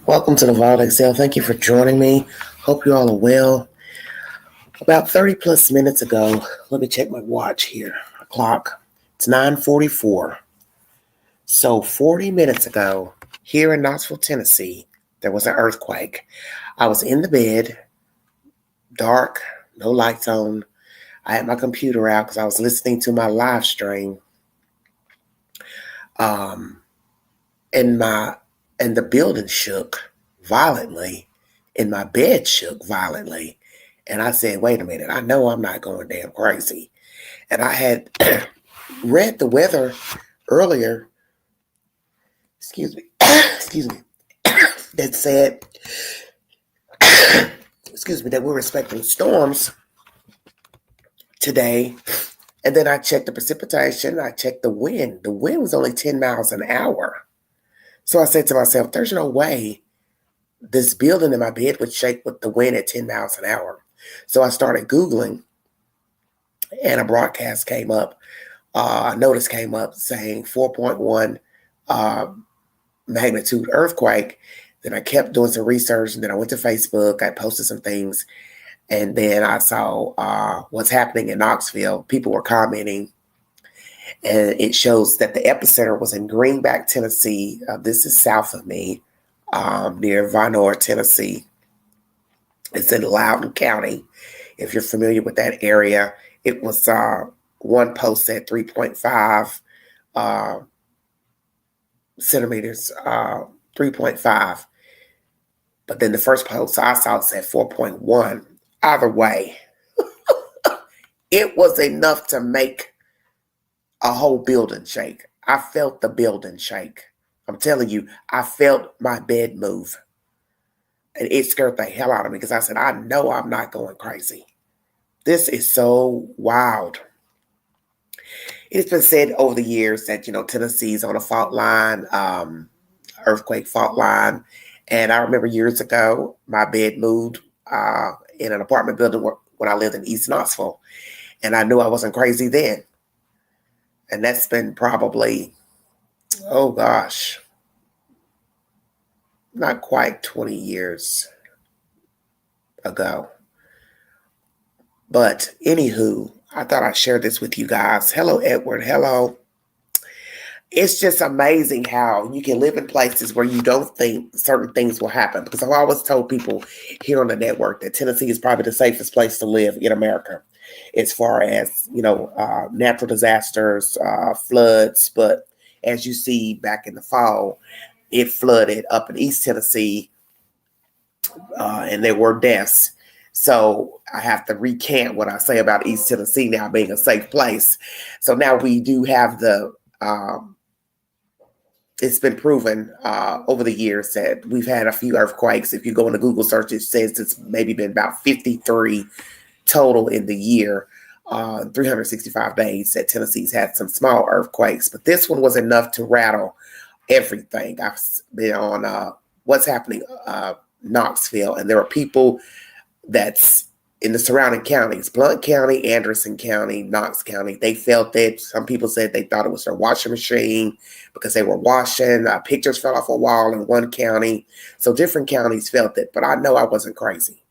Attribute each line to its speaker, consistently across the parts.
Speaker 1: Welcome to the Vault Excel. Thank you for joining me. Hope you all are well. About 30 plus minutes ago, let me check my watch here. Clock. It's 9:44. So 40 minutes ago, here in Knoxville, Tennessee, there was an earthquake. I was in the bed, dark, no lights on. I had my computer out because I was listening to my live stream. And the building shook violently, and my bed shook violently. And I said, wait a minute, I know I'm not going damn crazy. And I had read the weather earlier, excuse me, that said, that we're expecting storms today. And then I checked the precipitation, I checked the wind. The wind was only 10 miles an hour. So I said to myself, there's no way this building in my bed would shake with the wind at 10 miles an hour. So I started Googling, and a broadcast came up. A notice came up saying 4.1 magnitude earthquake. Then I kept doing some research, and then I went to Facebook. I posted some things, and then I saw what's happening in Knoxville. People were commenting, and it shows that the epicenter was in Greenback, Tennessee. This is south of me, near Vonore, Tennessee. It's in Loudoun County. If you're familiar with that area, it was one post said 3.5 centimeters, 3.5. But then the first post I saw said 4.1. Either way, it was enough to make a whole building shake. I felt the building shake. I'm telling you, I felt my bed move. And it scared the hell out of me because I said, I know I'm not going crazy. This is so wild. It's been said over the years that, Tennessee's on a fault line, earthquake fault line. And I remember years ago, my bed moved in an apartment building when I lived in East Knoxville. And I knew I wasn't crazy then. And that's been probably, oh gosh, not quite 20 years ago. But anywho, I thought I'd share this with you guys. Hello, Edward. Hello. It's just amazing how you can live in places where you don't think certain things will happen. Because I've always told people here on the network that Tennessee is probably the safest place to live in America, as far as, natural disasters, floods. But as you see back in the fall, it flooded up in East Tennessee, and there were deaths. So I have to recant what I say about East Tennessee now being a safe place. So now we do have it's been proven over the years that we've had a few earthquakes. If you go into Google search, it says it's maybe been about 53 total in the year, 365 days that Tennessee's had some small earthquakes. But this one was enough to rattle everything. I've been on what's happening Knoxville, and there are people that's in the surrounding counties, Blount County, Anderson County, Knox County. They felt it. Some people said they thought it was their washing machine because they were washing. Pictures fell off a wall in one county. So different counties felt it, but I know I wasn't crazy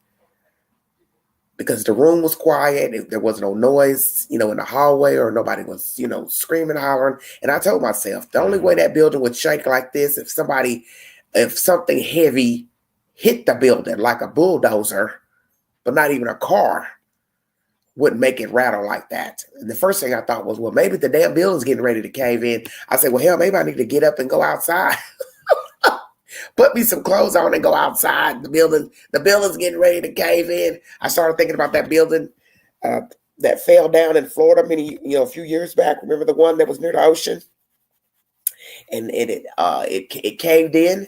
Speaker 1: because the room was quiet. There was no noise, in the hallway, or nobody was, screaming, hollering. And I told myself the only way that building would shake like this, if something heavy hit the building like a bulldozer, but not even a car, wouldn't make it rattle like that. And the first thing I thought was, well, maybe the damn building's getting ready to cave in. I said, well, hell, maybe I need to get up and go outside. Put me some clothes on and go outside. The building's getting ready to cave in. I started thinking about that building that fell down in Florida a few years back. Remember the one that was near the ocean? And it caved in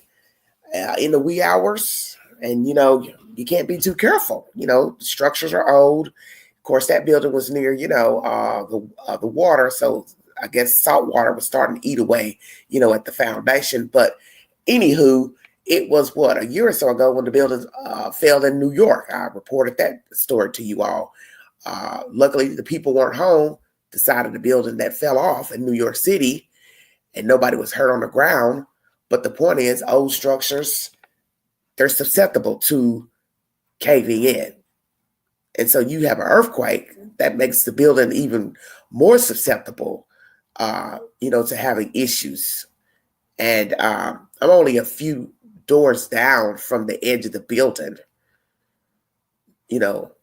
Speaker 1: the wee hours. And, you can't be too careful. Structures are old. Of course, that building was near, the water. So I guess salt water was starting to eat away, at the foundation. But anywho, it was a year or so ago when the building fell in New York. I reported that story to you all. Luckily, the people weren't home. The side of the building that fell off in New York City, and nobody was hurt on the ground. But the point is, old structures, they're susceptible to caving in. And so you have an earthquake that makes the building even more susceptible, to having issues. And I'm only a few doors down from the edge of the building,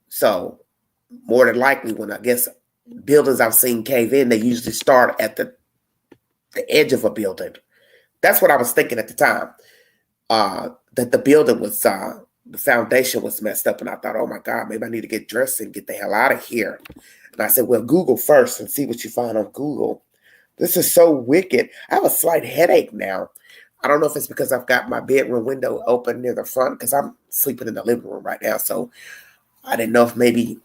Speaker 1: so more than likely when I guess buildings I've seen cave in, they usually start at the edge of a building. That's what I was thinking at the time, that the building was, the foundation was messed up. And I thought, oh my God, maybe I need to get dressed and get the hell out of here. And I said, well, Google first and see what you find on Google. This is so wicked. I have a slight headache now. I don't know if it's because I've got my bedroom window open near the front, because I'm sleeping in the living room right now. So I didn't know if maybe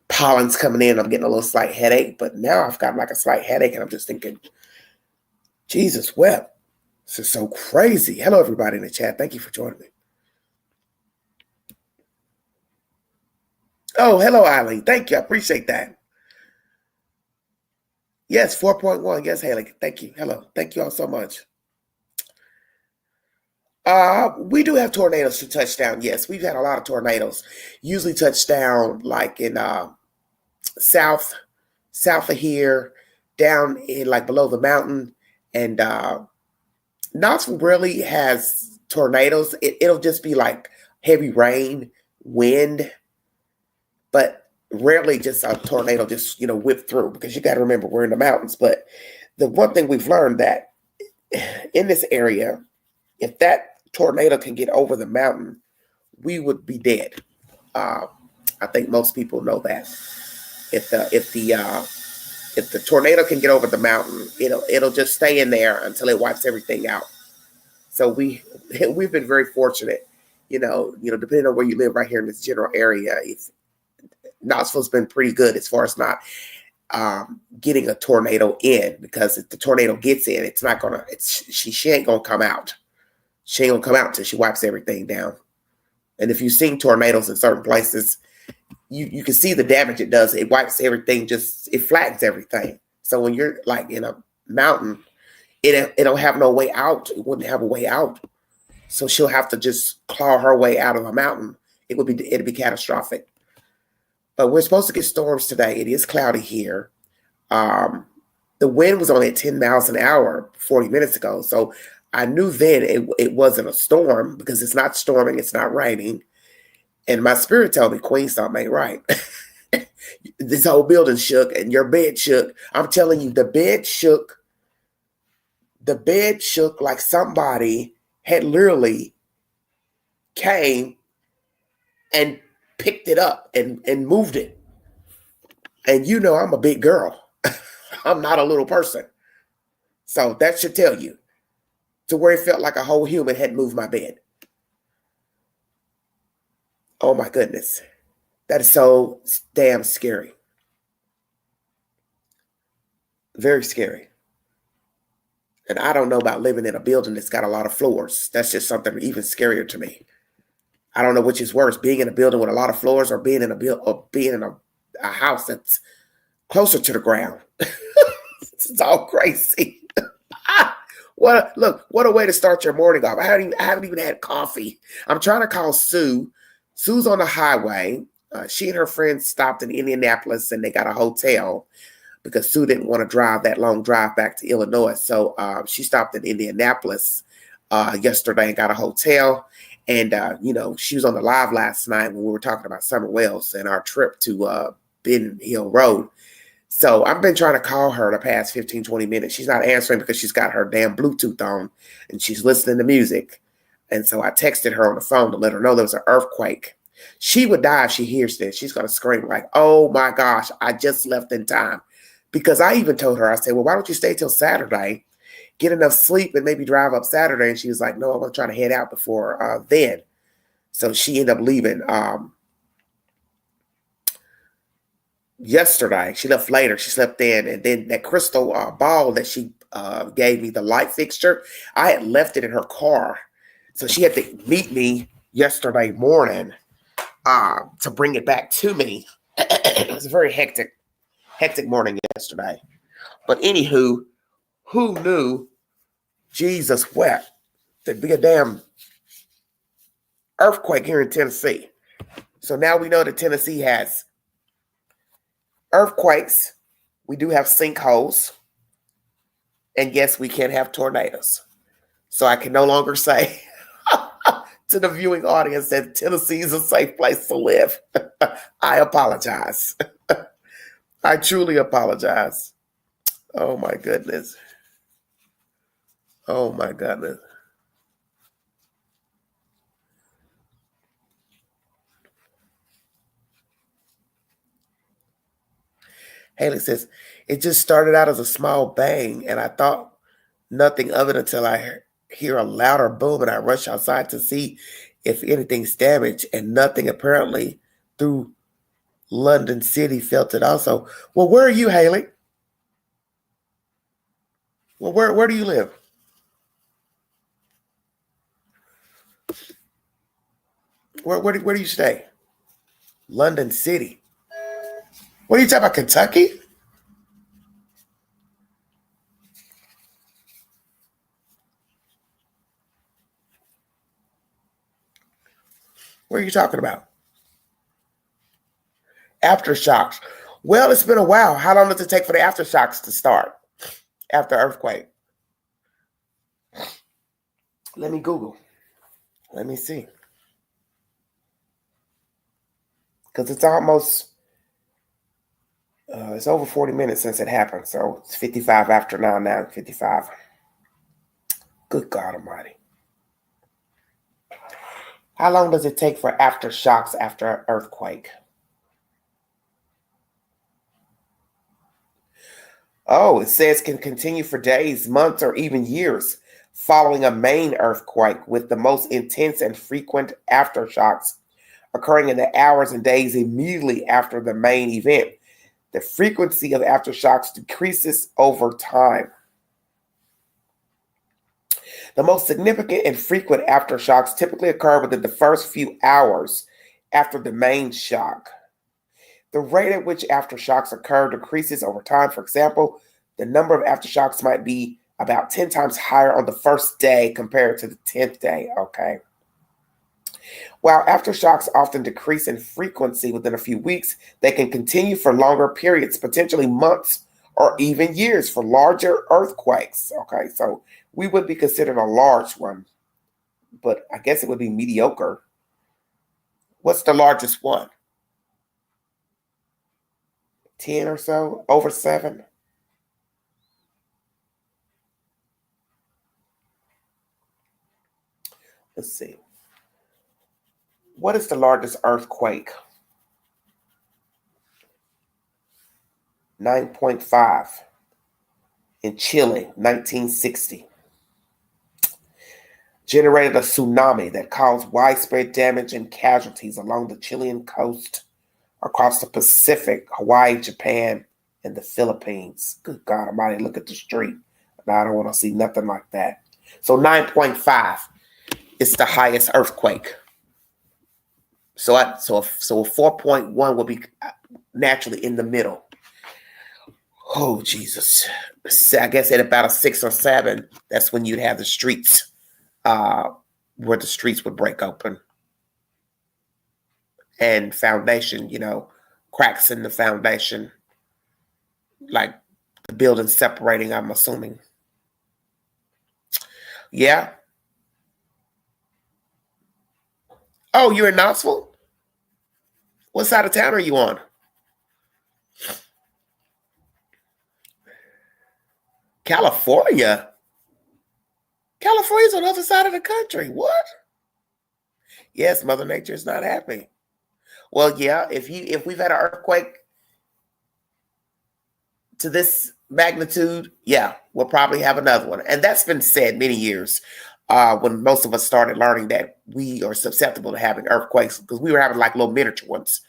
Speaker 1: pollen's coming in. I'm getting a little slight headache, but now I've got like a slight headache, and I'm just thinking, Jesus wept. This is so crazy. Hello, everybody in the chat. Thank you for joining me. Oh, hello, Eileen. Thank you. I appreciate that. Yes, 4.1. Yes, Haley. Thank you. Hello. Thank you all so much. We do have tornadoes to touch down. Yes, we've had a lot of tornadoes. Usually touch down like in south of here, down in like below the mountain. And Knoxville really has tornadoes. It'll just be like heavy rain, wind, but rarely just a tornado just, whip through, because you got to remember we're in the mountains. But the one thing we've learned that in this area, if that tornado can get over the mountain, we would be dead. I think most people know that. If the tornado can get over the mountain, it'll just stay in there until it wipes everything out. So we've been very fortunate, depending on where you live right here in this general area. Knoxville's been pretty good as far as not getting a tornado in, because if the tornado gets in, it's not gonna. She ain't gonna come out. She ain't gonna come out until she wipes everything down. And if you've seen tornadoes in certain places, you can see the damage it does. It wipes everything, it flattens everything. So when you're like in a mountain, it'll have no way out. It wouldn't have a way out. So she'll have to just claw her way out of the mountain. It'd be catastrophic. But we're supposed to get storms today. It is cloudy here. The wind was only at 10 miles an hour 40 minutes ago. So I knew then it wasn't a storm, because it's not storming, it's not raining. And my spirit told me, Queen, something ain't right. This whole building shook and your bed shook. I'm telling you, the bed shook. The bed shook like somebody had literally came and picked it up and moved it. And I'm a big girl. I'm not a little person. So that should tell you, to where it felt like a whole human had moved my bed. Oh my goodness. That is so damn scary. Very scary. And I don't know about living in a building that's got a lot of floors. That's just something even scarier to me. I don't know which is worse, being in a building with a lot of floors, or being in a house that's closer to the ground. It's all crazy. What a way to start your morning off. I haven't even had coffee. I'm trying to call Sue. Sue's on the highway. She and her friends stopped in Indianapolis, and they got a hotel because Sue didn't want to drive that long drive back to Illinois. So she stopped in Indianapolis yesterday and got a hotel. And, she was on the live last night when we were talking about Summer Wells and our trip to Ben Hill Road. So I've been trying to call her the past 15, 20 minutes. She's not answering because she's got her damn Bluetooth on and she's listening to music. And so I texted her on the phone to let her know there was an earthquake. She would die if she hears this. She's going to scream like, oh my gosh, I just left in time. Because I even told her, I said, well, why don't you stay till Saturday, get enough sleep, and maybe drive up Saturday? And she was like, no, I want to try to head out before then. So she ended up leaving yesterday. She left later. She slept in. And then that crystal ball that she gave me, the light fixture, I had left it in her car. So she had to meet me yesterday morning to bring it back to me. It was a very hectic morning yesterday. But anywho, who knew Jesus wept? There'd be a damn earthquake here in Tennessee. So now we know that Tennessee has earthquakes. We do have sinkholes. And yes, we can have tornadoes. So I can no longer say to the viewing audience that Tennessee is a safe place to live. I apologize. I truly apologize. Oh my goodness. Oh my goodness. Haley says, it just started out as a small bang, and I thought nothing of it until I hear a louder boom, and I rush outside to see if anything's damaged, and nothing apparently through London City felt it also. Well, where are you, Haley? Well, where do you live? Where do you stay? London City. What are you talking about, Kentucky? What are you talking about? Aftershocks. Well, it's been a while. How long does it take for the aftershocks to start after earthquake? Let me Google. Let me see. Because it's almost, it's over 40 minutes since it happened. So it's 55 after now, 55. Good God Almighty. How long does it take for aftershocks after an earthquake? Oh, it says can continue for days, months, or even years following a main earthquake, with the most intense and frequent aftershocks occurring in the hours and days immediately after the main event. The frequency of aftershocks decreases over time. The most significant and frequent aftershocks typically occur within the first few hours after the main shock. The rate at which aftershocks occur decreases over time. For example, the number of aftershocks might be about 10 times higher on the first day compared to the 10th day. Okay. While aftershocks often decrease in frequency within a few weeks, they can continue for longer periods, potentially months or even years for larger earthquakes. Okay, so we would be considered a large one, but I guess it would be mediocre. What's the largest one? 10 or so? Over 7? Let's see. What is the largest earthquake? 9.5 in Chile, 1960. Generated a tsunami that caused widespread damage and casualties along the Chilean coast, across the Pacific, Hawaii, Japan, and the Philippines. Good God Almighty, look at the street. Now, I don't want to see nothing like that. So 9.5 is the highest earthquake. So a 4.1 will be naturally in the middle. Oh, Jesus. I guess at about a 6 or 7, that's when you'd have the streets, where the streets would break open. And foundation, cracks in the foundation, like the building separating, I'm assuming. Yeah. Oh, you're in Knoxville? What side of town are you on? California? California's on the other side of the country. What? Yes, Mother Nature is not happy. Well, yeah, if we've had an earthquake to this magnitude, yeah, we'll probably have another one. And that's been said many years, when most of us started learning that we are susceptible to having earthquakes, because we were having like little miniature ones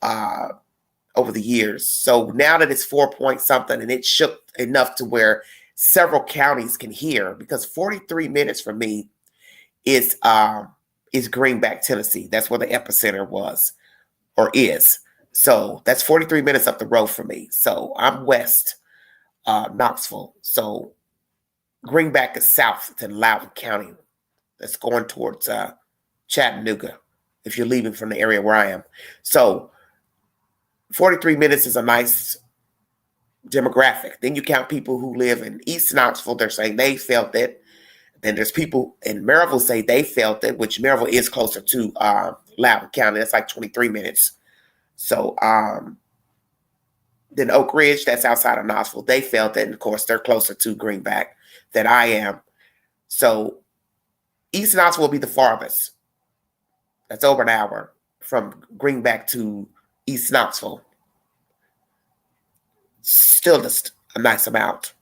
Speaker 1: over the years. So now that it's 4 point something and it shook enough to where several counties can hear, because 43 minutes from me is Greenback, Tennessee. That's where the epicenter was or is. So that's 43 minutes up the road from me. So I'm west, Knoxville. So Greenback is south to Loudoun County. That's going towards Chattanooga, if you're leaving from the area where I am. So 43 minutes is a nice demographic. Then you count people who live in East Knoxville. They're saying they felt it. Then there's people in Maryville say they felt it, which Maryville is closer to Loudoun County. That's like 23 minutes. So then Oak Ridge, that's outside of Knoxville, they felt it. And of course, they're closer to Greenback than I am. So East Knoxville will be the farthest. That's over an hour from Greenback to East Knoxville. Still just a nice amount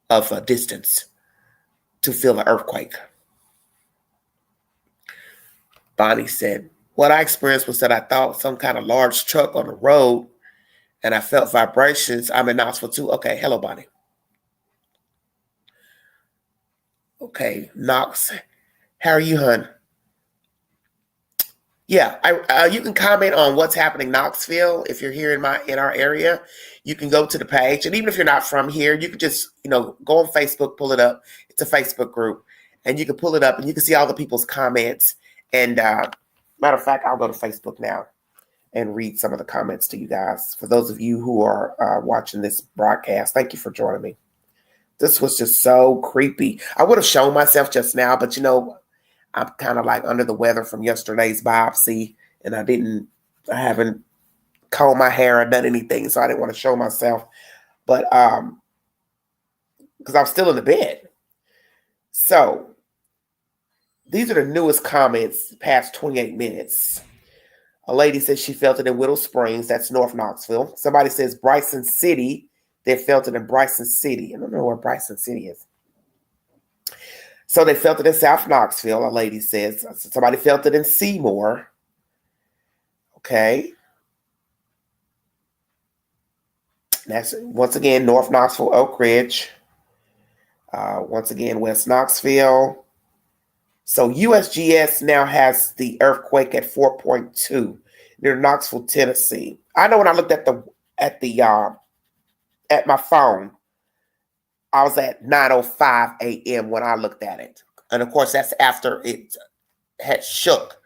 Speaker 1: of distance to feel the earthquake. Bonnie said, what I experienced was that I thought some kind of large truck on the road and I felt vibrations. I'm in Knoxville too. Okay, hello, Bonnie. Okay, Knox, how are you, hun? Yeah, you can comment on what's happening in Knoxville. If you're here in our area, you can go to the page. And even if you're not from here, you can just, go on Facebook, pull it up. It's a Facebook group. And you can pull it up and you can see all the people's comments. And matter of fact, I'll go to Facebook now and read some of the comments to you guys. For those of you who are watching this broadcast, thank you for joining me. This was just so creepy. I would have shown myself just now, but I'm kind of like under the weather from yesterday's biopsy, and I haven't combed my hair or done anything, so I didn't want to show myself. But because I'm still in the bed. So these are the newest comments past 28 minutes. A lady says she felt it in Whittle Springs. That's North Knoxville. Somebody says Bryson City. They felt it in Bryson City. I don't know where Bryson City is. So they felt it in South Knoxville, a lady says. Somebody felt it in Seymour. Okay. That's, once again, North Knoxville, Oak Ridge. Once again, West Knoxville. So USGS now has the earthquake at 4.2 near Knoxville, Tennessee. I know when I looked at my phone, I was at 9:05 a.m. when I looked at it. And of course, that's after it had shook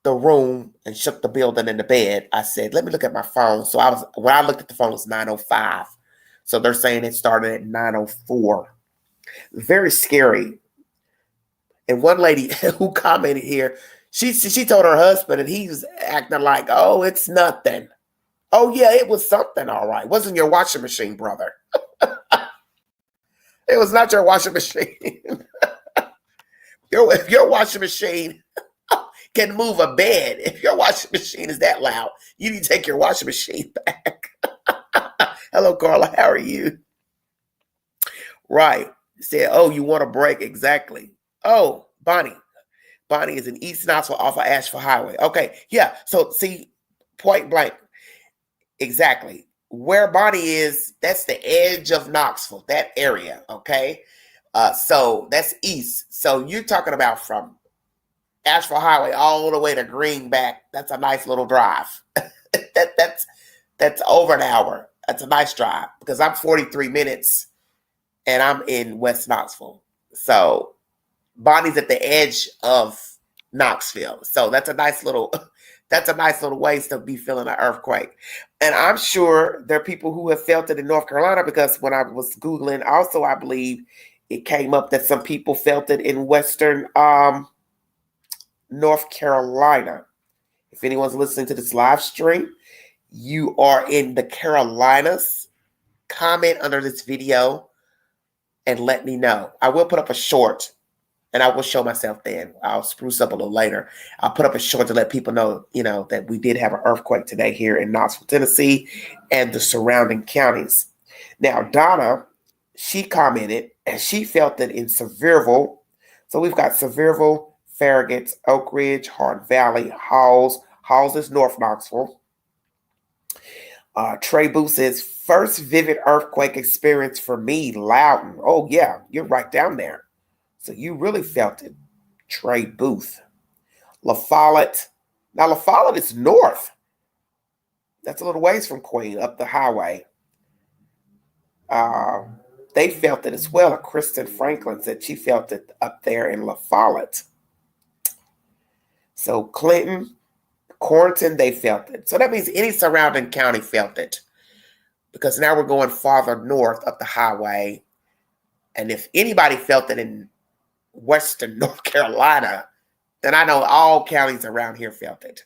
Speaker 1: the room and shook the building and the bed. I said, let me look at my phone. So when I looked at the phone, it was 9:05. So they're saying it started at 9:04. Very scary. And one lady who commented here, she told her husband, and he was acting like, oh, it's nothing. Oh, yeah, it was something, all right. It wasn't your washing machine, brother. It was not your washing machine. If your washing machine can move a bed, if your washing machine is that loud, you need to take your washing machine back. Hello, Carla. How are you? Right. Said, oh, you want a break? Exactly. Oh, Bonnie. Bonnie is in East Knoxville off of Asheville Highway. Okay. Yeah. So see, point blank. Exactly. Where Bonnie is, that's the edge of Knoxville, that area, okay? So that's east. So you're talking about from Asheville Highway all the way to Greenback. That's a nice little drive. That's over an hour. That's a nice drive because I'm 43 minutes and I'm in West Knoxville. So Bonnie's at the edge of Knoxville. So that's a nice little ways to be feeling an earthquake. And I'm sure there are people who have felt it in North Carolina because when I was Googling, also, I believe it came up that some people felt it in Western North Carolina. If anyone's listening to this live stream, you are in the Carolinas, comment under this video and let me know. I will put up a short. And I will show myself then. I'll spruce up a little later. I'll put up a short to let people know, that we did have an earthquake today here in Knoxville, Tennessee, and the surrounding counties. Now, Donna, she commented, and she felt that in Sevierville. So we've got Sevierville, Farragut, Oak Ridge, Hart Valley, Halls. Halls is North Knoxville. Trey Booth says, first vivid earthquake experience for me, Loudoun. Oh, yeah, you're right down there. So you really felt it. Trey Booth. La Follette. Now, La Follette is north. That's a little ways from Queen, up the highway. They felt it as well. Kristen Franklin said she felt it up there in La Follette. So Clinton, Corrington, they felt it. So that means any surrounding county felt it. Because now we're going farther north up the highway. And if anybody felt it in western North Carolina, then I know all counties around here felt it.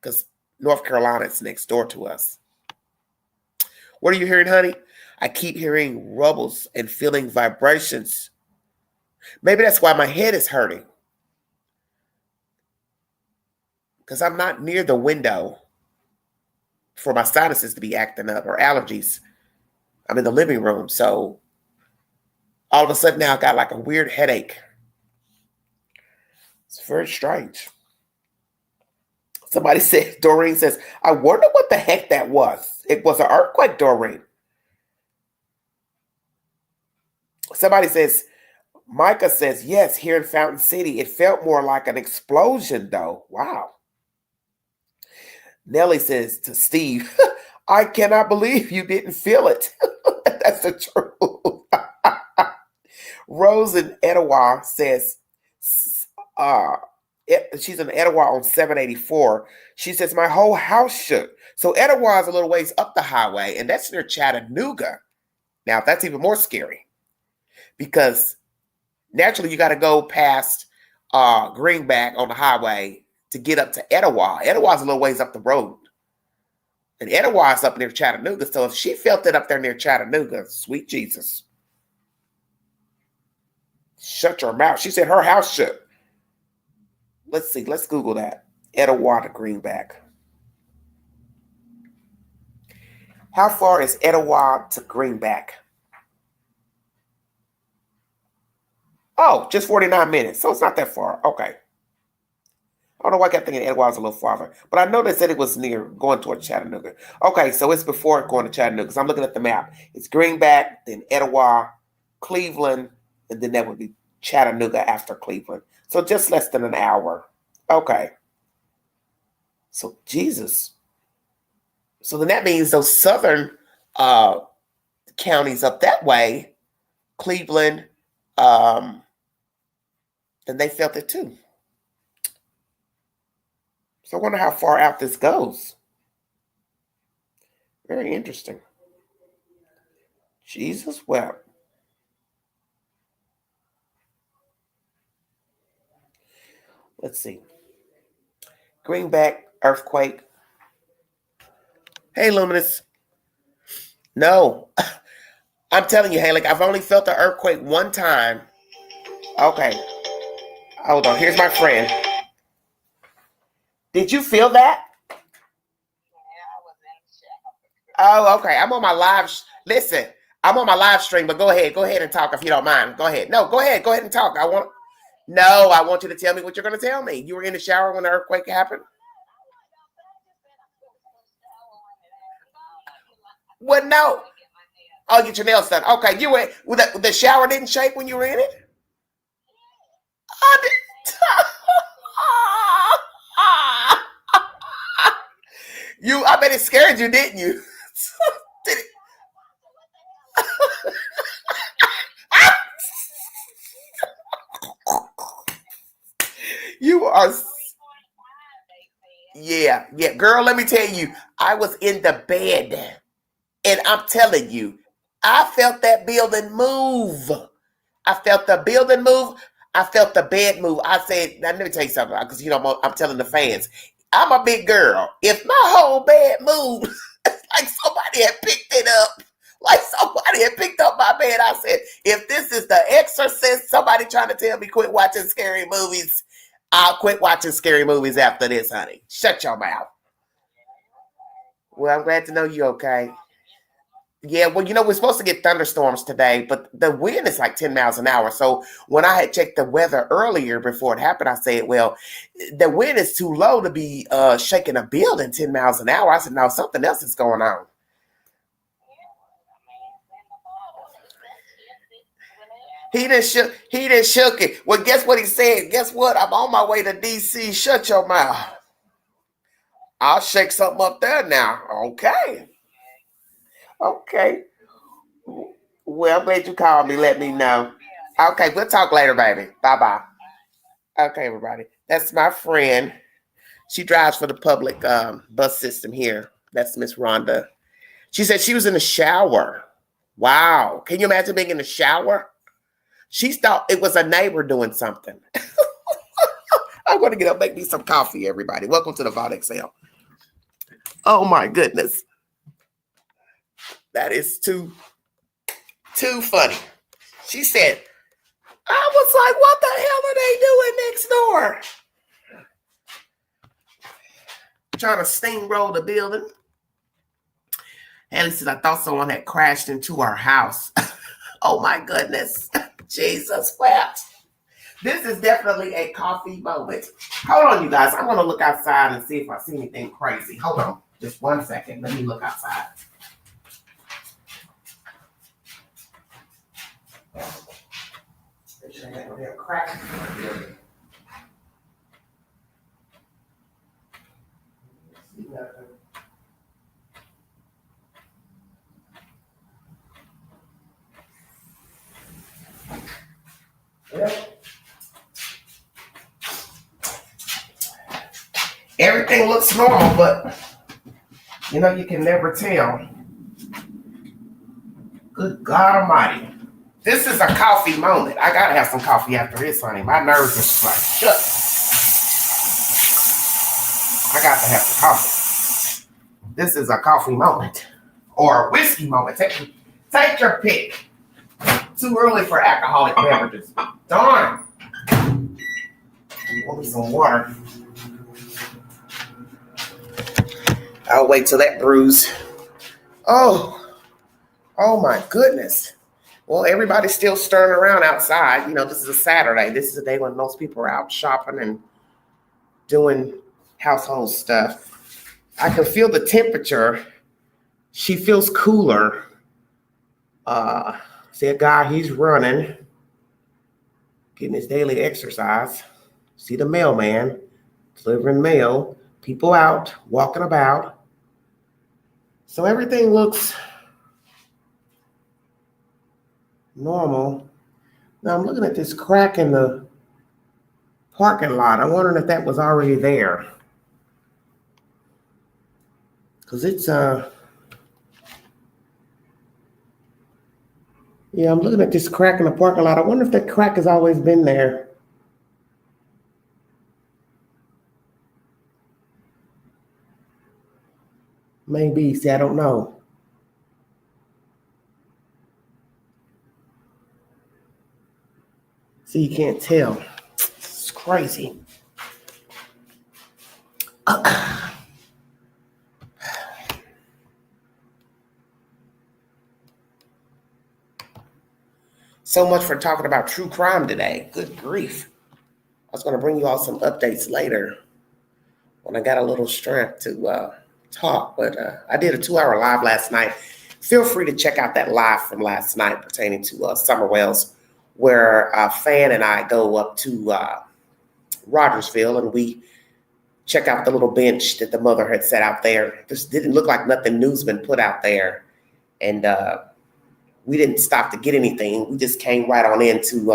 Speaker 1: Because North Carolina is next door to us. What are you hearing, honey? I keep hearing rumbles and feeling vibrations. Maybe that's why my head is hurting. Because I'm not near the window for my sinuses to be acting up or allergies. I'm in the living room. So all of a sudden now I got like a weird headache. It's very strange. Somebody said, Doreen says, I wonder what the heck that was. It was an earthquake, Doreen. Somebody says, Micah says, yes, here in Fountain City. It felt more like an explosion, though. Wow. Nellie says to Steve, I cannot believe you didn't feel it. That's the truth. Rose in Etowah says, she's in Etowah on 784. She says, my whole house shook. So Etowah is a little ways up the highway, and that's near Chattanooga. Now, that's even more scary because naturally you got to go past Greenback on the highway to get up to Etowah. Etowah is a little ways up the road. And Etowah is up near Chattanooga. So if she felt it up there near Chattanooga, sweet Jesus. Shut your mouth. She said her house shook. Let's see. Let's Google that. Etowah to Greenback. How far is Etowah to Greenback? Oh, just 49 minutes. So it's not that far. Okay. I don't know why I kept thinking Etowah was a little farther. But I know they said it was near going toward Chattanooga. Okay, so it's before going to Chattanooga. Because I'm looking at the map. It's Greenback, then Etowah, Cleveland, and then that would be Chattanooga after Cleveland. So just less than an hour. Okay. So, Jesus. So then that means those southern counties up that way, Cleveland, and they felt it too. So I wonder how far out this goes. Very interesting. Jesus wept. Let's see. Greenback earthquake. Hey, Luminous. No. I'm telling you, Haley, I've only felt the earthquake one time. Okay. Hold on. Here's my friend. Did you feel that? Oh, okay. I'm on my live. Listen, I'm on my live stream, but go ahead. Go ahead and talk if you don't mind. Go ahead. No, go ahead. Go ahead and talk. I want you to tell me what you're going to tell me. You were in the shower when the earthquake happened? Well, no. Oh, get your nails done. Okay, you were. The shower didn't shake when you were in it? I bet it scared you, didn't you? Did it? You are. Yeah. Girl, let me tell you, I was in the bed. And I'm telling you, I felt that building move. I felt the building move. I felt the bed move. I said, now let me tell you something, because I'm telling the fans, I'm a big girl. If my whole bed moves, like somebody had picked it up, like somebody had picked up my bed, I said, if this is The Exorcist, somebody trying to tell me quit watching scary movies, I'll quit watching scary movies after this, honey. Shut your mouth. Well, I'm glad to know you're okay. Yeah, well, we're supposed to get thunderstorms today, but the wind is like 10 miles an hour. So when I had checked the weather earlier before it happened, I said, well, the wind is too low to be shaking a building 10 miles an hour. I said, no, something else is going on. He didn't shook it. Well, guess what he said? Guess what? I'm on my way to D.C. Shut your mouth. I'll shake something up there now. Okay. Well, I'm glad you called me. Let me know. Okay, we'll talk later, baby. Bye-bye. Okay, everybody. That's my friend. She drives for the public bus system here. That's Miss Rhonda. She said she was in the shower. Wow. Can you imagine being in the shower? She thought it was a neighbor doing something. I'm going to get up, make me some coffee, everybody. Welcome to the Vaught Excel. Oh, my goodness. That is too funny. She said, I was like, what the hell are they doing next door? Trying to steamroll the building. Haley said, I thought someone had crashed into our house. Oh my goodness. Jesus wept. This is definitely a coffee moment. Hold on, you guys. I'm going to look outside and see if I see anything crazy. Hold on. Just 1 second. Let me look outside. Crack. Everything looks normal, but you know, you can never tell. Good God Almighty. This is a coffee moment. I gotta have some coffee after this, honey. My nerves are like, shut. I got to have some coffee. This is a coffee moment. Or a whiskey moment. Take your pick. Too early for alcoholic beverages. Darn. Want me some water. I'll wait till that brews. Oh my goodness. Well, everybody's still stirring around outside. You know, this is a Saturday. This is a day when most people are out shopping and doing household stuff. I can feel the temperature. She feels cooler. See a guy, he's running, getting his daily exercise. See the mailman delivering mail. People out, walking about. So everything looks normal. Now I'm looking at this crack in the parking lot. I'm wondering if that was already there. Because it's, yeah, I'm looking at this crack in the parking lot. I wonder if that crack has always been there. Maybe. See, I don't know. See, you can't tell. It's crazy. So much for talking about true crime today. Good grief. I was going to bring you all some updates later when I got a little strength to talk, but I did a 2-hour live last night. Feel free to check out that live from last night pertaining to Summer Wells, where Fan and I go up to Rogersville and we check out the little bench that the mother had set out there. This didn't look like nothing new's been put out there. And we didn't stop to get anything. We just came right on into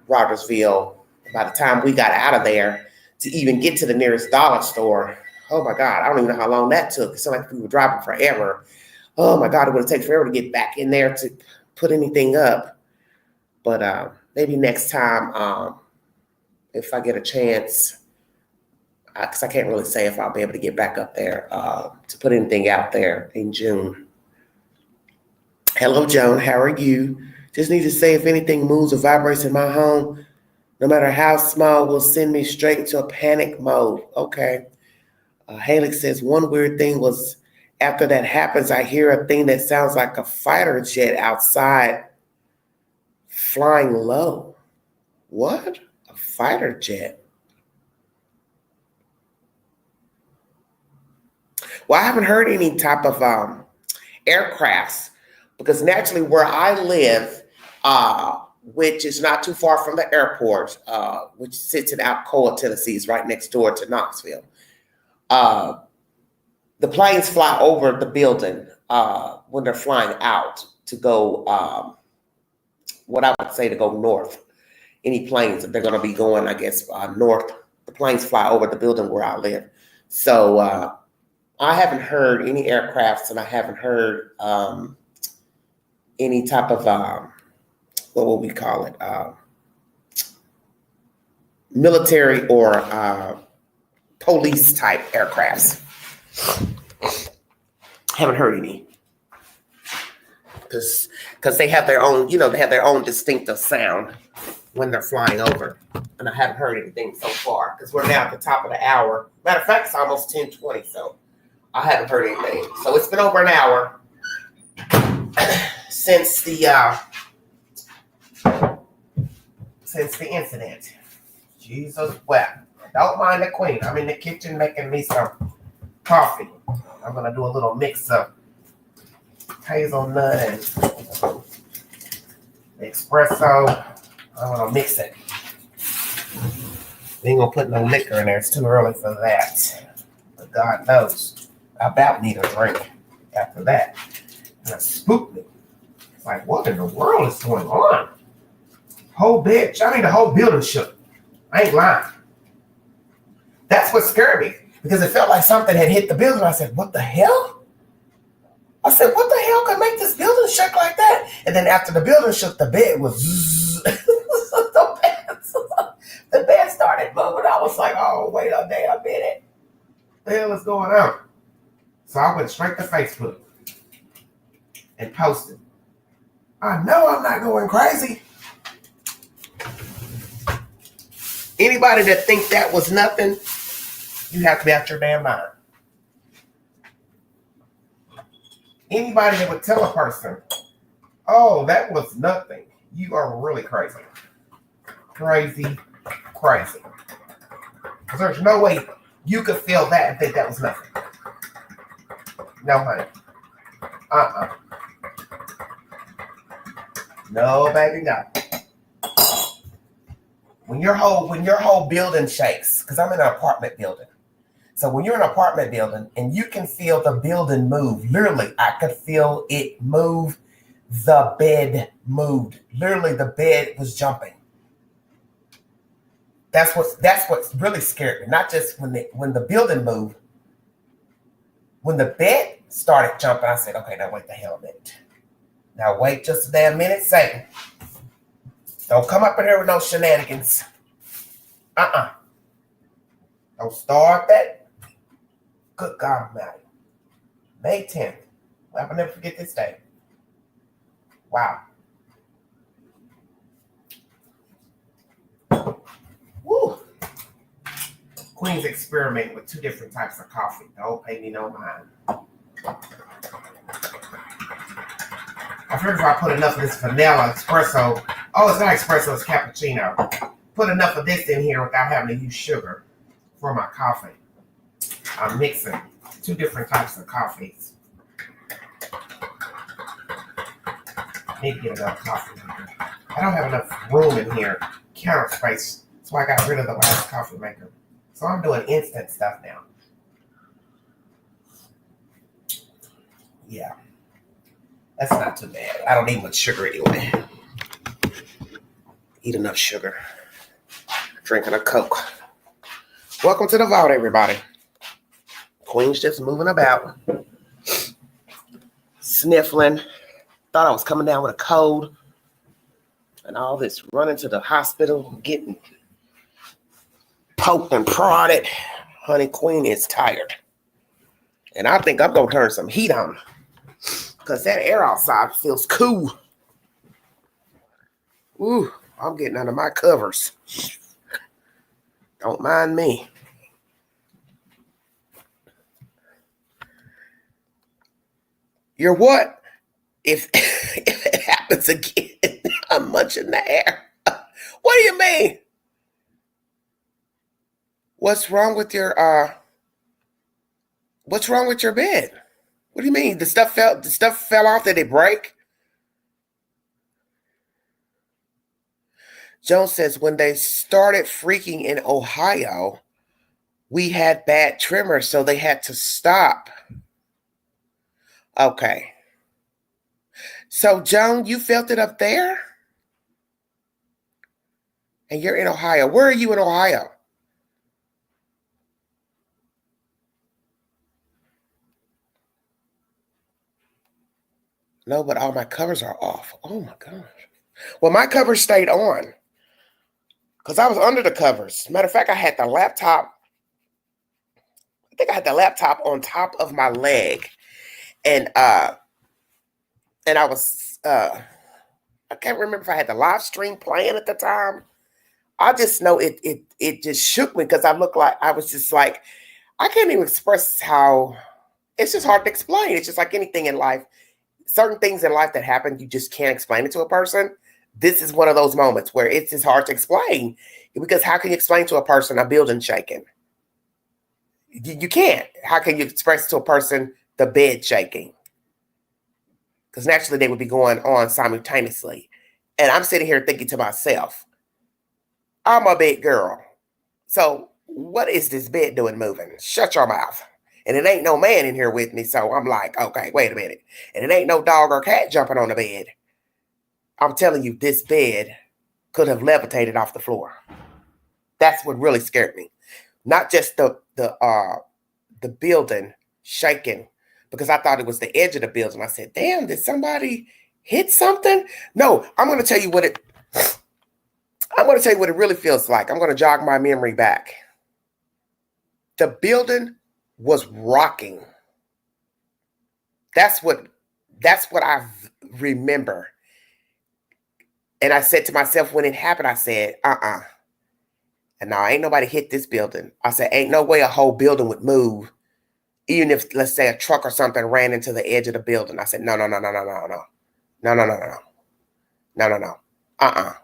Speaker 1: Rogersville. By the time we got out of there to even get to the nearest dollar store, oh my God, I don't even know how long that took. It sounded like we were driving forever. Oh my God, it would have taken forever to get back in there to put anything up. But maybe next time, if I get a chance, because I can't really say if I'll be able to get back up there to put anything out there in June. Hello, Joan. How are you? Just need to say if anything moves or vibrates in my home, no matter how small, will send me straight into a panic mode. Okay. Haley says, one weird thing was after that happens, I hear a thing that sounds like a fighter jet outside flying low. What? A fighter jet? Well, I haven't heard any type of aircrafts because naturally where I live, which is not too far from the airport, which sits in Alcoa, Tennessee, is right next door to Knoxville. The planes fly over the building when they're flying out to go, what I would say to go north. any planes. They're going to be going, I guess, north. The planes fly over the building where I live. So I haven't heard any aircrafts, and I haven't heard any type of, what would we call it, military or police type aircrafts. Haven't heard any. Because they have their own, they have their own distinctive sound when they're flying over. And I haven't heard anything so far because we're now at the top of the hour. Matter of fact, it's almost 10:20, so I haven't heard anything. So it's been over an hour since the incident. Jesus wept. Don't mind the queen. I'm in the kitchen making me some coffee. I'm going to do a little mix of hazelnut and espresso. I'm going to mix it. We ain't going to put no liquor in there. It's too early for that. But God knows, I about need a drink after that. And it spooked me. It's like, what in the world is going on? Whole bitch. I mean, the whole building shook. I ain't lying. That's what scared me. Because it felt like something had hit the building. I said, what the hell? I said, what the hell could make this building shake like that? And then after the building shook, the bed was the bed started moving. I was like, oh, wait a damn minute. What the hell is going on? So I went straight to Facebook and posted. I know I'm not going crazy. Anybody that think that was nothing, you have to be out your damn mind. Anybody that would tell a person, oh, that was nothing, you are really crazy. Crazy. Because there's no way you could feel that and think that was nothing. No, honey. No, baby, no. When your whole building shakes, because I'm in an apartment building. So when you're in an apartment building and you can feel the building move, literally, I could feel it move. The bed moved. Literally, the bed was jumping. That's what's really scared me. Not just when the building moved. When the bed started jumping, I said, okay, now wait the hell a minute. Now wait just a damn minute, Satan. Don't come up in here with no shenanigans. Don't start that. Good God Almighty. May 10th. I'll never forget this day. Wow. Woo. Queen's experimenting with 2 different types of coffee. Don't pay me no mind. I figured if I put enough of this vanilla espresso, it's not espresso, it's cappuccino. Put enough of this in here without having to use sugar for my coffee. I'm mixing 2 different types of coffees. I need to get enough coffee in here. I don't have enough room in here, counter space, so I got rid of the last coffee maker. So I'm doing instant stuff now. Yeah. That's not too bad. I don't need much sugar anyway. Eat enough sugar. Drinking a Coke. Welcome to the vault, everybody. Queen's just moving about. Sniffling. Thought I was coming down with a cold. And all this running to the hospital, getting poked and prodded. Honey, Queen is tired. And I think I'm going to turn some heat on. Because that air outside feels cool. Ooh, I'm getting under my covers. Don't mind me. You're what? If it happens again, I'm munching the air. What do you mean? What's wrong with your bed? What do you mean? The stuff fell off? Did it break? Jones says when they started freaking in Ohio, we had bad tremors, so they had to stop. Okay. So, Joan, you felt it up there? And you're in Ohio. Where are you in Ohio? No, but all my covers are off. Oh my gosh. Well, my covers stayed on because I was under the covers. Matter of fact, I had the laptop. I think I had the laptop on top of my leg, and I was I can't remember if I had the live stream playing at the time. I just know it just shook me because I looked like I was just like I can't even express how. It's just hard to explain. It's just like anything in life. Certain things in life that happen, you just can't explain it to a person. This is one of those moments where it's just hard to explain because how can you explain to a person a building shaking? You can't. How can you express to a person the bed shaking? Because naturally they would be going on simultaneously. And I'm sitting here thinking to myself, I'm a big girl. So what is this bed doing moving? Shut your mouth. And it ain't no man in here with me. So I'm like, okay, wait a minute. And it ain't no dog or cat jumping on the bed. I'm telling you, this bed could have levitated off the floor. That's what really scared me. Not just the building shaking, because I thought it was the edge of the building. I said, damn, did somebody hit something? No, I'm going to tell you what it really feels like. I'm going to jog my memory back. The building was rocking. That's what I remember. And I said to myself when it happened, I said, And now ain't nobody hit this building. I said, ain't no way a whole building would move. Even if, let's say, a truck or something ran into the edge of the building. I said, no.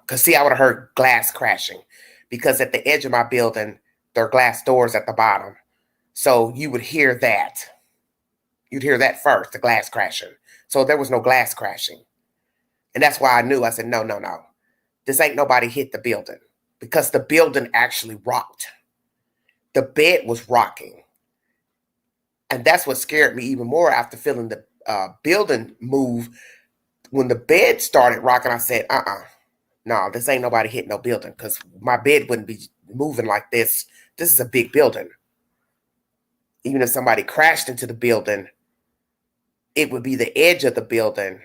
Speaker 1: Because see, I would have heard glass crashing. Because at the edge of my building, there are glass doors at the bottom. So you would hear that. You'd hear that first, the glass crashing. So there was no glass crashing. And that's why I knew. I said, no. This ain't nobody hit the building. Because the building actually rocked. The bed was rocking. And that's what scared me even more after feeling the building move. When the bed started rocking, I said, no, this ain't nobody hit no building because my bed wouldn't be moving like this. This is a big building. Even if somebody crashed into the building, it would be the edge of the building.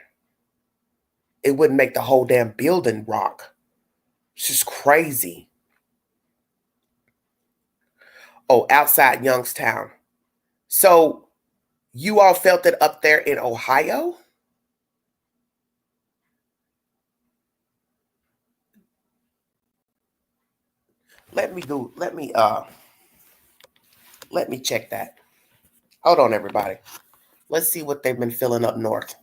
Speaker 1: It wouldn't make the whole damn building rock. It's just crazy. Oh, outside Youngstown. So you all felt it up there in Ohio? Let me check that. Hold on, everybody. Let's see what they've been filling up north.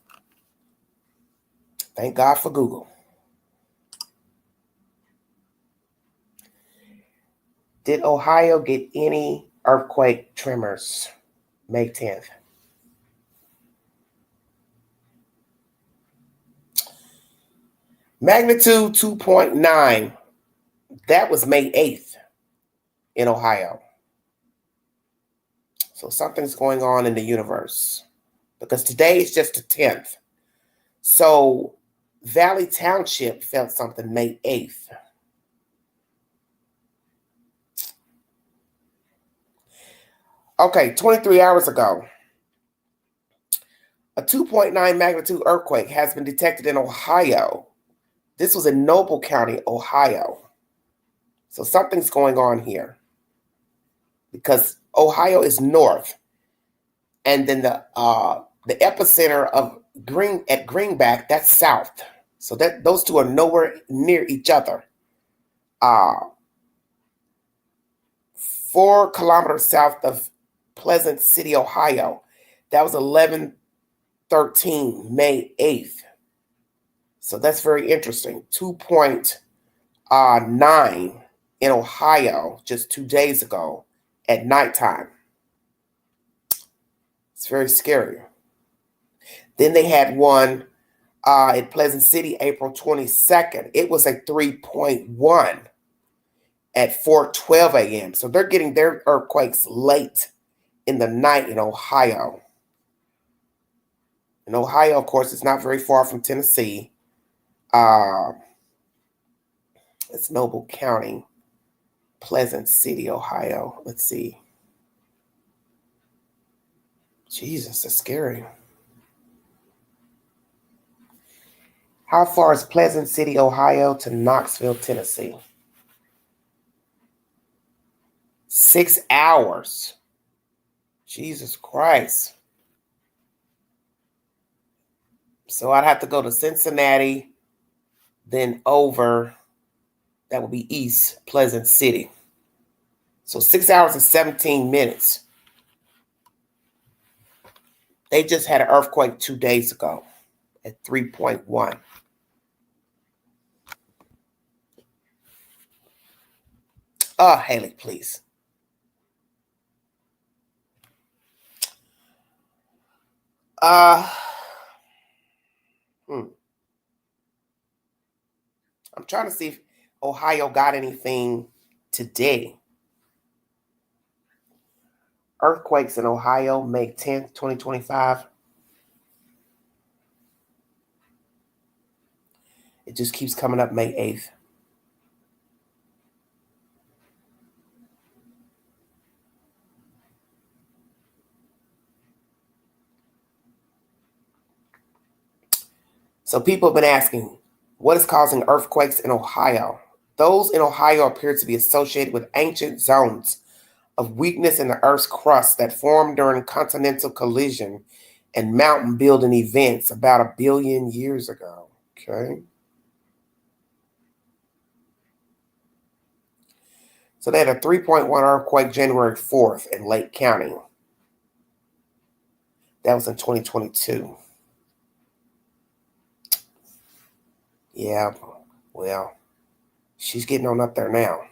Speaker 1: Thank God for Google. Did Ohio get any earthquake tremors May 10th? Magnitude 2.9. That was May 8th in Ohio. So something's going on in the universe because today is just the 10th. So Valley Township felt something May 8th. Okay, 23 hours ago, a 2.9 magnitude earthquake has been detected in Ohio. This was in Noble County, Ohio. So something's going on here because Ohio is north, and then the epicenter of Greenback, that's south. So that those two are nowhere near each other. 4 kilometers south of Pleasant City, Ohio. That was 11/13, May 8th. So that's very interesting. 2.9 in Ohio just 2 days ago at nighttime. It's very scary. Then they had one in Pleasant City, April 22nd. It was a 3.1 at 4:12 a.m. So they're getting their earthquakes late in the night in Ohio. In Ohio, of course, it's not very far from Tennessee. It's Noble County, Pleasant City, Ohio. Let's see. Jesus, that's scary. How far is Pleasant City, Ohio to Knoxville, Tennessee? 6 hours. Jesus Christ. So I'd have to go to Cincinnati, then over. That would be East Pleasant City. So 6 hours and 17 minutes. They just had an earthquake 2 days ago at 3.1. Haley, please. I'm trying to see if Ohio got anything today. Earthquakes in Ohio, May 10th, 2025. It just keeps coming up May 8th. So people have been asking, what is causing earthquakes in Ohio? Those in Ohio appear to be associated with ancient zones of weakness in the Earth's crust that formed during continental collision and mountain building events about 1 billion years ago. Okay. So they had a 3.1 earthquake January 4th in Lake County. That was in 2022. Yeah, well, she's getting on up there now.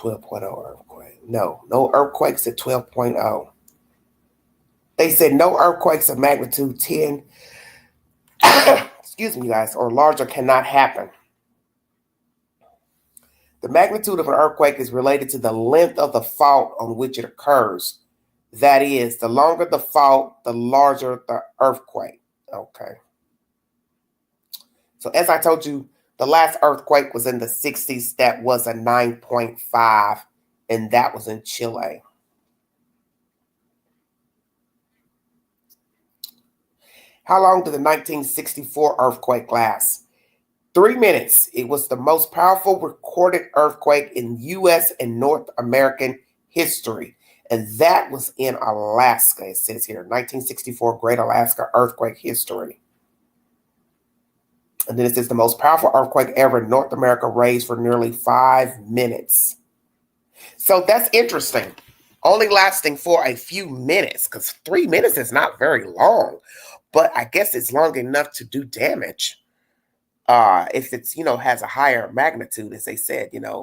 Speaker 1: Earthquake. No earthquakes at 12.0. They said no earthquakes of magnitude 10, excuse me, guys, or larger cannot happen. The magnitude of an earthquake is related to the length of the fault on which it occurs. That is, the longer the fault, the larger the earthquake. Okay. So as I told you, the last earthquake was in the 60s. That was a 9.5, and that was in Chile. How long did the 1964 earthquake last? 3 minutes. It was the most powerful recorded earthquake in U.S. and North American history. And that was in Alaska, it says here, 1964 Great Alaska Earthquake History. And then it says the most powerful earthquake ever in North America raised for nearly 5 minutes. So that's interesting. Only lasting for a few minutes, because 3 minutes is not very long. But I guess it's long enough to do damage. If it's, has a higher magnitude, as they said, the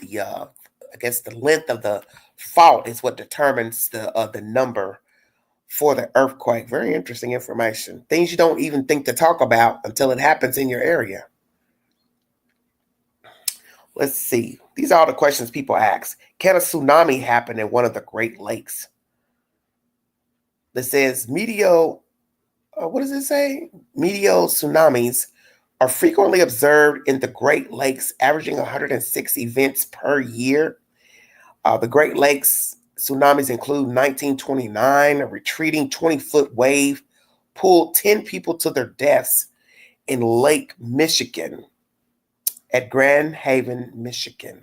Speaker 1: I guess the length of the fault is what determines the number for the earthquake. Very interesting information. Things you don't even think to talk about until it happens in your area. Let's see. These are all the questions people ask. Can a tsunami happen in one of the Great Lakes? That says what does it say? Meteo tsunamis are frequently observed in the Great Lakes, averaging 106 events per year. The Great Lakes tsunamis include 1929, a retreating 20-foot wave pulled 10 people to their deaths in Lake Michigan at Grand Haven, Michigan.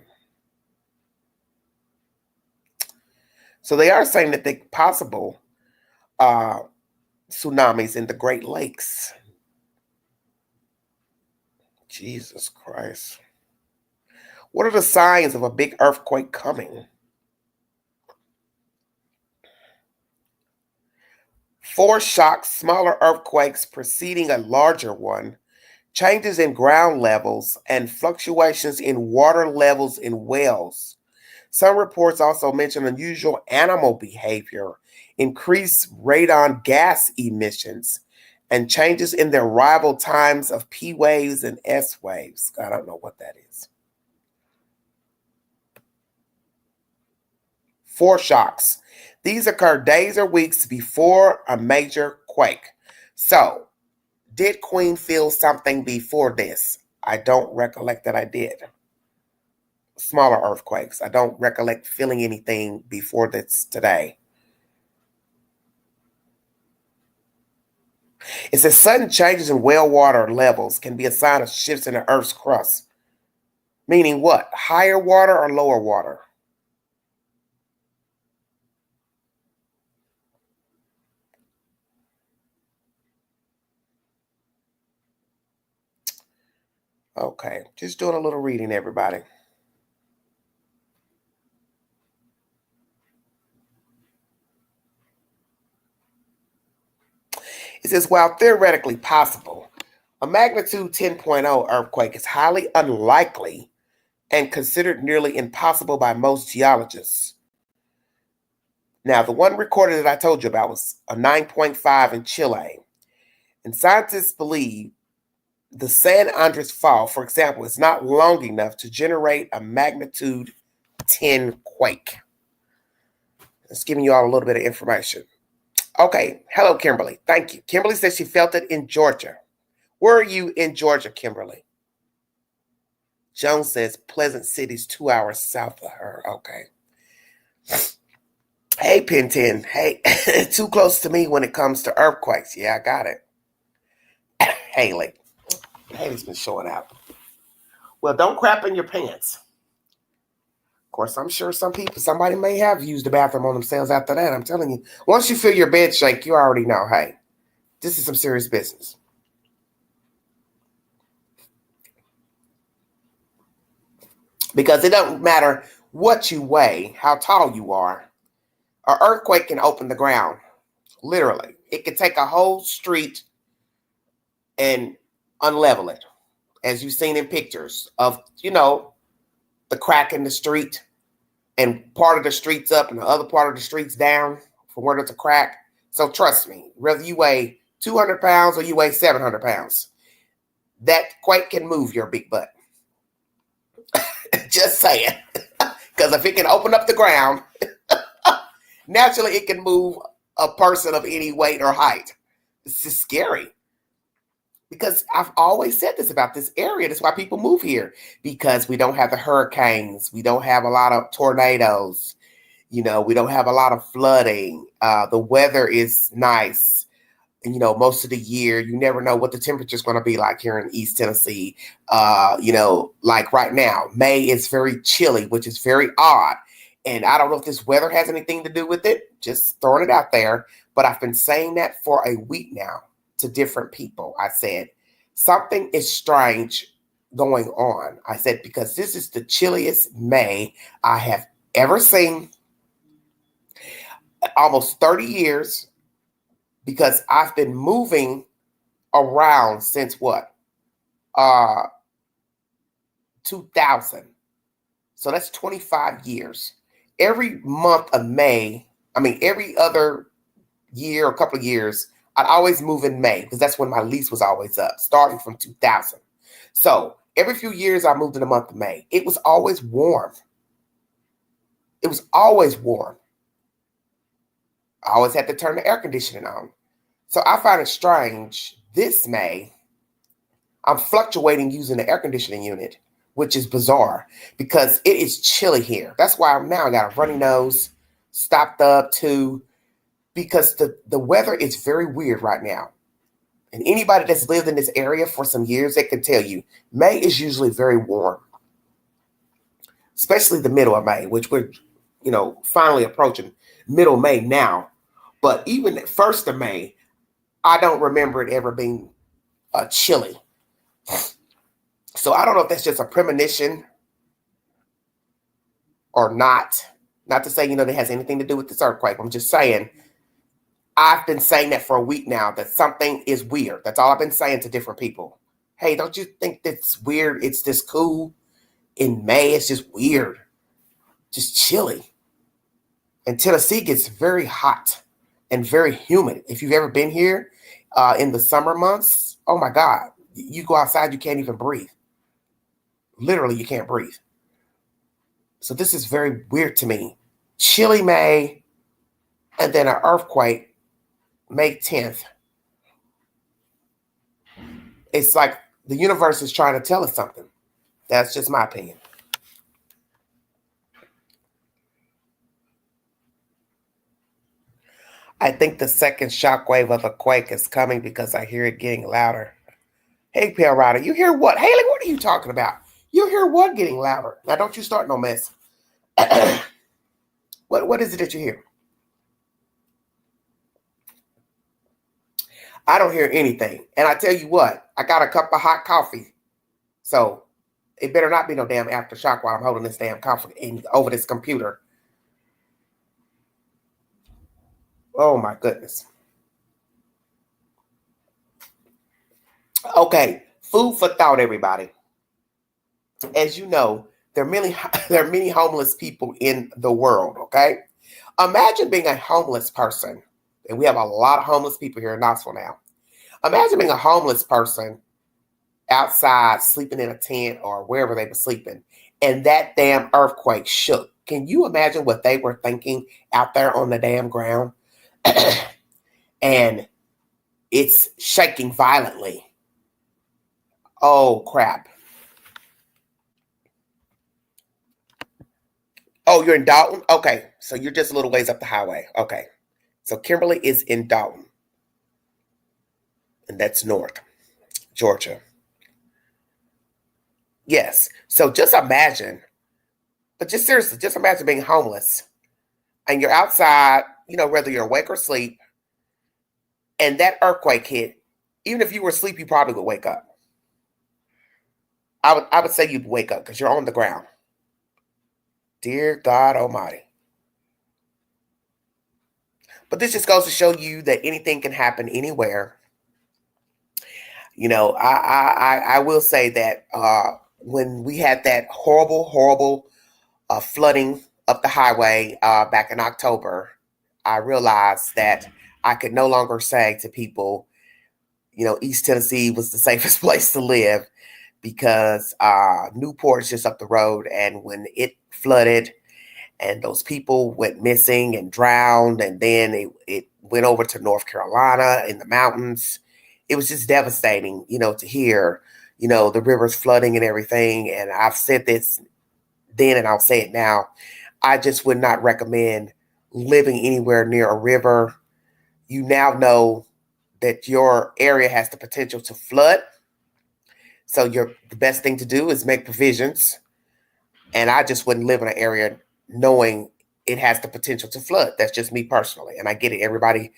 Speaker 1: So they are saying that they're possible tsunamis in the Great Lakes. Jesus Christ. What are the signs of a big earthquake coming? 4 shocks, smaller earthquakes preceding a larger one, changes in ground levels, and fluctuations in water levels in wells. Some reports also mention unusual animal behavior, increased radon gas emissions, and changes in the arrival times of P waves and S waves. I don't know what that is. Foreshocks. These occur days or weeks before a major quake. So, did Queen feel something before this? I don't recollect that I did. Smaller earthquakes. I don't recollect feeling anything before this today. It says sudden changes in well water levels can be a sign of shifts in the Earth's crust. Meaning what? Higher water or lower water? Okay, just doing a little reading, everybody. It says, while theoretically possible, a magnitude 10.0 earthquake is highly unlikely and considered nearly impossible by most geologists. Now, the one recorded that I told you about was a 9.5 in Chile. And scientists believe the San Andres Fault, for example, is not long enough to generate a magnitude 10 quake. Just giving you all a little bit of information. Okay, hello, Kimberly. Thank you. Kimberly says she felt it in Georgia. Where are you in Georgia, Kimberly? Jones says Pleasant City's 2 hours south of her. Okay. Hey, Pintin. Hey, too close to me when it comes to earthquakes. Yeah, I got it. Haley. Haley's been showing up. Well, don't crap in your pants. Of course, I'm sure somebody may have used the bathroom on themselves after that. I'm telling you, once you feel your bed shake, you already know, hey, this is some serious business. Because it doesn't matter what you weigh, how tall you are, an earthquake can open the ground. Literally. It can take a whole street and unlevel it. As you've seen in pictures of, the crack in the street and part of the street's up and the other part of the street's down from where there's a crack. So trust me, whether you weigh 200 pounds or you weigh 700 pounds, that quake can move your big butt. Just saying. Because if it can open up the ground, naturally it can move a person of any weight or height. This is scary. Because I've always said this about this area. That's why people move here. Because we don't have the hurricanes. We don't have a lot of tornadoes. We don't have a lot of flooding. The weather is nice. And, most of the year, you never know what the temperature is going to be like here in East Tennessee. Like right now, May is very chilly, which is very odd. And I don't know if this weather has anything to do with it. Just throwing it out there. But I've been saying that for a week now to different people. I said, something is strange going on. I said, because this is the chilliest May I have ever seen. Almost 30 years. Because I've been moving around since what? 2000. So that's 25 years. Every month of May, every other year, a couple of years, I'd always move in May because that's when my lease was always up, starting from 2000. So every few years I moved in the month of May. It was always warm. It was always warm. I always had to turn the air conditioning on. So I find it strange. This May, I'm fluctuating using the air conditioning unit, which is bizarre because it is chilly here. That's why I got a runny nose, stopped up too, because the weather is very weird right now. And anybody that's lived in this area for some years, they can tell you, May is usually very warm, especially the middle of May, which we're, finally approaching middle May now. But even at 1st of May, I don't remember it ever being chilly. So I don't know if that's just a premonition or not. Not to say, that has anything to do with this earthquake. I'm just saying, I've been saying that for a week now, that something is weird. That's all I've been saying to different people. Hey, don't you think that's weird? It's just cool. In May, it's just weird. Just chilly. And Tennessee gets very hot and very humid. If you've ever been here in the summer months, oh my God, you go outside, you can't even breathe. Literally, you can't breathe. So this is very weird to me. chilly May, and then an earthquake May 10th. It's like the universe is trying to tell us something. That's just my opinion. I think the second shockwave of a quake is coming because I hear it getting louder. Hey, Pale Rider, you hear what? Haley, what are you talking about? You hear what getting louder? Now, don't you start no mess. What is it that you hear? I don't hear anything. And I tell you what, I got a cup of hot coffee. So it better not be no damn aftershock while I'm holding this damn coffee over this computer. Oh, my goodness. Okay, food for thought, everybody. As you know, there are many homeless people in the world, okay? Imagine being a homeless person, and we have a lot of homeless people here in Knoxville now. Imagine being a homeless person outside sleeping in a tent or wherever they were sleeping, and that damn earthquake shook. Can you imagine what they were thinking out there on the damn ground? And it's shaking violently. Oh, crap. Oh, you're in Dalton? Okay, so you're just a little ways up the highway. Okay, so Kimberly is in Dalton, and that's north, Georgia. Yes, so just imagine, but just seriously, just imagine being homeless, and you're outside, whether you're awake or asleep, and that earthquake hit. Even if you were asleep, you probably would wake up. I would say you'd wake up because you're on the ground. Dear God Almighty. But this just goes to show you that anything can happen anywhere. I will say that when we had that horrible flooding up the highway back in October, I realized that I could no longer say to people, East Tennessee was the safest place to live because Newport is just up the road. And when it flooded and those people went missing and drowned, and then it went over to North Carolina in the mountains, it was just devastating, to hear, the rivers flooding and everything. And I've said this then and I'll say it now. I just would not recommend living anywhere near a river. You now know that your area has the potential to flood. So the best thing to do is make provisions. And I just wouldn't live in an area knowing it has the potential to flood. That's just me personally. And I get it. Everybody,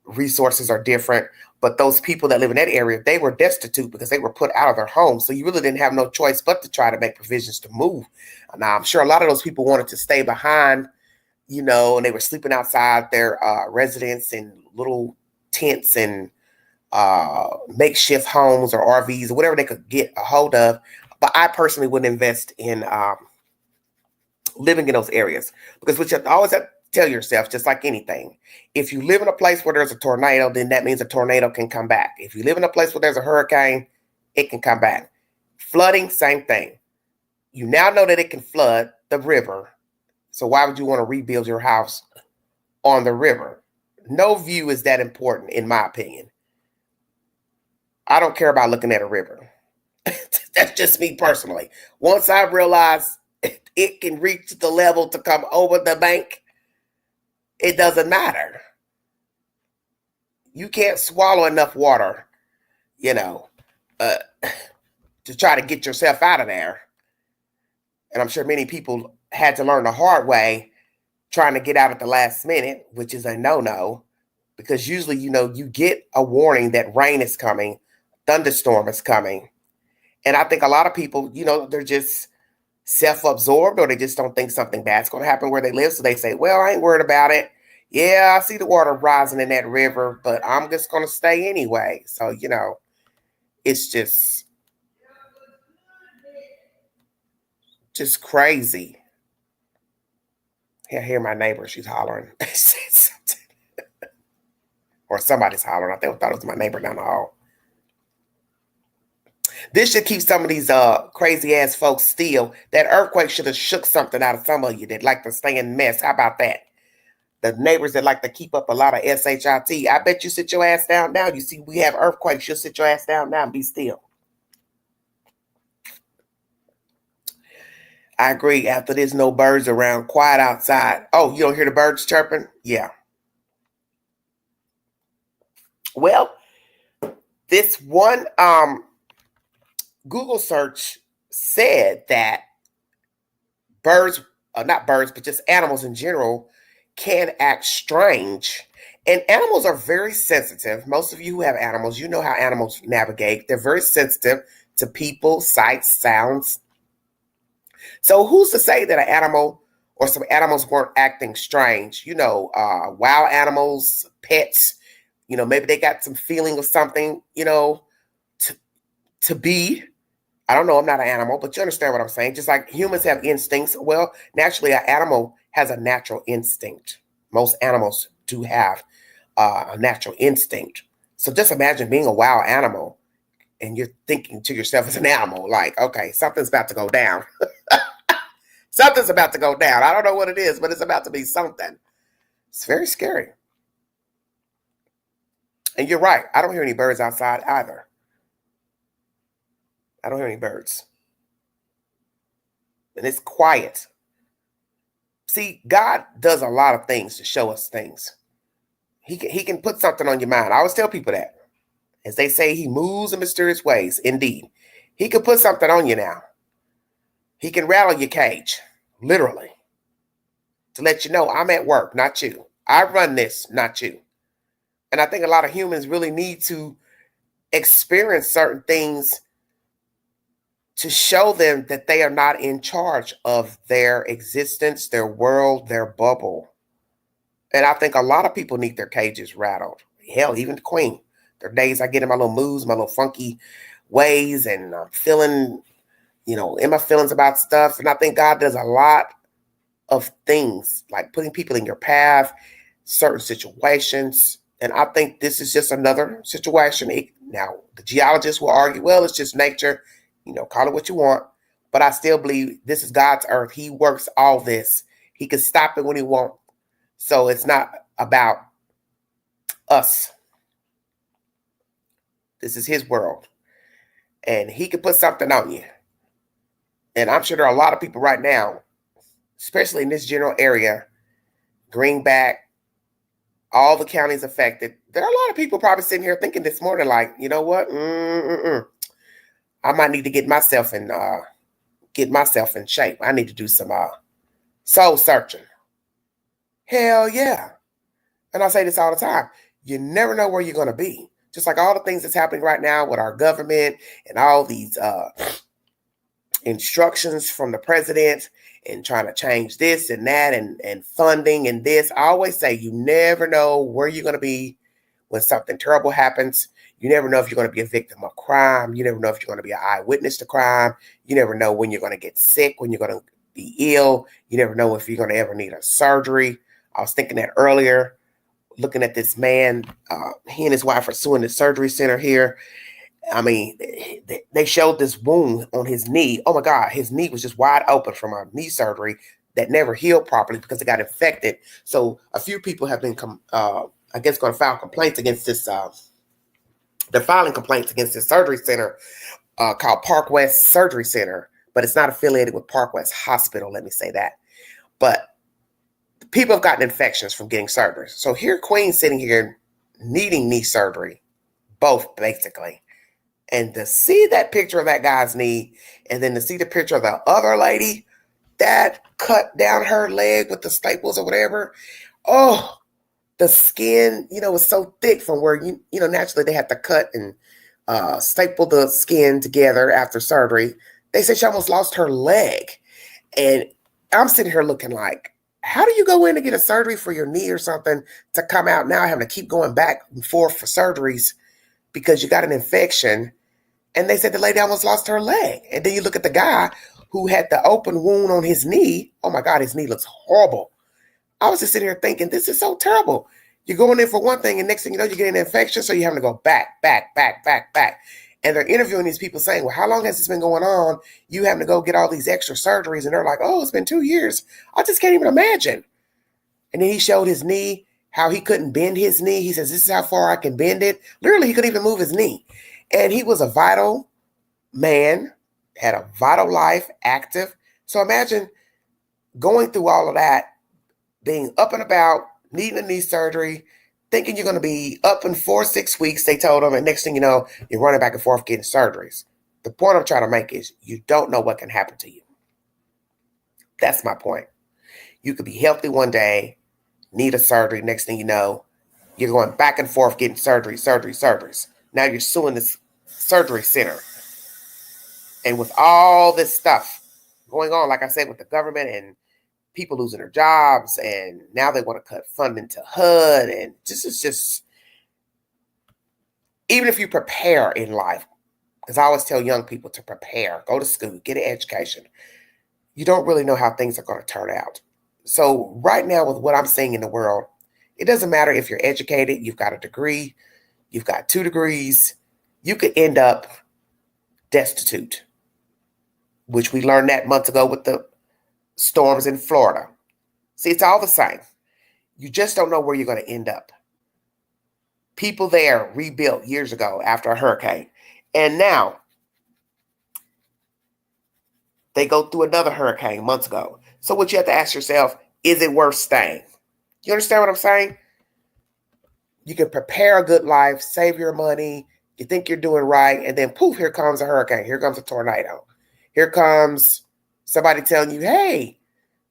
Speaker 1: resources are different. But those people that live in that area, they were destitute because they were put out of their homes. So you really didn't have no choice but to try to make provisions to move. Now, I'm sure a lot of those people wanted to stay behind, and they were sleeping outside their residence in little tents and makeshift homes or RVs or whatever they could get a hold of. But I personally wouldn't invest in living in those areas because what you always have to tell yourself, just like anything, if you live in a place where there's a tornado, then that means a tornado can come back. If you live in a place where there's a hurricane, it can come back. Flooding, same thing. You now know that it can flood the river. So why would you want to rebuild your house on the river? No view is that important, in my opinion. I don't care about looking at a river. That's just me personally. Once I realize it can reach the level to come over the bank, it doesn't matter. You can't swallow enough water, to try to get yourself out of there. And I'm sure many people had to learn the hard way trying to get out at the last minute, which is a no-no, because usually, you get a warning that rain is coming, thunderstorm is coming. And I think a lot of people, they're just self-absorbed, or they just don't think something bad's going to happen where they live. So they say, well, I ain't worried about it. Yeah, I see the water rising in that river, but I'm just going to stay anyway. So, it's just crazy. I hear my neighbor. She's hollering. Or somebody's hollering. I thought it was my neighbor down the hall. This should keep some of these crazy ass folks still. That earthquake should have shook something out of some of you that like to stay in mess. How about that? The neighbors that like to keep up a lot of shit. I bet you sit your ass down now. You see, we have earthquakes. You'll sit your ass down now and be still. I agree. After there's no birds around, quiet outside. Oh, you don't hear the birds chirping? Yeah. Well, this one Google search said that birds, not birds, but just animals in general, can act strange. And animals are very sensitive. Most of you who have animals, you know how animals navigate. They're very sensitive to people, sights, sounds. So who's to say that an animal or some animals weren't acting strange? You know, wild animals, pets, you know, maybe they got some feeling of something, you know, to be. I don't know, I'm not an animal, but you understand what I'm saying. Just like humans have instincts. Well, naturally, an animal has a natural instinct. Most animals do have a natural instinct. So just imagine being a wild animal and you're thinking to yourself as an animal, like, okay, something's about to go down. Something's about to go down. I don't know what it is, but it's about to be something. It's very scary. And you're right. I don't hear any birds outside either. I don't hear any birds. And it's quiet. See, God does a lot of things to show us things. He can put something on your mind. I always tell people that. As they say, he moves in mysterious ways. Indeed. He can put something on you now. He can rattle your cage, literally, to let you know I'm at work, not you. I run this, not you. And I think a lot of humans really need to experience certain things to show them that they are not in charge of their existence, their world, their bubble. And I think a lot of people need their cages rattled. Hell, even the Queen. There are days I get in my little moods, my little funky ways, and I'm feeling, you know, in my feelings about stuff. And I think God does a lot of things, like putting people in your path, certain situations. And I think this is just another situation. Now, the geologists will argue, well, it's just nature. You know, call it what you want. But I still believe this is God's earth. He works all this. He can stop it when he wants. So it's not about us. This is his world. And he can put something on you. And I'm sure there are a lot of people right now, especially in this general area, Greenback, all the counties affected. There are a lot of people probably sitting here thinking this morning, like, you know what? I might need to get myself in shape. I need to do some soul searching. Hell yeah. And I say this all the time. You never know where you're going to be. Just like all the things that's happening right now with our government and all these instructions from the president and trying to change this and that and funding and this. I always say you never know where you're going to be when something terrible happens. You never know if you're going to be a victim of crime. You never know if you're going to be an eyewitness to crime. You never know when you're going to get sick, when you're going to be ill. You never know if you're going to ever need a surgery. I was thinking that earlier, looking at this man, he and his wife are suing the surgery center here. I mean, they showed this wound on his knee. Oh my God, his knee was just wide open from a knee surgery that never healed properly because it got infected. So a few people have been, going to file complaints against this. They're filing complaints against this surgery center called Park West Surgery Center, but it's not affiliated with Park West Hospital. Let me say that. But people have gotten infections from getting surgery. So here, Queen sitting here needing knee surgery, both basically. And to see that picture of that guy's knee, and then to see the picture of the other lady that cut down her leg with the staples or whatever. Oh, the skin, was so thick from where, naturally they had to cut and staple the skin together after surgery. They said she almost lost her leg. And I'm sitting here looking like, how do you go in to get a surgery for your knee or something to come out now having to keep going back and forth for surgeries because you got an infection? And they said the lady almost lost her leg. And then you look at the guy who had the open wound on his knee. Oh my God, his knee looks horrible. I was just sitting here thinking, this is so terrible. You're going in for one thing, and next thing you know, you're getting an infection, so you're having to go back. And they're interviewing these people saying, well, how long has this been going on? You having to go get all these extra surgeries. And they're like, oh, it's been 2 years. I just can't even imagine. And then he showed his knee, how he couldn't bend his knee. He says, this is how far I can bend it. Literally, he couldn't even move his knee. And he was a vital man, had a vital life, active. So imagine going through all of that, being up and about, needing a knee surgery, thinking you're going to be up in 4-6 weeks, they told him, and next thing you know, you're running back and forth getting surgeries. The point I'm trying to make is you don't know what can happen to you. That's my point. You could be healthy one day, need a surgery, next thing you know, you're going back and forth getting surgeries. Now you're suing this surgery center. And with all this stuff going on, like I said, with the government and people losing their jobs, and now they want to cut funding to HUD, and just even if you prepare in life, because I always tell young people to prepare, go to school, get an education, you don't really know how things are going to turn out. So right now, with what I'm seeing in the world, it doesn't matter if you're educated, you've got a degree, you've got 2 degrees, you could end up destitute, which we learned that months ago with the storms in Florida. See, it's all the same. You just don't know where you're going to end up. People there rebuilt years ago after a hurricane. And now they go through another hurricane months ago. So what you have to ask yourself, is it worth staying? You understand what I'm saying? You can prepare a good life, save your money, you think you're doing right, and then poof, here comes a hurricane. Here comes a tornado. Here comes somebody telling you, hey,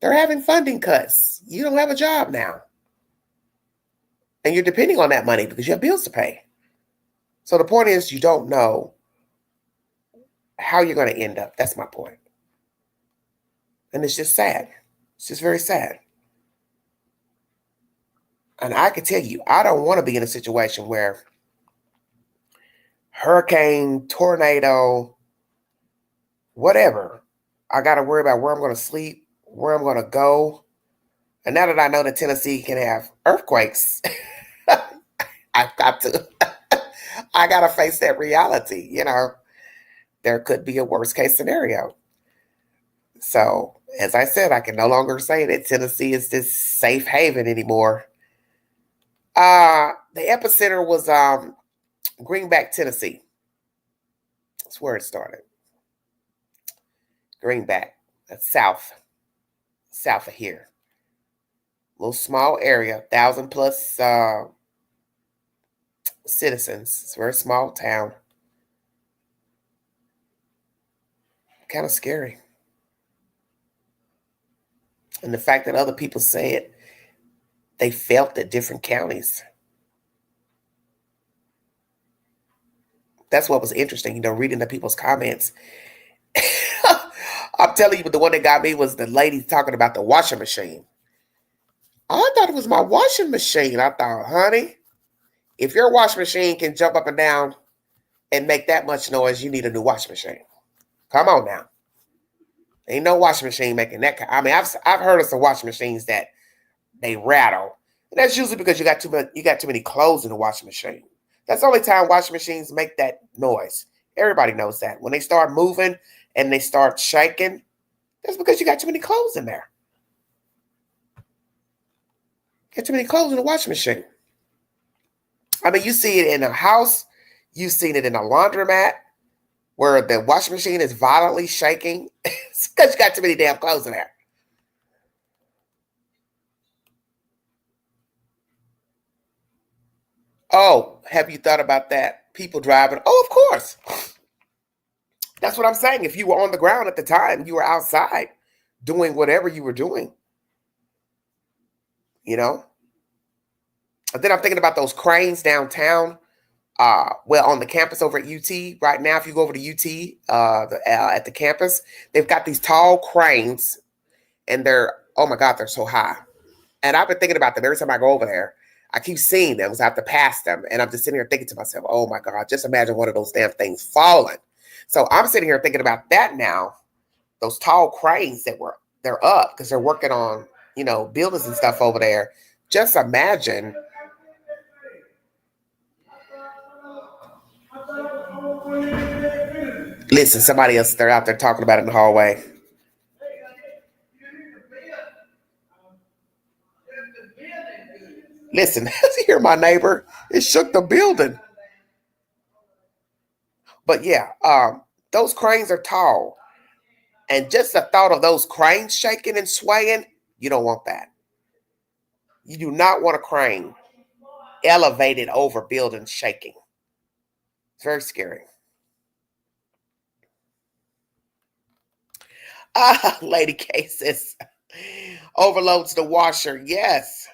Speaker 1: they're having funding cuts. You don't have a job now. And you're depending on that money because you have bills to pay. So the point is, you don't know how you're going to end up. That's my point. And it's just sad. It's just very sad. And I can tell you, I don't want to be in a situation where hurricane, tornado, whatever, I got to worry about where I'm going to sleep, where I'm going to go. And now that I know that Tennessee can have earthquakes, I got to face that reality. You know, there could be a worst case scenario. So, as I said, I can no longer say that Tennessee is this safe haven anymore. The epicenter was Greenback, Tennessee. That's where it started. Greenback, that's south of here. Little small area, 1,000+ citizens. It's a very small town. Kind of scary. And the fact that other people say it, they felt at different counties. That's what was interesting, you know, reading the people's comments. I'm telling you, but the one that got me was the lady talking about the washing machine. I thought it was my washing machine. I thought, honey, if your washing machine can jump up and down and make that much noise, you need a new washing machine. Come on now. Ain't no washing machine making that. I mean, I've heard of some washing machines that they rattle. And that's usually because you got too many clothes in the washing machine. That's the only time washing machines make that noise. Everybody knows that. When they start moving and they start shaking, that's because you got too many clothes in there. Got too many clothes in the washing machine. I mean, you see it in a house. You've seen it in a laundromat where the washing machine is violently shaking. It's because you got too many damn clothes in there. Oh, have you thought about that? People driving. Oh, of course. That's what I'm saying. If you were on the ground at the time, you were outside doing whatever you were doing. You know? And then I'm thinking about those cranes downtown. Well, on the campus over at UT right now, if you go over to UT at the campus, they've got these tall cranes, and oh my God, they're so high. And I've been thinking about them every time I go over there. I keep seeing them because I have to pass them, and I'm just sitting here thinking to myself, oh my God, just imagine one of those damn things falling. So I'm sitting here thinking about that now. Those tall cranes they're up because they're working on, you know, buildings and stuff over there. Just imagine. Listen, somebody else, they're out there talking about it in the hallway. Listen, you hear my neighbor? It shook the building. But yeah, those cranes are tall. And just the thought of those cranes shaking and swaying, you don't want that. You do not want a crane elevated over buildings shaking. It's very scary. Lady K says, overloads the washer. Yes.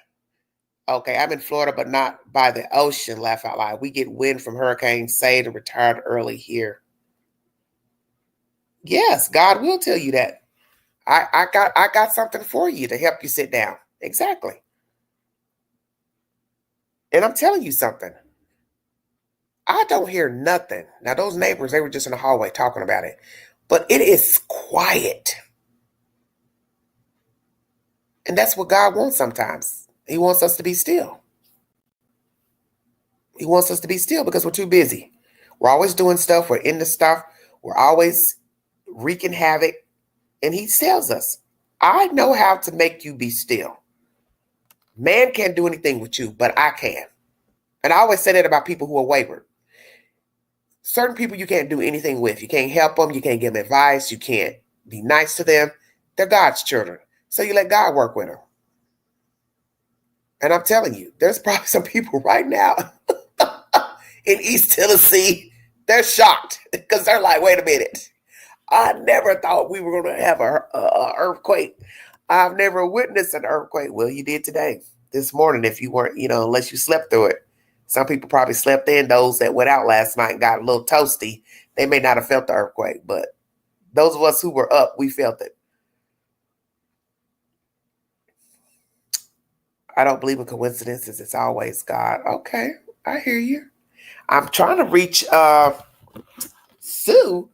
Speaker 1: Okay, I'm in Florida, but not by the ocean. Laugh out loud. We get wind from hurricanes, saved and retired early here. Yes, God will tell you that. I got something for you to help you sit down. Exactly. And I'm telling you something. I don't hear nothing. Now, those neighbors, they were just in the hallway talking about it. But it is quiet. And that's what God wants sometimes. He wants us to be still. He wants us to be still because we're too busy. We're always doing stuff. We're into stuff. We're always wreaking havoc. And he tells us, I know how to make you be still. Man can't do anything with you, but I can. And I always say that about people who are wayward. Certain people you can't do anything with. You can't help them. You can't give them advice. You can't be nice to them. They're God's children. So you let God work with them. And I'm telling you, there's probably some people right now in East Tennessee, they're shocked because they're like, wait a minute. I never thought we were going to have a earthquake. I've never witnessed an earthquake. Well, you did today, this morning, if you weren't, unless you slept through it. Some people probably slept in. Those that went out last night and got a little toasty, they may not have felt the earthquake. But those of us who were up, we felt it. I don't believe in coincidences. It's always God. Okay, I hear you. I'm trying to reach Sue.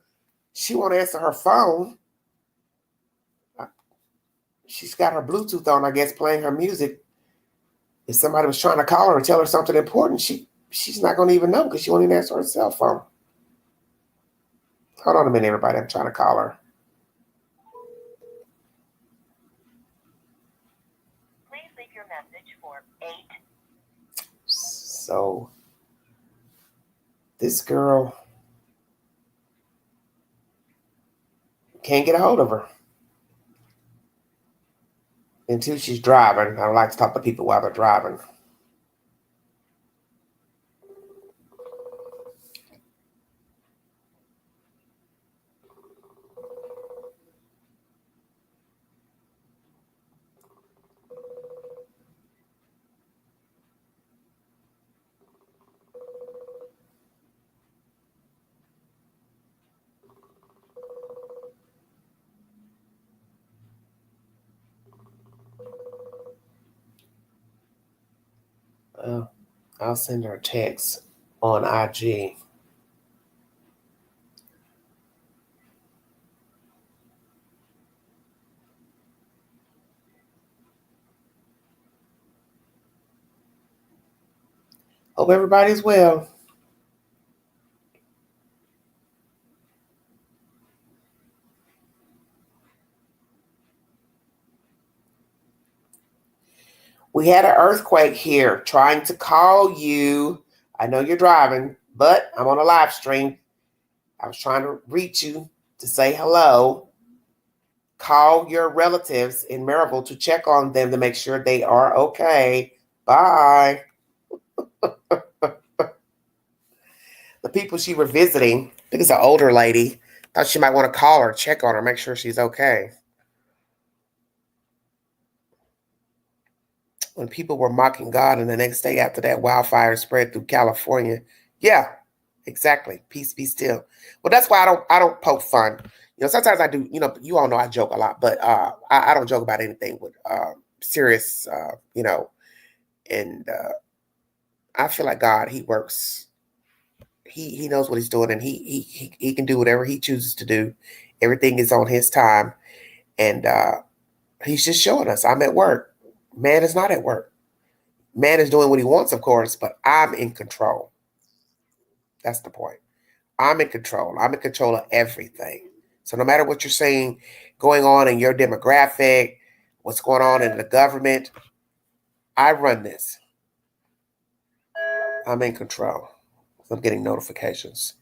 Speaker 1: She won't answer her phone. She's got her Bluetooth on, I guess, playing her music. If somebody was trying to call her or tell her something important, she's not going to even know because she won't even answer her cell phone. Hold on a minute, everybody. I'm trying to call her. Please leave your message for 8. So, this girl can't get a hold of her. Until she's driving. I don't like to talk to people while they're driving. I'll send her a text on IG. Hope everybody's well. We had an earthquake here. Trying to call you. I know you're driving, but I'm on a live stream. I was trying to reach you to say hello. Call your relatives in Maryville to check on them to make sure they are okay. Bye. The people she was visiting, I think it's an older lady, thought she might want to call her, check on her, make sure she's okay. When people were mocking God, and the next day after that wildfire spread through California. Yeah, exactly. Peace be still. Well, that's why I don't poke fun. Sometimes I do, you all know I joke a lot, but I don't joke about anything with serious, and I feel like God, he works. He knows what he's doing, and he can do whatever he chooses to do. Everything is on his time, and he's just showing us. I'm at work. Man is not at work. Man is doing what he wants, of course, but I'm in control. That's the point. I'm in control. I'm in control of everything. So no matter what you're seeing going on in your demographic, what's going on in the government, I run this. I'm in control. I'm getting notifications.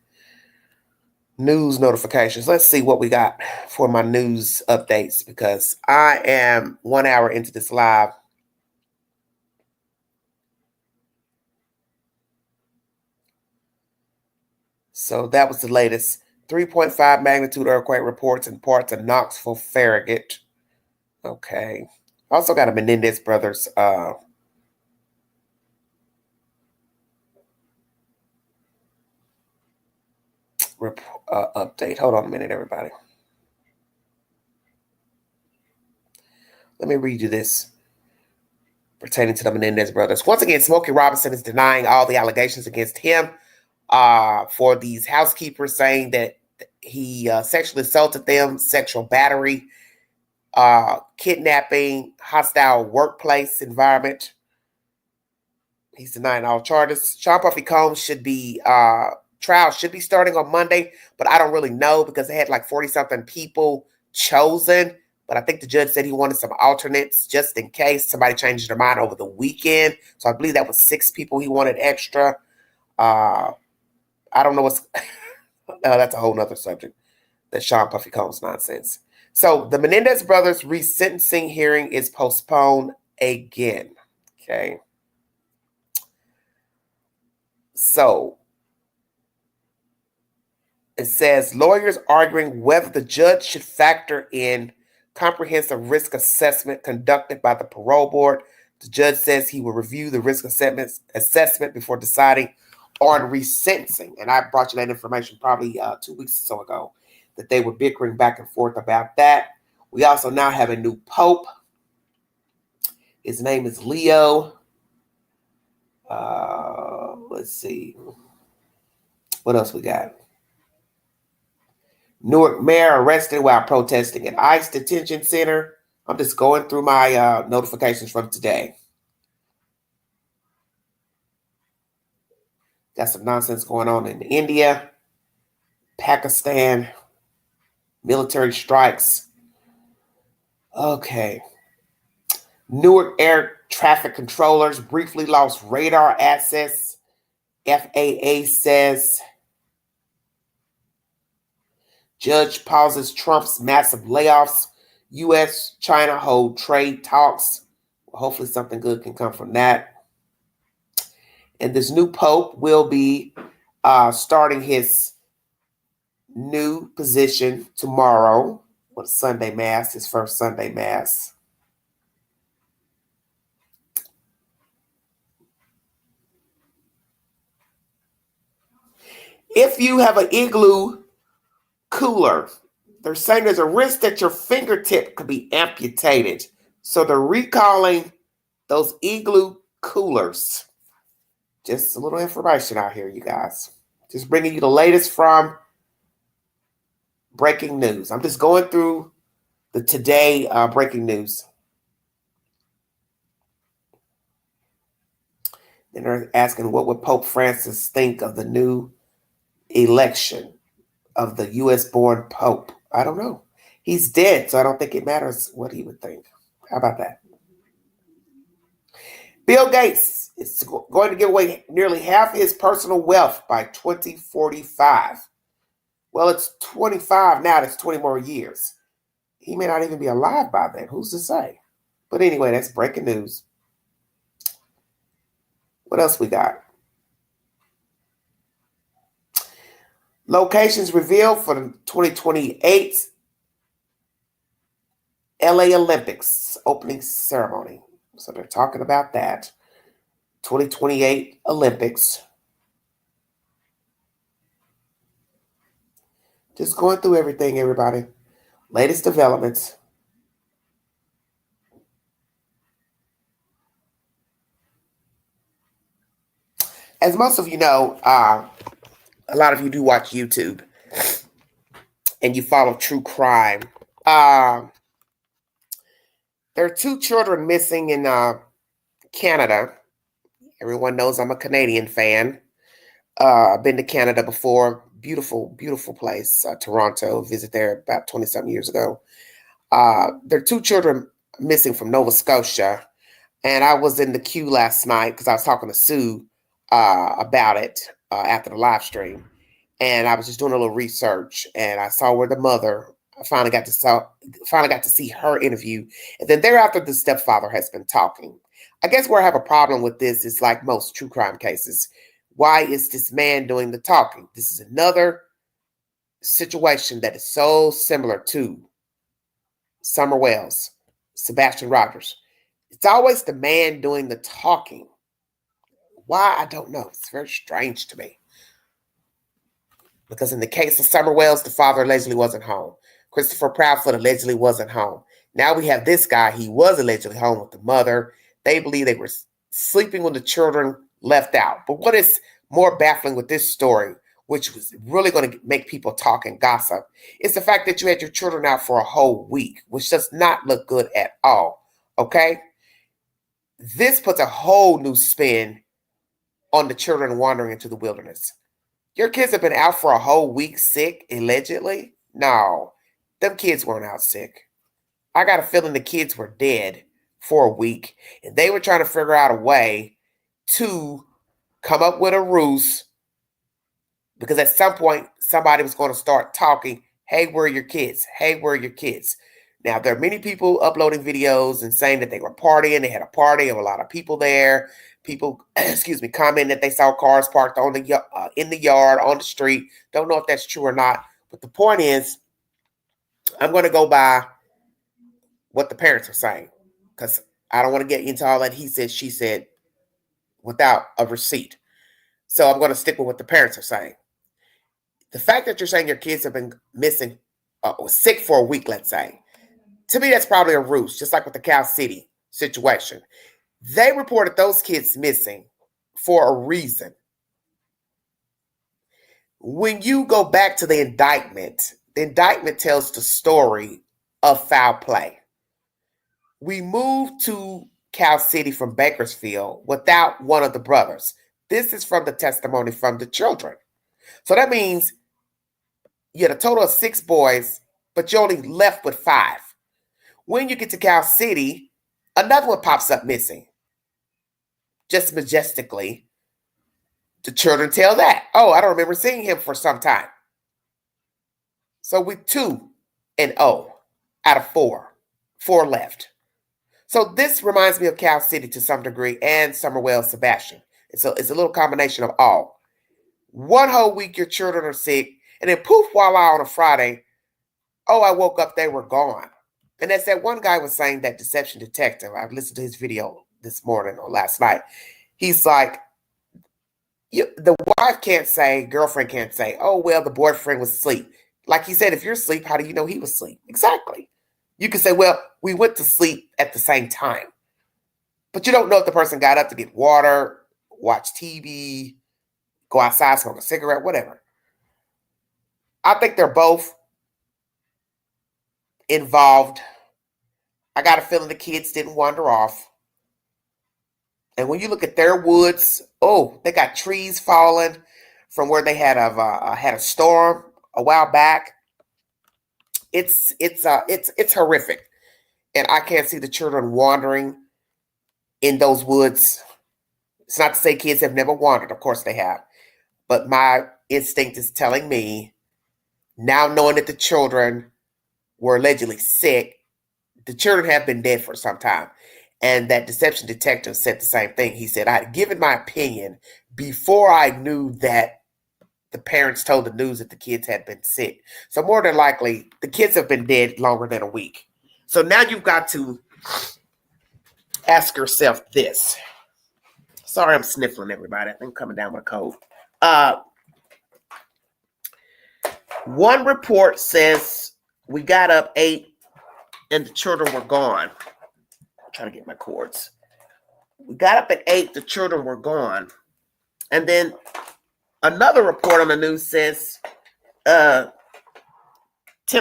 Speaker 1: News notifications. Let's see what we got for my news updates, because I am 1 hour into this live. So that was the latest. 3.5 magnitude earthquake reports in parts of Knoxville, Farragut. Okay. Also got a Menendez brothers update. Hold on a minute, everybody. Let me read you this pertaining to the Menendez brothers. Once again, Smokey Robinson is denying all the allegations against him for these housekeepers, saying that he sexually assaulted them, sexual battery, kidnapping, hostile workplace environment. He's denying all charges. Sean Puffy Combs trial should be starting on Monday, but I don't really know because they had like 40-something people chosen. But I think the judge said he wanted some alternates just in case somebody changed their mind over the weekend. So I believe that was 6 people he wanted extra. I don't know what's... that's a whole nother subject. The Sean Puffy Combs nonsense. So the Menendez brothers resentencing hearing is postponed again. Okay. So it says lawyers arguing whether the judge should factor in comprehensive risk assessment conducted by the parole board. The judge says he will review the risk assessment before deciding on resentencing. And I brought you that information probably 2 weeks or so ago, that they were bickering back and forth about that. We also now have a new pope. His name is Leo. Let's see. What else we got? Newark mayor arrested while protesting at ICE detention center. I'm just going through my notifications from today. Got some nonsense going on in India, Pakistan, military strikes. Okay. Newark air traffic controllers briefly lost radar access. FAA says. Judge pauses Trump's massive layoffs. U.S. China hold trade talks. Hopefully something good can come from that. And this new pope will be starting his new position tomorrow with Sunday Mass, his first Sunday Mass. If you have an igloo cooler, they're saying there's a risk that your fingertip could be amputated. So they're recalling those igloo coolers. Just a little information out here, you guys. Just bringing you the latest from breaking news. I'm just going through the today breaking news. And they're asking, what would Pope Francis think of the new election of the U.S.-born Pope? I don't know. He's dead, so I don't think it matters what he would think. How about that? Bill Gates is going to give away nearly half his personal wealth by 2045. Well, it's 25 now. That's 20 more years. He may not even be alive by then. Who's to say? But anyway, that's breaking news. What else we got? Locations revealed for the 2028 LA Olympics opening ceremony. So they're talking about that. 2028 Olympics. Just going through everything, everybody. Latest developments. As most of you know, a lot of you do watch YouTube and you follow true crime. There are 2 children missing in Canada. Everyone knows I'm a Canadian fan. I've been to Canada before. Beautiful, beautiful place, Toronto. Visit there about 20-something years ago. There are two children missing from Nova Scotia. And I was in the queue last night because I was talking to Sue about it after the live stream. And I was just doing a little research, and I saw where the mother finally got to see her interview. And then thereafter, the stepfather has been talking. I guess where I have a problem with this is like most true crime cases. Why is this man doing the talking? This is another situation that is so similar to Summer Wells, Sebastian Rogers. It's always the man doing the talking. Why? I don't know. It's very strange to me. Because in the case of Summer Wells, the father allegedly wasn't home. Christopher Proudfoot allegedly wasn't home. Now we have this guy. He was allegedly home with the mother. They believe they were sleeping when the children left out. But what is more baffling with this story, which was really going to make people talk and gossip, is the fact that you had your children out for a whole week, which does not look good at all. Okay? This puts a whole new spin on the children wandering into the wilderness. Your kids have been out for a whole week sick, allegedly? No, them kids weren't out sick. I got a feeling the kids were dead for a week, and they were trying to figure out a way to come up with a ruse, because at some point, somebody was going to start talking, hey, where are your kids? Hey, where are your kids? Now, there are many people uploading videos and saying that they were partying. They had a party of a lot of people there. People, comment that they saw cars parked on in the yard, on the street. Don't know if that's true or not. But the point is, I'm going to go by what the parents are saying, because I don't want to get into all that he said, she said, without a receipt. So I'm going to stick with what the parents are saying. The fact that you're saying your kids have been missing, sick for a week, let's say, to me, that's probably a ruse, just like with the Cal City situation. They reported those kids missing for a reason. When you go back to the indictment tells the story of foul play. We moved to Cal City from Bakersfield without one of the brothers. This is from the testimony from the children. So that means you had a total of 6 boys, but you only left with 5. When you get to Cal City, another one pops up missing. Just majestically, the children tell that, oh, I don't remember seeing him for some time. So with 2-0 out of 4 left. So this reminds me of Cal City to some degree, and Summerwell Sebastian. It's a little combination of all. One whole week your children are sick, and then poof, voila, on a Friday, oh, I woke up, they were gone. And as that one guy was saying, that deception detective, I listened to his video this morning or last night. He's like, the wife can't say, girlfriend can't say, oh, well, the boyfriend was asleep. Like he said, if you're asleep, how do you know he was asleep? Exactly. You can say, well, we went to sleep at the same time. But you don't know if the person got up to get water, watch TV, go outside, smoke a cigarette, whatever. I think they're both involved. I got a feeling the kids didn't wander off. And when you look at their woods, oh, they got trees falling from where they had a storm a while back. It's horrific, and I can't see the children wandering in those woods. It's not to say kids have never wandered. Of course they have, but my instinct is telling me now, knowing that the children were allegedly sick, the children have been dead for some time. And that deception detective said the same thing. He said, I had given my opinion before I knew that the parents told the news that the kids had been sick. So more than likely, the kids have been dead longer than a week. So now you've got to ask yourself this. Sorry, I'm sniffling, everybody. I think I'm coming down with a cold. One report says we got up 8 and the children were gone. I'm trying to get my cords. We got up at 8, the children were gone. And then another report on the news says 10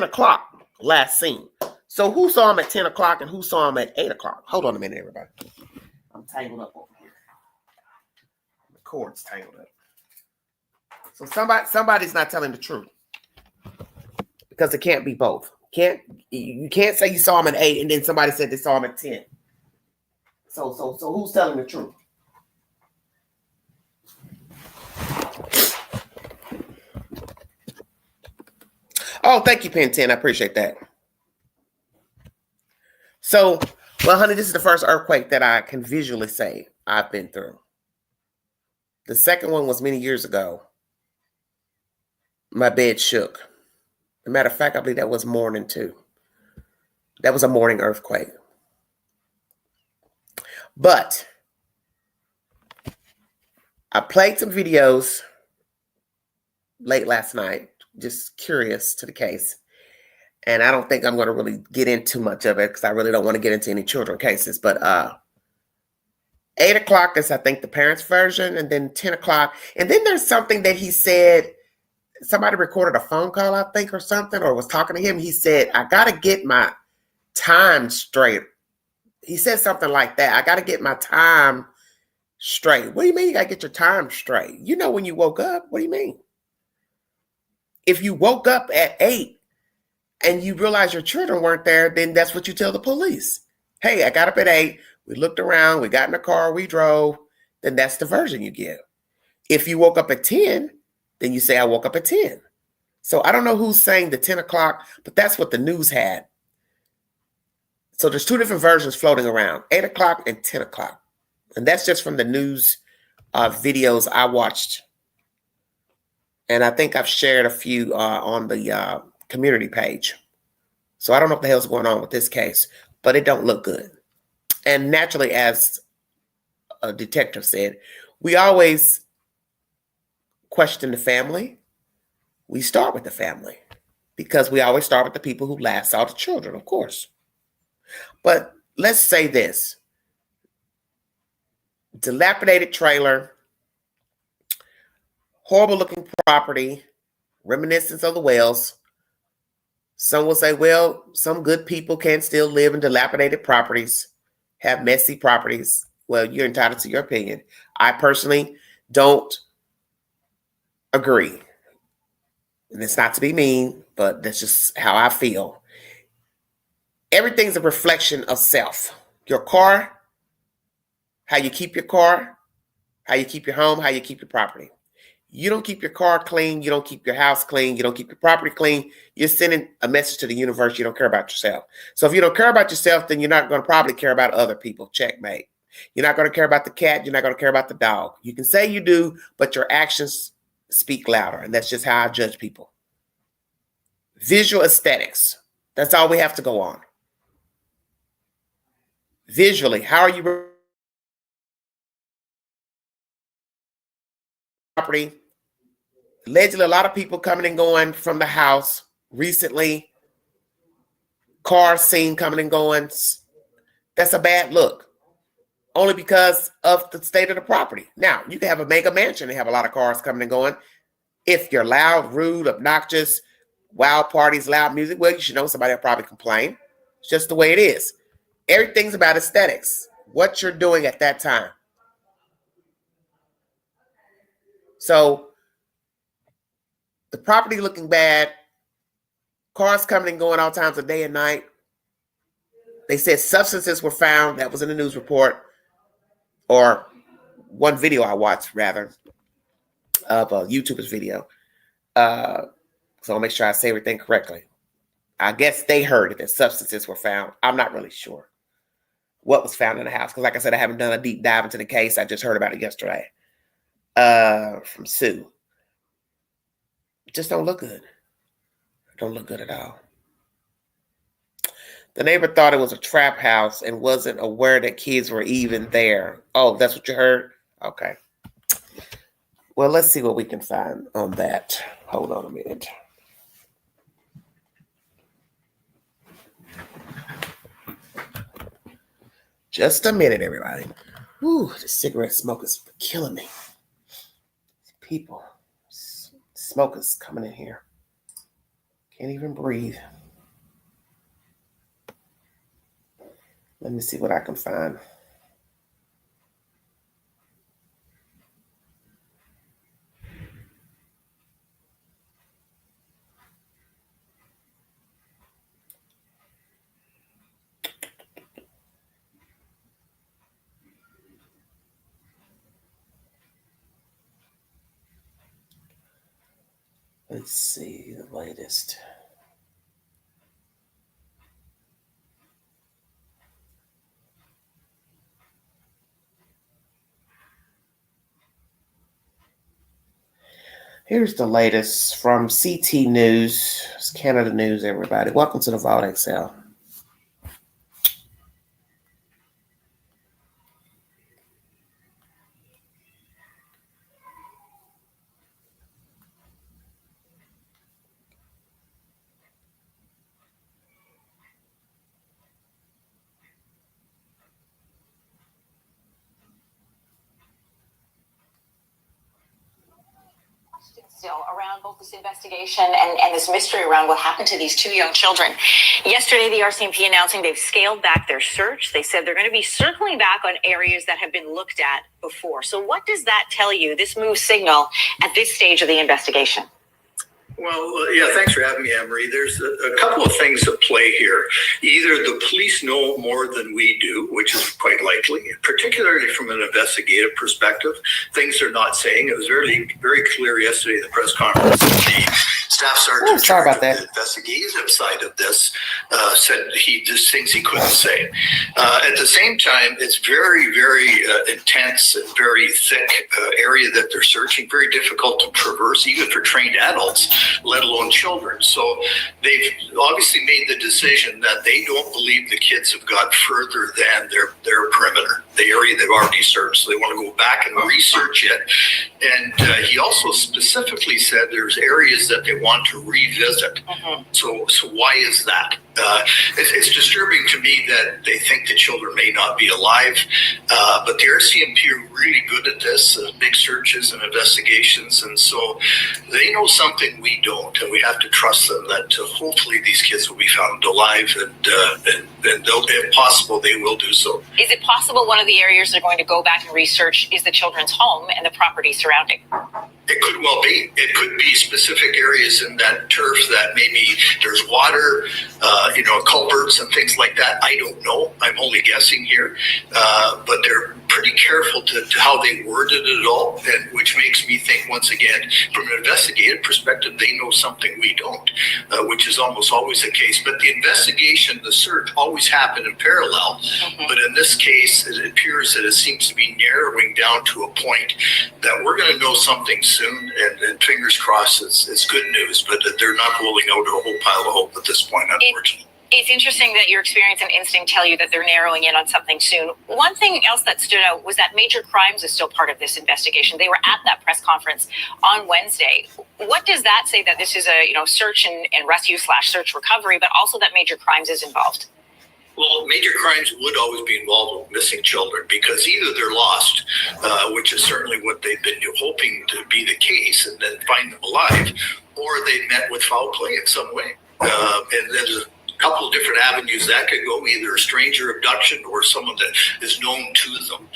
Speaker 1: o'clock last seen. So who saw him at 10 o'clock and who saw him at 8 o'clock? Hold on a minute, everybody. I'm tangled up over here. The cord's tangled up. So somebody's not telling the truth, because it can't be both. You can't say you saw him at 8 and then somebody said they saw him at 10. So who's telling the truth? Oh, thank you, Pen 10. I appreciate that. So, well, honey, this is the first earthquake that I can visually say I've been through. The second one was many years ago. My bed shook. As a matter of fact, I believe that was morning too. That was a morning earthquake. But I played some videos late last night, just curious to the case. And I don't think I'm going to really get into much of it because I really don't want to get into any children cases. But 8 o'clock is, I think, the parents' version, and then 10 o'clock. And then there's something that he said, somebody recorded a phone call, I think, or something, or was talking to him. He said, I got to get my time straight. He said something like that. I got to get my time straight. What do you mean you got to get your time straight? You know when you woke up. What do you mean? If you woke up at 8 and you realize your children weren't there, then that's what you tell the police. Hey, I got up at 8. We looked around. We got in the car. We drove. Then that's the version you give. If you woke up at 10, then you say, I woke up at 10. So I don't know who's saying the 10 o'clock, but that's what the news had. So there's two different versions floating around, 8 o'clock and 10 o'clock. And that's just from the news videos I watched. And I think I've shared a few on the community page. So I don't know what the hell's going on with this case, but it don't look good. And naturally, as a detective said, we always question the family. We start with the family because we always start with the people who last saw the children, of course. But let's say this. Dilapidated trailer, horrible looking property, reminiscence of the Wells. Some will say, well, some good people can still live in dilapidated properties, have messy properties. Well, you're entitled to your opinion. I personally don't agree. And it's not to be mean, but that's just how I feel. Everything's a reflection of self. Your car, how you keep your car, how you keep your home, how you keep your property. You don't keep your car clean. You don't keep your house clean. You don't keep your property clean. You're sending a message to the universe. You don't care about yourself. So if you don't care about yourself, then you're not going to probably care about other people. Checkmate. You're not going to care about the cat. You're not going to care about the dog. You can say you do, but your actions speak louder. And that's just how I judge people. Visual aesthetics. That's all we have to go on. Visually, how are you? Property. Allegedly, a lot of people coming and going from the house recently. Cars seen coming and going. That's a bad look. Only because of the state of the property. Now, you can have a mega mansion and have a lot of cars coming and going. If you're loud, rude, obnoxious, wild parties, loud music, well, you should know somebody will probably complain. It's just the way it is. Everything's about aesthetics. What you're doing at that time. So, the property looking bad, cars coming and going all times of day and night. They said substances were found. That was in the news report, or one video I watched, rather, of a YouTuber's video. So I'll make sure I say everything correctly. I guess they heard that substances were found. I'm not really sure what was found in the house because, like I said, I haven't done a deep dive into the case. I just heard about it yesterday from Sue. It just don't look good. Don't look good at all. The neighbor thought it was a trap house and wasn't aware that kids were even there. Oh, that's what you heard? Okay. Well, let's see what we can find on that. Hold on a minute. Just a minute, everybody. Whew, the cigarette smoke is killing me. People, smoke is coming in here. Can't even breathe. Let me see what I can find. Let's see the latest. Here's the latest from CT News. It's Canada News, everybody. Welcome to the Vault Excel.
Speaker 2: Still around both this investigation and this mystery around what happened to these two young children. Yesterday, the RCMP announcing they've scaled back their search. They said they're going to be circling back on areas that have been looked at before. So what does that tell you, this move signal, at this stage of the investigation?
Speaker 3: Well, yeah, thanks for having me, Anne-Marie. There's a couple of things at play here. Either the police know more than we do, which is quite likely, particularly from an investigative perspective, things they're not saying. It was very clear yesterday at the press conference that the staff sergeant the investigative side of this said just things he couldn't say. At the same time, it's very, very intense and very thick area that they're searching, very difficult to traverse, even for trained adults, let alone children. So they've obviously made the decision that they don't believe the kids have got further than their perimeter, the area they've already searched. So they want to go back and research it. And he also specifically said there's areas that they want to revisit. Mm-hmm. So why is that? It's disturbing to me that they think the children may not be alive, but the RCMP are really good at this, big searches and investigations, and so they know something we don't, and we have to trust them that hopefully these kids will be found alive, and if possible, they will do so.
Speaker 2: Is it possible one of the areas they're going to go back and research is the children's home and the property surrounding?
Speaker 3: It could well be. It could be specific areas in that turf that maybe there's water, culverts and things like that. I don't know. I'm only guessing here. But they're pretty careful to how they worded it all, and which makes me think, once again, from an investigative perspective, they know something we don't, which is almost always the case. But the investigation, the search, always happen in parallel. Mm-hmm. But in this case, it appears that it seems to be narrowing down to a point that we're going to know something soon, and fingers crossed it's good news, but they're not holding out a whole pile of hope at this point, unfortunately.
Speaker 2: It's interesting that your experience and instinct tell you that they're narrowing in on something soon. One thing else that stood out was that major crimes is still part of this investigation. They were at that press conference on Wednesday. What does that say that this is a search and rescue / search recovery, but also that major crimes is involved?
Speaker 3: Well, major crimes would always be involved with missing children because either they're lost, which is certainly what they've been hoping to be the case, and then find them alive, or they met with foul play in some way. And there's a couple of different avenues that could go, either a stranger abduction or someone that is known to them.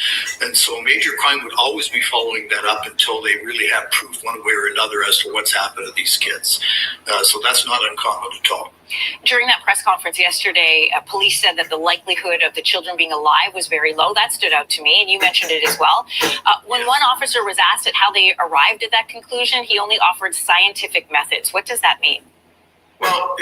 Speaker 3: And so major crime would always be following that up until they really have proof one way or another as to what's happened to these kids. So that's not uncommon at all.
Speaker 2: During that press conference yesterday, police said that the likelihood of the children being alive was very low. That stood out to me, and you mentioned it as well. When one officer was asked at how they arrived at that conclusion, he only offered scientific methods. What does that mean?
Speaker 3: Well,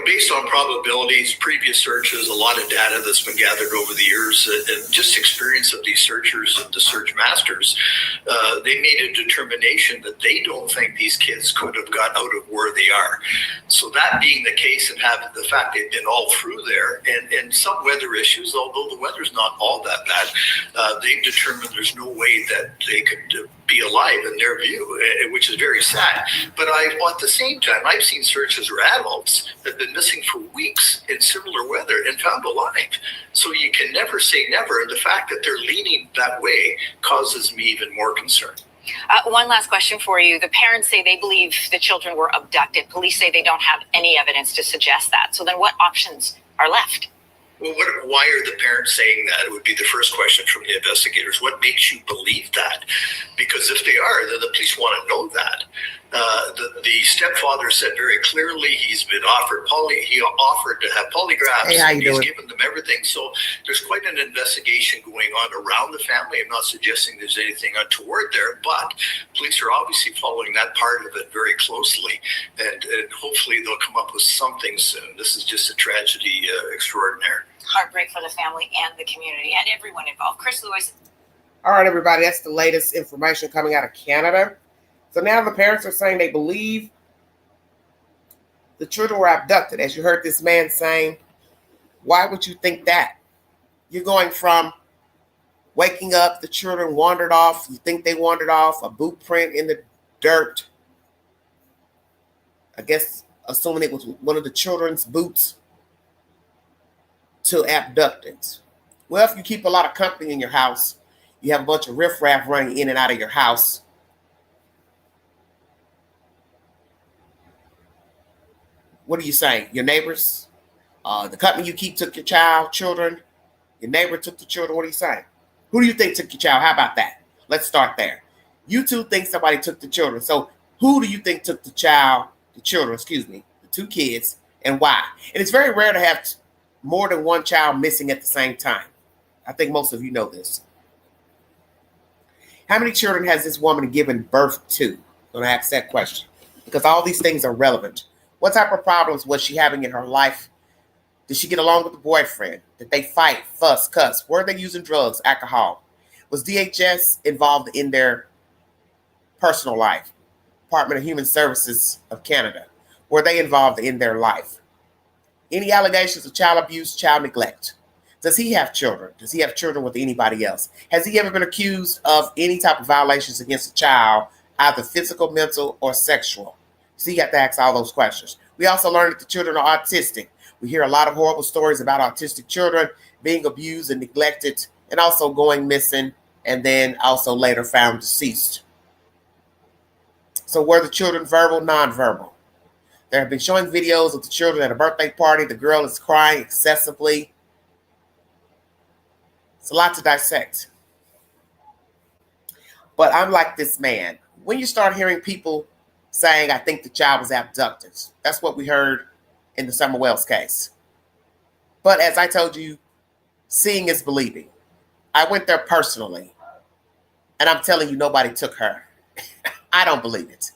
Speaker 3: based on probabilities, previous searches, a lot of data that's been gathered over the years, and just experience of these searchers and the search masters, they made a determination that they don't think these kids could have got out of where they are. So that being the case, and having the fact they've been all through there, and some weather issues, although the weather's not all that bad, they've determined there's no way that they could be alive in their view, which is very sad. But at the same time, I've seen searches where adults have been missing for weeks in similar weather and found alive. So you can never say never, and the fact that they're leaning that way causes me even more concern.
Speaker 2: One last question for you. The parents say they believe the children were abducted. Police say they don't have any evidence to suggest that. So then what options are left?
Speaker 3: Well, why are the parents saying that? It would be the first question from the investigators. What makes you believe that? Because if they are, then the police want to know that. The stepfather said very clearly he's been offered he offered to have polygraphs.
Speaker 1: Hey, how you
Speaker 3: and he's
Speaker 1: doing?
Speaker 3: given them everything. So there's quite an investigation going on around the family. I'm not suggesting there's anything untoward there, but police are obviously following that part of it very closely, and hopefully they'll come up with something soon. This is just a tragedy extraordinaire.
Speaker 2: Heartbreak for the family and the community and everyone involved. Chris Lewis.
Speaker 1: All right, everybody, that's the latest information coming out of Canada. So now the parents are saying they believe the children were abducted. As you heard this man saying, why would you think that? You're going from waking up, the children wandered off, you think they wandered off, a boot print in the dirt. I guess assuming it was one of the children's boots, to abducted. Well, if you keep a lot of company in your house, you have a bunch of riffraff running in and out of your house. What are you saying? Your neighbors? The company you keep took your children. Your neighbor took the children. What are you saying? Who do you think took your child? How about that? Let's start there. You two think somebody took the children. So who do you think took the children, the two kids, and why? And it's very rare to have more than one child missing at the same time. I think most of you know this. How many children has this woman given birth to? I'm going to ask that question because all these things are relevant. What type of problems was she having in her life? Did she get along with the boyfriend? Did they fight, fuss, cuss? Were they using drugs, alcohol? Was DHS involved in their personal life? Department of Human Services of Canada. Were they involved in their life? Any allegations of child abuse, child neglect? Does he have children? Does he have children with anybody else? Has he ever been accused of any type of violations against a child, either physical, mental, or sexual? So you got to ask all those questions. We also learned that the children are autistic. We hear a lot of horrible stories about autistic children being abused and neglected and also going missing and then also later found deceased. So were the children verbal, nonverbal? They have been showing videos of the children at a birthday party. The girl is crying excessively. It's a lot to dissect. But I'm like this man. When you start hearing people saying, I think the child was abducted, that's what we heard in the Summer Wells case. But as I told you, seeing is believing. I went there personally, and I'm telling you, nobody took her. I don't believe it.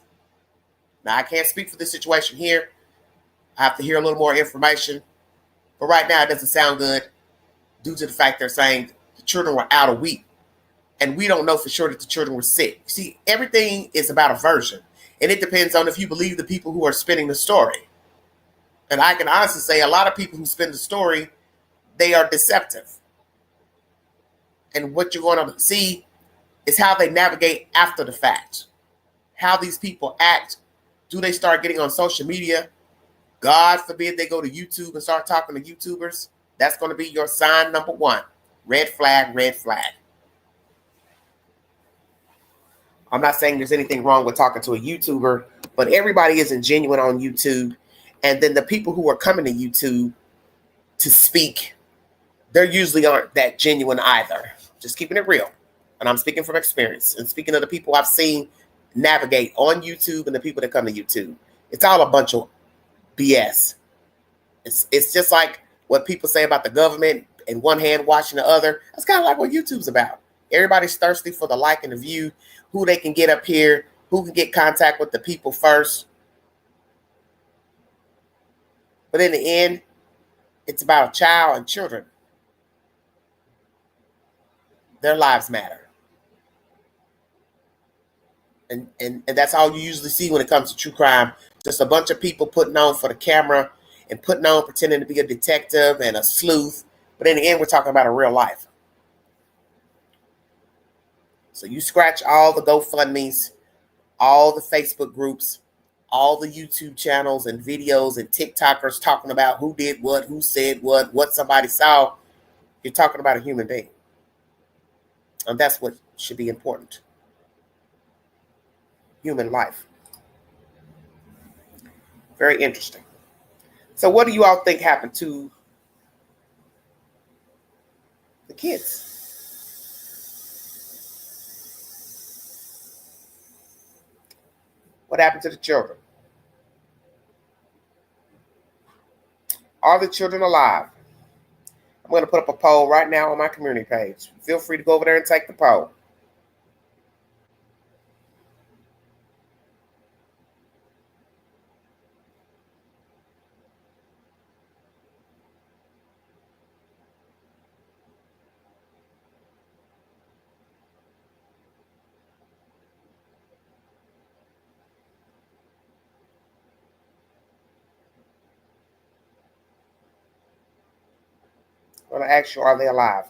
Speaker 1: Now, I can't speak for this situation here. I have to hear a little more information. But right now, it doesn't sound good due to the fact they're saying the children were out a week. And we don't know for sure that the children were sick. See, everything is about a version. And it depends on if you believe the people who are spinning the story. And I can honestly say a lot of people who spin the story, they are deceptive. And what you're going to see is how they navigate after the fact. How these people act. Do they start getting on social media? God forbid they go to YouTube and start talking to YouTubers. That's going to be your sign number one. Red flag, red flag. I'm not saying there's anything wrong with talking to a YouTuber, but everybody isn't genuine on YouTube. And then the people who are coming to YouTube to speak, they usually aren't that genuine either. Just keeping it real. And I'm speaking from experience. And speaking of the people I've seen navigate on YouTube and the people that come to YouTube. It's all a bunch of BS. It's just like what people say about the government and one hand washing the other. That's kind of like what YouTube's about. Everybody's thirsty for the like and the view, who they can get up here, who can get contact with the people first. But in the end, it's about a child and children. Their lives matter. And that's all you usually see when it comes to true crime. Just a bunch of people putting on for the camera and putting on pretending to be a detective and a sleuth. But in the end, we're talking about a real life. So you scratch all the GoFundMes, all the Facebook groups, all the YouTube channels and videos and TikTokers talking about who did what, who said what somebody saw. You're talking about a human being. And that's what should be important. Human life. Very interesting. So what do you all think happened to the kids? What What happened to the children? Are the children alive? I'm going to put up a poll right now on my community page. Feel free to go over there and take the poll. I'm going to ask you, are they alive?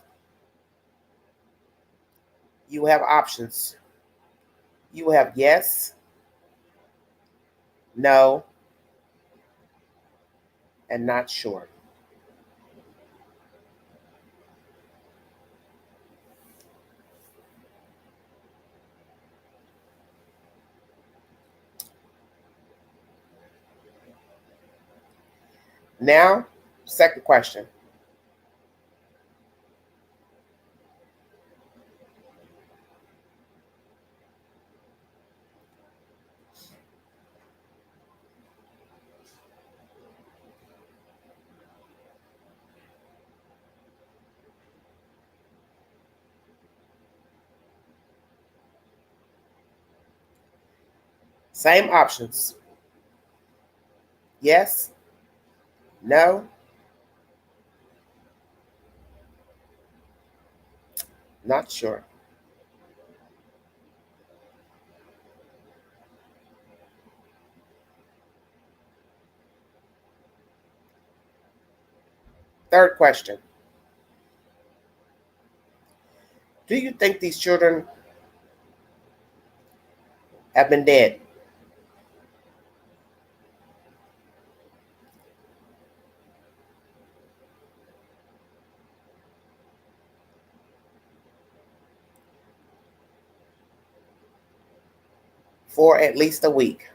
Speaker 1: You have options. You have yes, no, and not sure. Now, second question. Same options. Yes, no, not sure. Third question. Do you think these children have been dead for at least a week?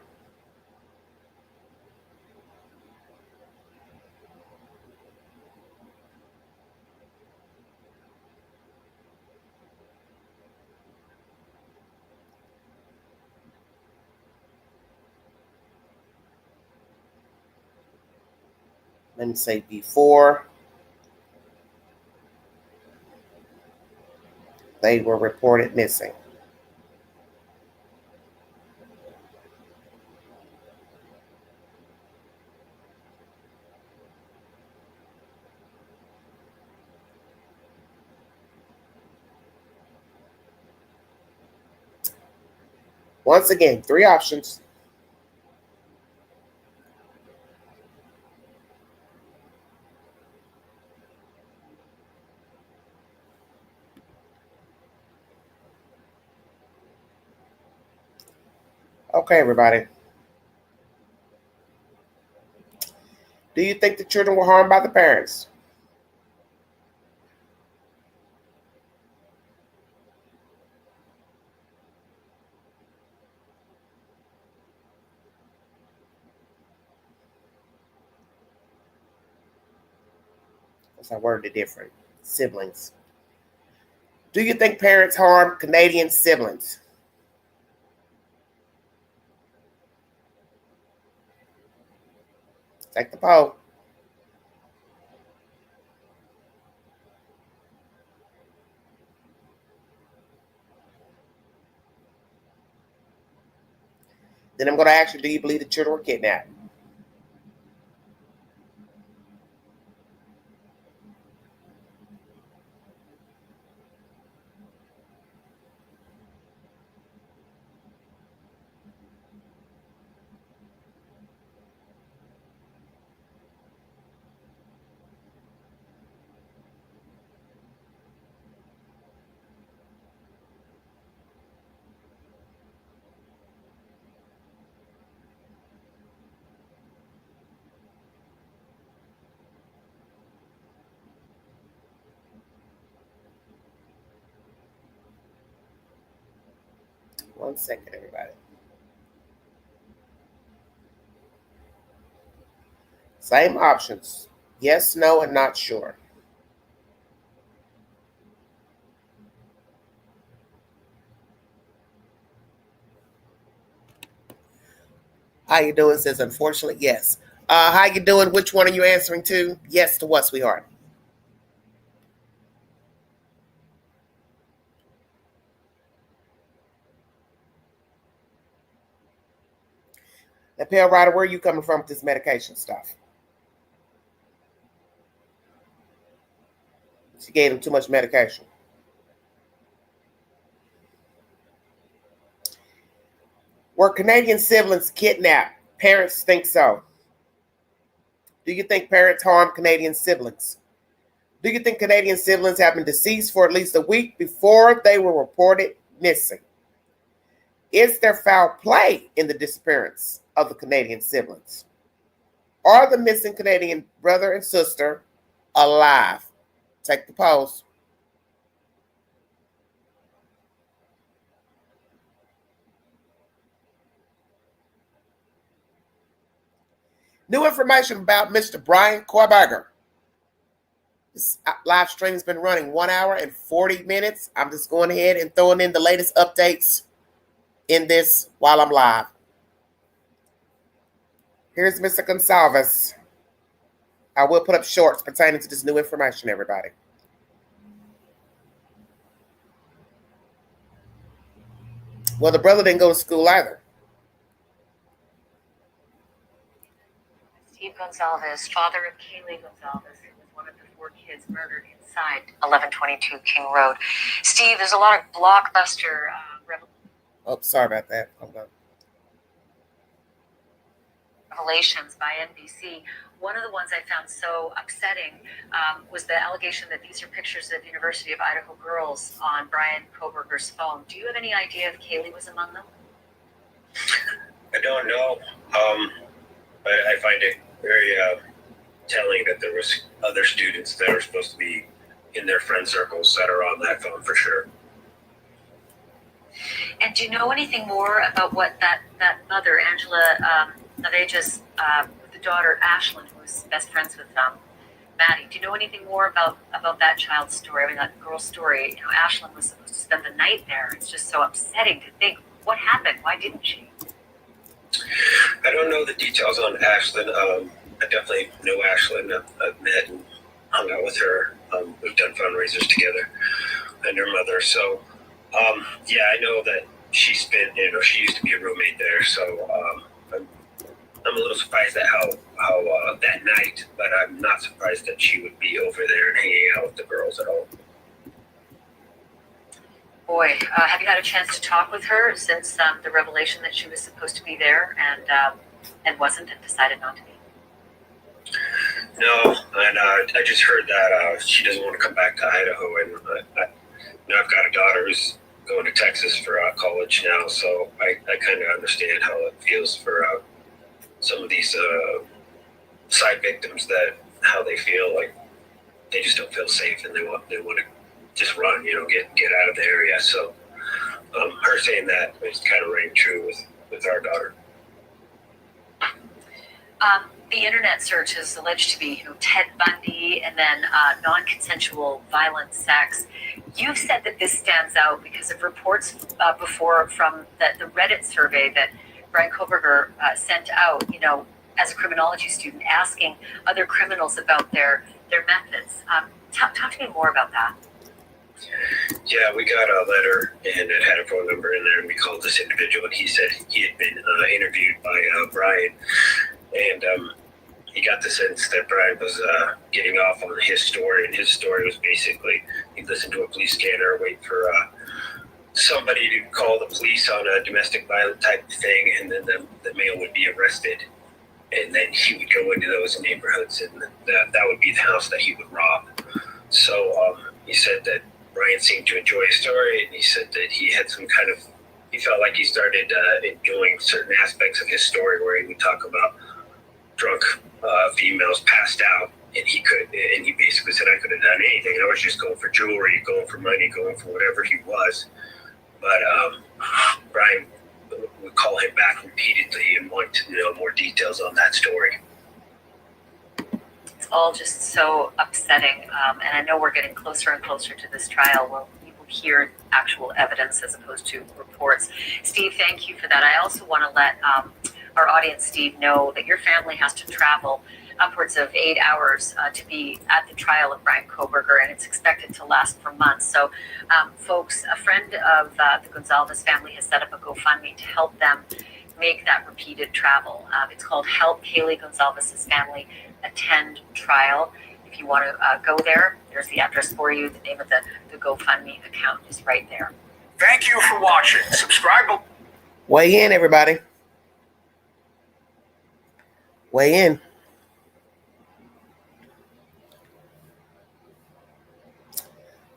Speaker 1: Let me say before they were reported missing. Once again, three options. Okay, everybody. Do you think the children were harmed by the parents? Because I worded it different. Siblings. Do you think parents harmed Canadian siblings? Take the poll. Then I'm going to ask you, do you believe the children were kidnapped? One second, everybody. Same options. Yes, no, and not sure. How you doing? Says unfortunately, yes. How you doing? Which one are you answering to? Yes to what, sweetheart? Now, Pale Rider, where are you coming from with this medication stuff? She gave him too much medication. Were Canadian siblings kidnapped? Parents think so. Do you think parents harm Canadian siblings? Do you think Canadian siblings have been deceased for at least a week before they were reported missing? Is there foul play in the disappearance of the Canadian siblings? Are the missing Canadian brother and sister alive? Take the post. New information about Mr. Brian Kohlberger. This live stream has been running 1 hour and 40 minutes. I'm just going ahead and throwing in the latest updates in this while I'm live. Here's Mr. Gonsalves. I will put up shorts pertaining to this new information, everybody. Well, the brother didn't go to school either.
Speaker 2: Steve Gonsalves, father of Kaylee Gonsalves, who was one of the 4 kids murdered inside 1122 King Road. Steve, there's a lot of blockbuster
Speaker 1: sorry about that. Hold on.
Speaker 2: Revelations by NBC. One of the ones I found so upsetting was the allegation that these are pictures of University of Idaho girls on Brian Kohlberger's phone. Do you have any idea if Kaylee was among them?
Speaker 4: I don't know. I find it very telling that there was other students that are supposed to be in their friend circles that are on that phone for sure.
Speaker 2: And do you know anything more about what that mother, Angela Naveja's the daughter, Ashlyn, who was best friends with Maddie? Do you know anything more about that child's story? I mean, that girl's story. You know, Ashlyn was supposed to spend the night there. It's just so upsetting to think what happened. Why didn't she?
Speaker 4: I don't know the details on Ashlyn. I definitely know Ashlyn. I've met and hung out with her. We've done fundraisers together, and her mother. So, yeah, I know that she's been. She used to be a roommate there. So, I'm a little surprised at how that night, but I'm not surprised that she would be over there and hanging out with the girls at all.
Speaker 2: Boy, have you had a chance to talk with her since the revelation that she was supposed to be there and wasn't and decided not to be?
Speaker 4: No, and I just heard that she doesn't want to come back to Idaho, and I've got a daughter who's going to Texas for college now, so I kind of understand how it feels for some of these side victims, that how they feel like they just don't feel safe and they want to just run, get out of the area. So her saying that is kind of rang true with our daughter.
Speaker 2: The internet search is alleged to be, Ted Bundy and then non-consensual violent sex. You've said that this stands out because of reports before from the Reddit survey that Brian Kohlberger sent out, as a criminology student, asking other criminals about their methods. Talk to me more about that.
Speaker 4: Yeah, we got a letter and it had a phone number in there, and we called this individual, and he said he had been interviewed by Brian, and he got the sense that Brian was getting off on his story, and his story was basically he listened to a police scanner, wait for somebody to call the police on a domestic violence type thing, and then the male would be arrested, and then he would go into those neighborhoods, and that would be the house that he would rob. So he said that Brian seemed to enjoy his story, and he said that he had he felt like he started enjoying certain aspects of his story where he would talk about drunk females passed out, and he basically said, I could have done anything. I was just going for jewelry, going for money, going for whatever he was. But Brian would call him back repeatedly and want to know more details on that story.
Speaker 2: It's all just so upsetting, and I know we're getting closer and closer to this trial where we will hear actual evidence as opposed to reports. Steve, thank you for that. I also want to let
Speaker 5: our audience, Steve, know that your family has to travel upwards of 8 hours to be at the trial of Brian Kohberger, and it's expected to last for months. So, folks, a friend of the Gonzalez family has set up a GoFundMe to help them make that repeated travel. It's called Help Kaylee Gonzalez's Family Attend Trial. If you want to go there, there's the address for you. The name of the GoFundMe account is right there.
Speaker 6: Thank you for watching. Subscribe.
Speaker 1: Weigh in, everybody. Weigh in.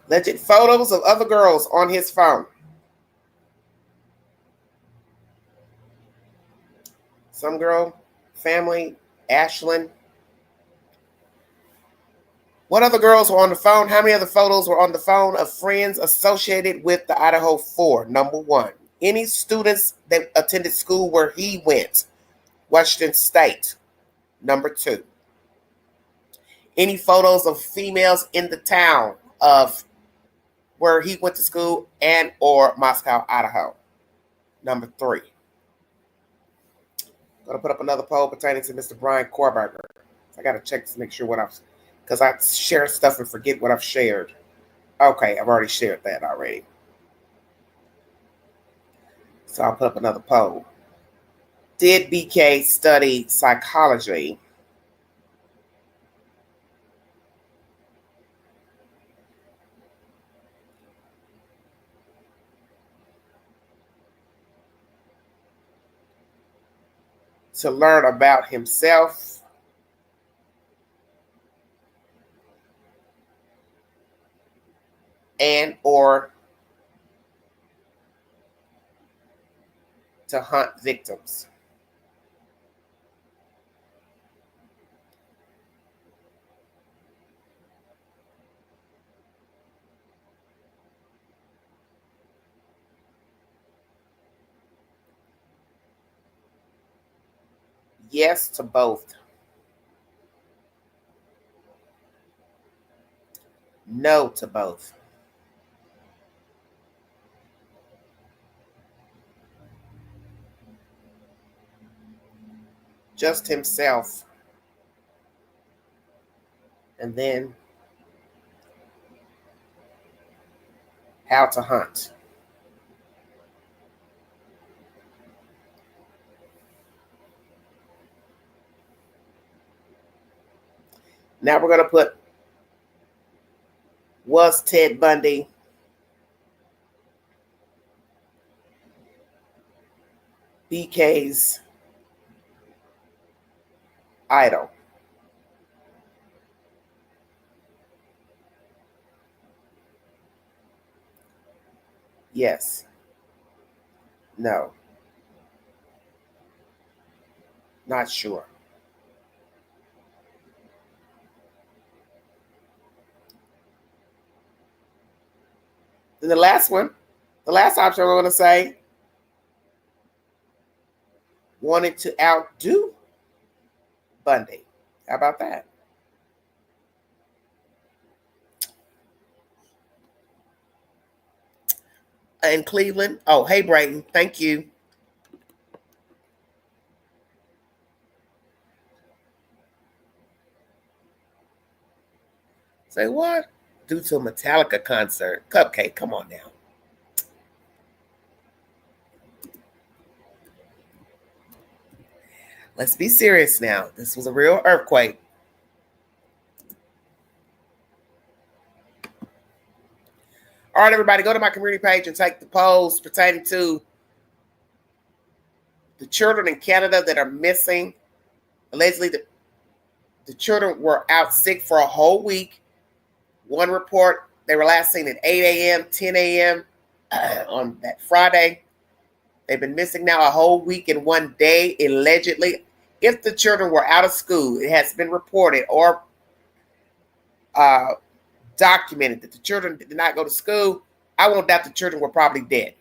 Speaker 1: Alleged photos of other girls on his phone. Some girl, family, Ashlyn. What other girls were on the phone? How many other photos were on the phone of friends associated with the Idaho 4? Number one. Any students that attended school where he went. Washington State. Number two. Any photos of females in the town of where he went to school and or Moscow, Idaho. Number three. I'm going to put up another poll pertaining to Mr. Brian Kohberger. I got to check to make sure what I've, because I share stuff and forget what I've shared. Okay, I've already shared that already. So I'll put up another poll. Did BK study psychology? To learn about himself and or to hunt victims. Yes to both. No to both. Just himself. And then how to hunt. Now we're going to put, was Ted Bundy BK's idol? Yes. No. Not sure. And the last one, the last option I'm going to say, wanted to outdo Bundy. How about that? In Cleveland. Oh, hey, Brayton. Thank you. Say what? Due to a Metallica concert. Cupcake, come on now. Let's be serious now. This was a real earthquake. All right, everybody, go to my community page and take the polls pertaining to the children in Canada that are missing. Allegedly, the children were out sick for a whole week. One report, they were last seen at 8 a.m., 10 a.m. On that Friday. They've been missing now a whole week and 1 day, allegedly. If the children were out of school, it has been reported or documented that the children did not go to school, I won't doubt the children were probably dead.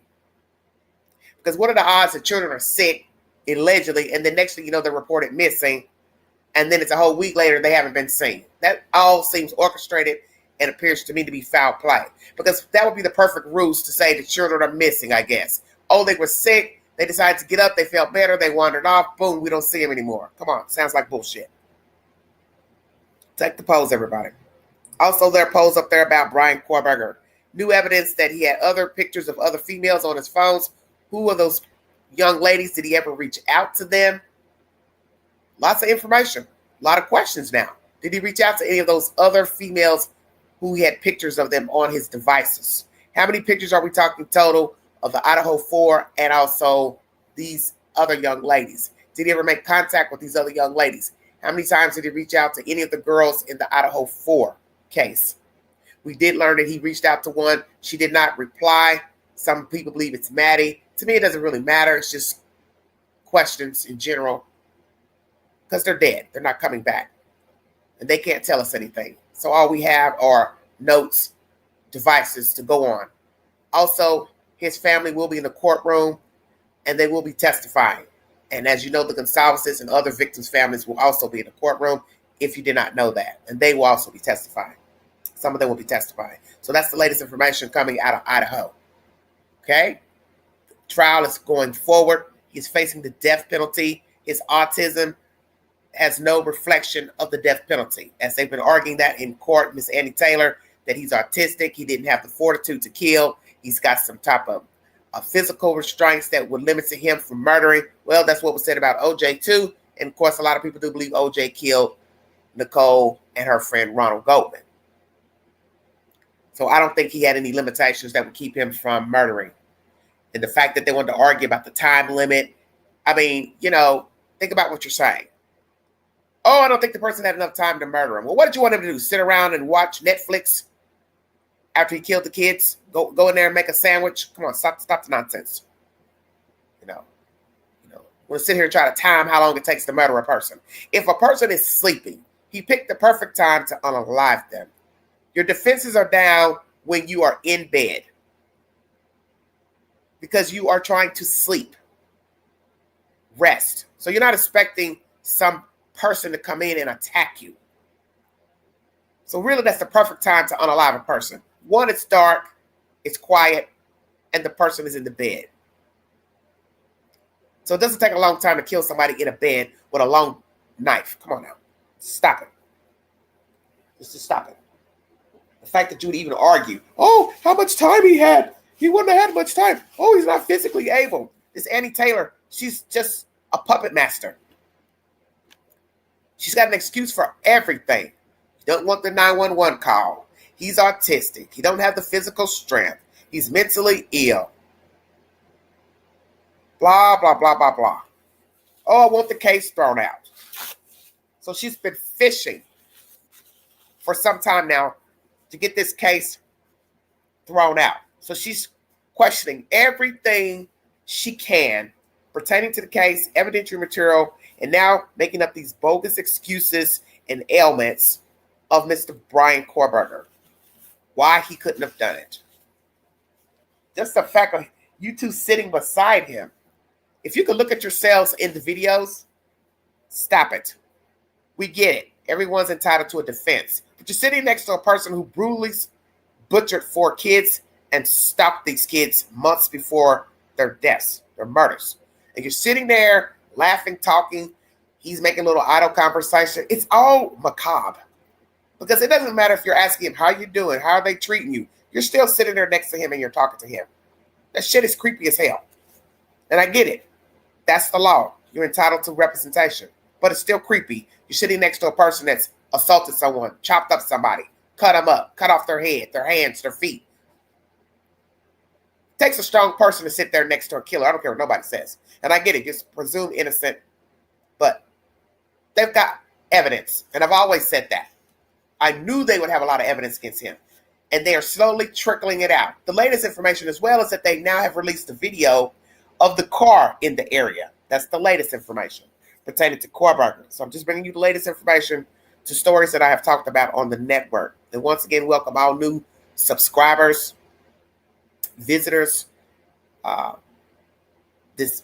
Speaker 1: Because what are the odds that children are sick, allegedly, and the next thing you know, they're reported missing, and then it's a whole week later they haven't been seen? That all seems orchestrated and appears to me to be foul play. Because that would be the perfect ruse to say the children are missing, I guess. Oh, they were sick. They decided to get up. They felt better. They wandered off. Boom, we don't see him anymore. Come on, sounds like bullshit. Take the polls, everybody. Also, there are polls up there about Brian Kohlberger. New evidence that he had other pictures of other females on his phones. Who are those young ladies? Did he ever reach out to them? Lots of information. A lot of questions now. Did he reach out to any of those other females who had pictures of them on his devices? How many pictures are we talking total of the Idaho 4 and also these other young ladies? Did he ever make contact with these other young ladies? How many times did he reach out to any of the girls in the Idaho 4 case? We did learn that he reached out to one. She did not reply. Some people believe it's Maddie. To me, it doesn't really matter. It's just questions in general because they're dead. They're not coming back. And they can't tell us anything. So all we have are notes, devices to go on. Also, his family will be in the courtroom and they will be testifying. And as you know, the Gonzalez's and other victims' families will also be in the courtroom if you did not know that. And they will also be testifying. Some of them will be testifying. So that's the latest information coming out of Idaho. Okay? Trial is going forward. He's facing the death penalty. His autism has no reflection of the death penalty. As they've been arguing that in court, Miss Annie Taylor, that he's autistic. He didn't have the fortitude to kill. He's got some type of physical restraints that would limit him from murdering. Well, that's what was said about OJ too. And of course, a lot of people do believe OJ killed Nicole and her friend Ronald Goldman. So I don't think he had any limitations that would keep him from murdering. And the fact that they wanted to argue about the time limit, I mean, you know, think about what you're saying. Oh, I don't think the person had enough time to murder him. Well, what did you want him to do? Sit around and watch Netflix after he killed the kids? Go in there and make a sandwich? Come on, stop the nonsense. You know, we'll sit here and try to time how long it takes to murder a person. If a person is sleeping, he picked the perfect time to unalive them. Your defenses are down when you are in bed because you are trying to sleep, rest. So you're not expecting some person to come in and attack you. So really, that's the perfect time to unalive a person. One, it's dark, it's quiet, and the person is in the bed. So it doesn't take a long time to kill somebody in a bed with a long knife. Come on now. Stop it. Just stop it. The fact that you would even argue, oh, how much time he had. He wouldn't have had much time. Oh, he's not physically able. This Annie Taylor, she's just a puppet master. She's got an excuse for everything. He don't want the 911 call. He's autistic. He don't have the physical strength. He's mentally ill. Blah, blah, blah, blah, blah. Oh, I want the case thrown out. So she's been fishing for some time now to get this case thrown out. So she's questioning everything she can pertaining to the case, evidentiary material, and now making up these bogus excuses and ailments of Mr. Brian Kohlberger. Why he couldn't have done it. Just the fact of you two sitting beside him. If you could look at yourselves in the videos, stop it. We get it. Everyone's entitled to a defense. But you're sitting next to a person who brutally butchered 4 kids and stopped these kids months before their deaths, their murders. And you're sitting there laughing, talking. He's making a little idle conversation. It's all macabre. Because it doesn't matter if you're asking him, how you doing? How are they treating you? You're still sitting there next to him and you're talking to him. That shit is creepy as hell. And I get it. That's the law. You're entitled to representation. But it's still creepy. You're sitting next to a person that's assaulted someone, chopped up somebody, cut them up, cut off their head, their hands, their feet. It takes a strong person to sit there next to a killer. I don't care what nobody says. And I get it. Just presume innocent. But they've got evidence. And I've always said that. I knew they would have a lot of evidence against him. And they are slowly trickling it out. The latest information as well is that they now have released a video of the car in the area. That's the latest information pertaining to Kohlberger. So I'm just bringing you the latest information to stories that I have talked about on the network. And once again, welcome all new subscribers, visitors. This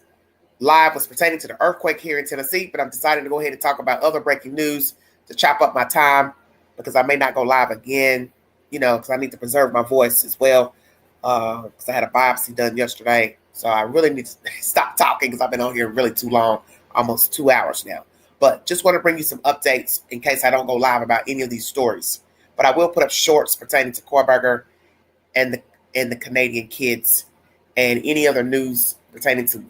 Speaker 1: live was pertaining to the earthquake here in Tennessee, but I'm deciding to go ahead and talk about other breaking news to chop up my time because I may not go live again, because I need to preserve my voice as well because I had a biopsy done yesterday. So I really need to stop talking because I've been on here really too long, almost 2 hours now. But just want to bring you some updates in case I don't go live about any of these stories. But I will put up shorts pertaining to Kohlberger and the Canadian kids and any other news pertaining to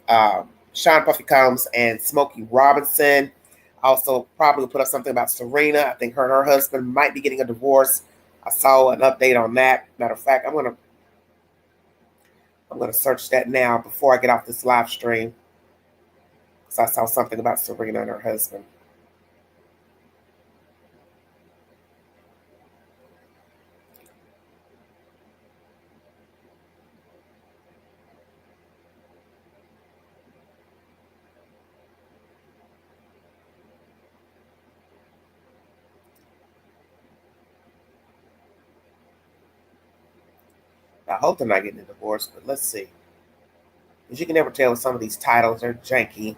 Speaker 1: Sean Puffy Combs and Smokey Robinson. Also probably put up something about Serena. I think her and her husband might be getting a divorce. I saw an update on that. Matter of fact, I'm gonna search that now before I get off this live stream. Because I saw something about Serena and her husband. I hope they're not getting a divorce, but let's see. Because you can never tell with some of these titles, they're janky.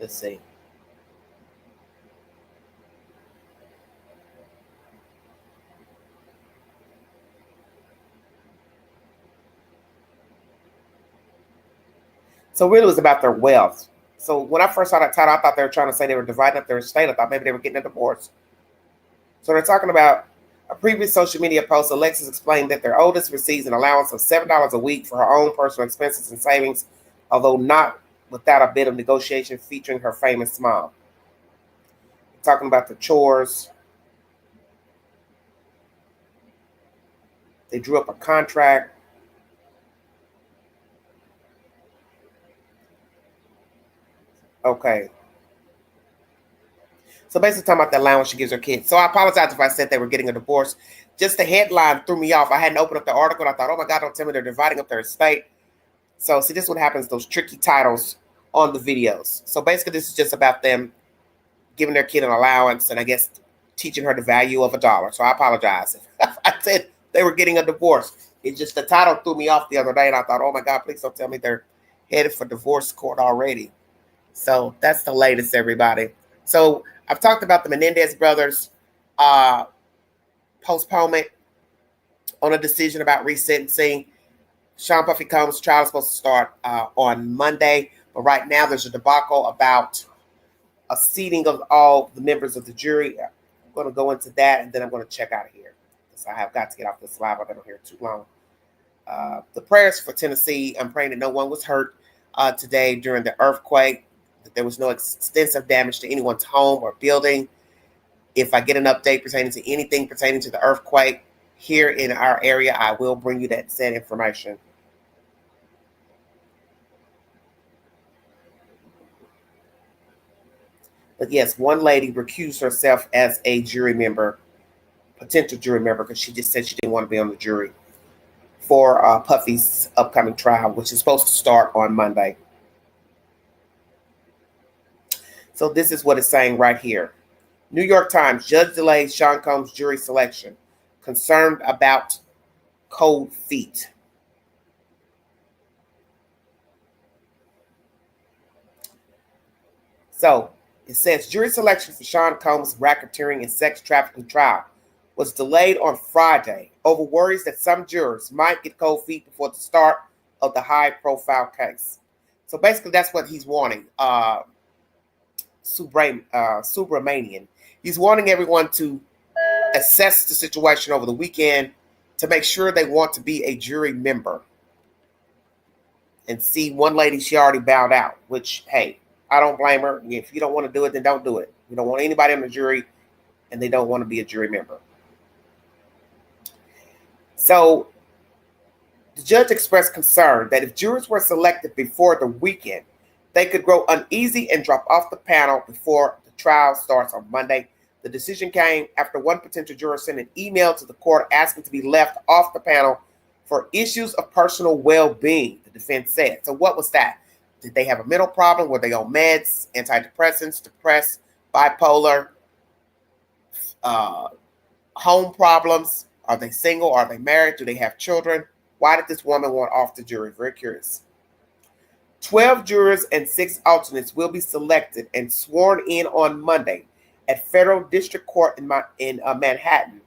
Speaker 1: Let's see. So really it was about their wealth. So when I first saw that title, I thought they were trying to say they were dividing up their estate. I thought maybe they were getting a divorce. So they're talking about a previous social media post. Alexis explained that their oldest receives an allowance of $7 a week for her own personal expenses and savings, although not without a bit of negotiation featuring her famous mom. Talking about the chores. They drew up a contract. Okay. So basically talking about the allowance she gives her kids. So I apologize if I said they were getting a divorce. Just the headline threw me off. I hadn't opened up the article. And I thought, oh my God, don't tell me they're dividing up their estate. So see, this is what happens, those tricky titles on the videos. So basically this is just about them giving their kid an allowance and I guess teaching her the value of $1. So I apologize if I said they were getting a divorce. It's just the title threw me off the other day and I thought, oh my God, please don't tell me they're headed for divorce court already. So that's the latest, everybody. So I've talked about the Menendez brothers postponement on a decision about resentencing. Sean Puffy Combs' trial is supposed to start on Monday, but right now there's a debacle about a seating of all the members of the jury. I'm going to go into that, and then I'm going to check out of here because I have got to get off this live. I've been on here too long. The prayers for Tennessee. I'm praying that no one was hurt today during the earthquake, that there was no extensive damage to anyone's home or building. If I get an update pertaining to anything pertaining to the earthquake here in our area, I will bring you that said information. But yes, one lady recused herself as a jury member, potential jury member, because she just said she didn't want to be on the jury for Puffy's upcoming trial, which is supposed to start on Monday. So this is what it's saying right here. New York Times, judge delays Sean Combs jury selection. Concerned about cold feet. So it says jury selection for Sean Combs' racketeering and sex trafficking trial was delayed on Friday over worries that some jurors might get cold feet before the start of the high-profile case. So basically that's what he's wanting. Subramanian. He's wanting everyone to assess the situation over the weekend to make sure they want to be a jury member. And see, one lady, she already bowed out, which, hey, I don't blame her. If you don't want to do it, then don't do it. You don't want anybody on the jury, and they don't want to be a jury member. So the judge expressed concern that if jurors were selected before the weekend, they could grow uneasy and drop off the panel before the trial starts on Monday. The decision came after one potential juror sent an email to the court asking to be left off the panel for issues of personal well-being, the defense said. So what was that? Did they have a mental problem? Were they on meds, antidepressants, depressed, bipolar, home problems? Are they single? Are they married? Do they have children? Why did this woman want off the jury? Very curious. 12 jurors and 6 alternates will be selected and sworn in on Monday at Federal District Court in Manhattan.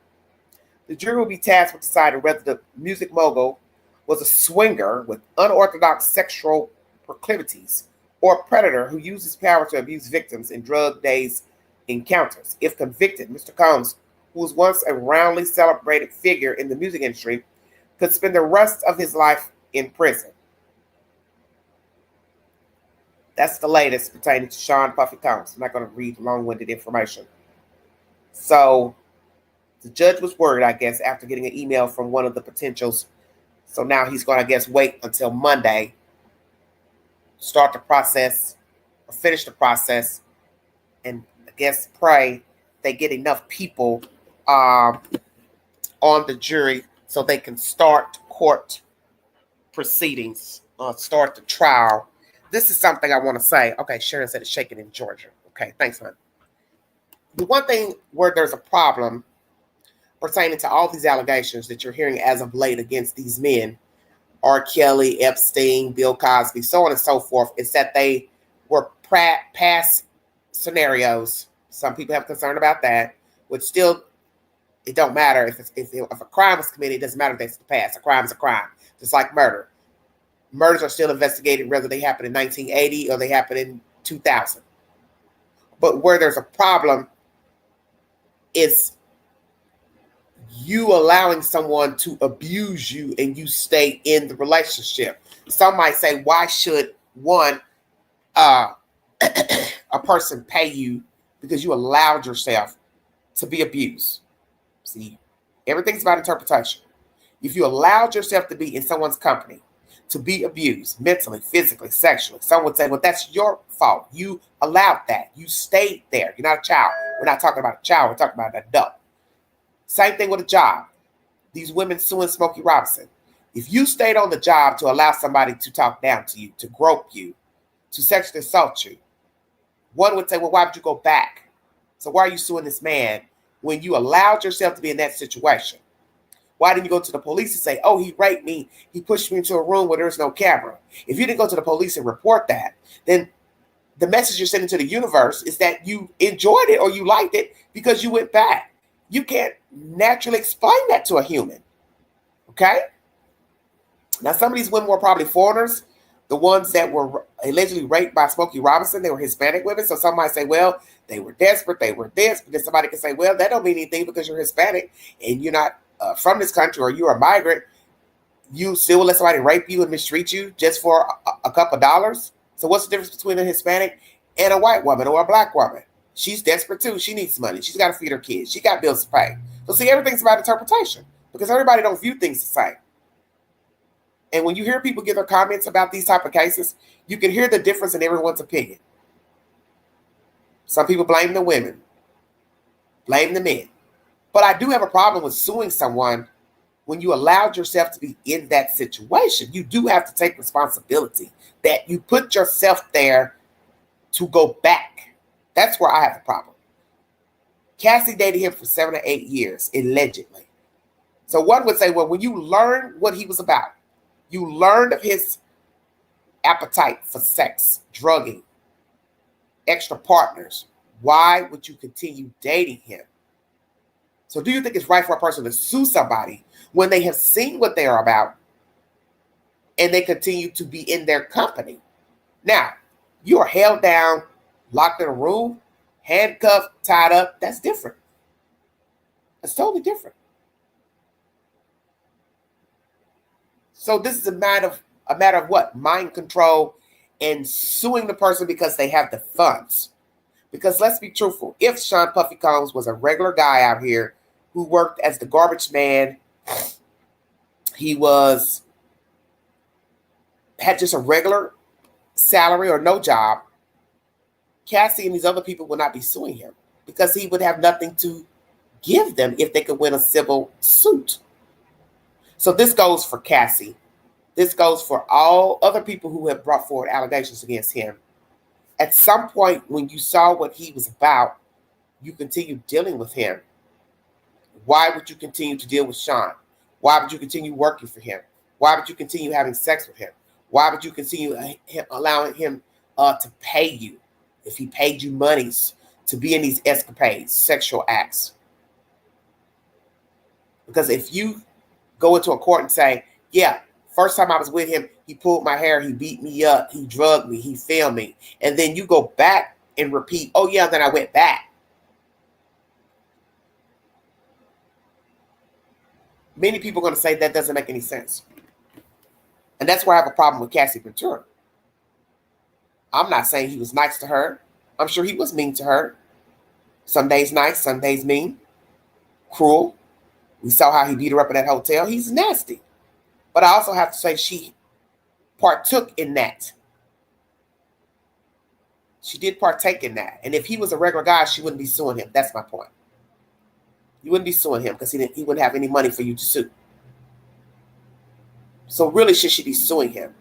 Speaker 1: The jury will be tasked with deciding whether the music mogul was a swinger with unorthodox sexual proclivities or a predator who used his power to abuse victims in drug-dazed encounters. If convicted, Mr. Combs, who was once a roundly celebrated figure in the music industry, could spend the rest of his life in prison. That's the latest pertaining to Sean Puffy Combs. I'm not going to read long-winded information. So the judge was worried, I guess, after getting an email from one of the potentials. So now he's going to, I guess, wait until Monday, start the process or finish the process, and I guess pray they get enough people on the jury so they can start court proceedings, start the trial. This is something I want to say. Okay, Sharon said it's shaking in Georgia. Okay, thanks, hon. The one thing where there's a problem pertaining to all these allegations that you're hearing as of late against these men, R. Kelly, Epstein, Bill Cosby, so on and so forth, is that they were past scenarios. Some people have concern about that, which still, it don't matter if a crime was committed. It doesn't matter if it's the past. A crime is a crime, just like murder. Murders are still investigated whether they happened in 1980 or they happened in 2000. But where there's a problem is you allowing someone to abuse you and you stay in the relationship. Some might say, why should a person pay you because you allowed yourself to be abused? See, everything's about interpretation. If you allowed yourself to be in someone's company, to be abused mentally, physically, sexually, some would say, well, that's your fault. You allowed that. You stayed there. You're not a child. We're not talking about a child. We're talking about an adult. Same thing with a job. These women suing Smokey Robinson. If you stayed on the job to allow somebody to talk down to you, to grope you, to sexually assault you, one would say, well, why would you go back? So why are you suing this man when you allowed yourself to be in that situation? Why didn't you go to the police and say, oh, he raped me, he pushed me into a room where there's no camera? If you didn't go to the police and report that, then the message you're sending to the universe is that you enjoyed it or you liked it because you went back. You can't naturally explain that to a human, okay? Now, some of these women were probably foreigners. The ones that were allegedly raped by Smokey Robinson, they were Hispanic women. So some might say, well, they were desperate, they were this. But then somebody can say, well, that don't mean anything because you're Hispanic and you're not from this country or you're a migrant. You still will let somebody rape you and mistreat you just for a couple of dollars? So what's the difference between a Hispanic and a white woman or a black woman? She's desperate too. She needs money. She's got to feed her kids. She got bills to pay. So see, everything's about interpretation because everybody don't view things the same. And when you hear people give their comments about these type of cases, you can hear the difference in everyone's opinion. Some people blame the women, blame the men. But I do have a problem with suing someone when you allowed yourself to be in that situation. You do have to take responsibility that you put yourself there to go back. That's where I have a problem. Cassie dated him for 7 or 8 years, allegedly. So one would say, well, when you learn what he was about, you learned of his appetite for sex, drugging, extra partners, why would you continue dating him? So do you think it's right for a person to sue somebody when they have seen what they are about and they continue to be in their company? Now, you are held down, locked in a room, handcuffed, tied up. That's different. It's totally different. So this is a matter of what? Mind control and suing the person because they have the funds. Because let's be truthful, if Sean Puffy Combs was a regular guy out here who worked as the garbage man, he had just a regular salary or no job, Cassie and these other people would not be suing him because he would have nothing to give them if they could win a civil suit. So this goes for Cassie. This goes for all other people who have brought forward allegations against him. At some point, when you saw what he was about, you continued dealing with him. Why would you continue to deal with Sean? Why would you continue working for him? Why would you continue having sex with him? Why would you continue allowing him to pay you if he paid you monies to be in these escapades, sexual acts? Because if you go into a court and say, yeah, first time I was with him, he pulled my hair, he beat me up, he drugged me, he filmed me, and then you go back and repeat, oh yeah, then I went back. Many people are going to say that doesn't make any sense. And that's why I have a problem with Cassie Ventura. I'm not saying he was nice to her. I'm sure he was mean to her. Some days nice, some days mean, cruel. We saw how he beat her up in that hotel. He's nasty. But I also have to say she partook in that. She did partake in that. And if he was a regular guy, she wouldn't be suing him. That's my point. You wouldn't be suing him because he wouldn't have any money for you to sue. So really, should she be suing him?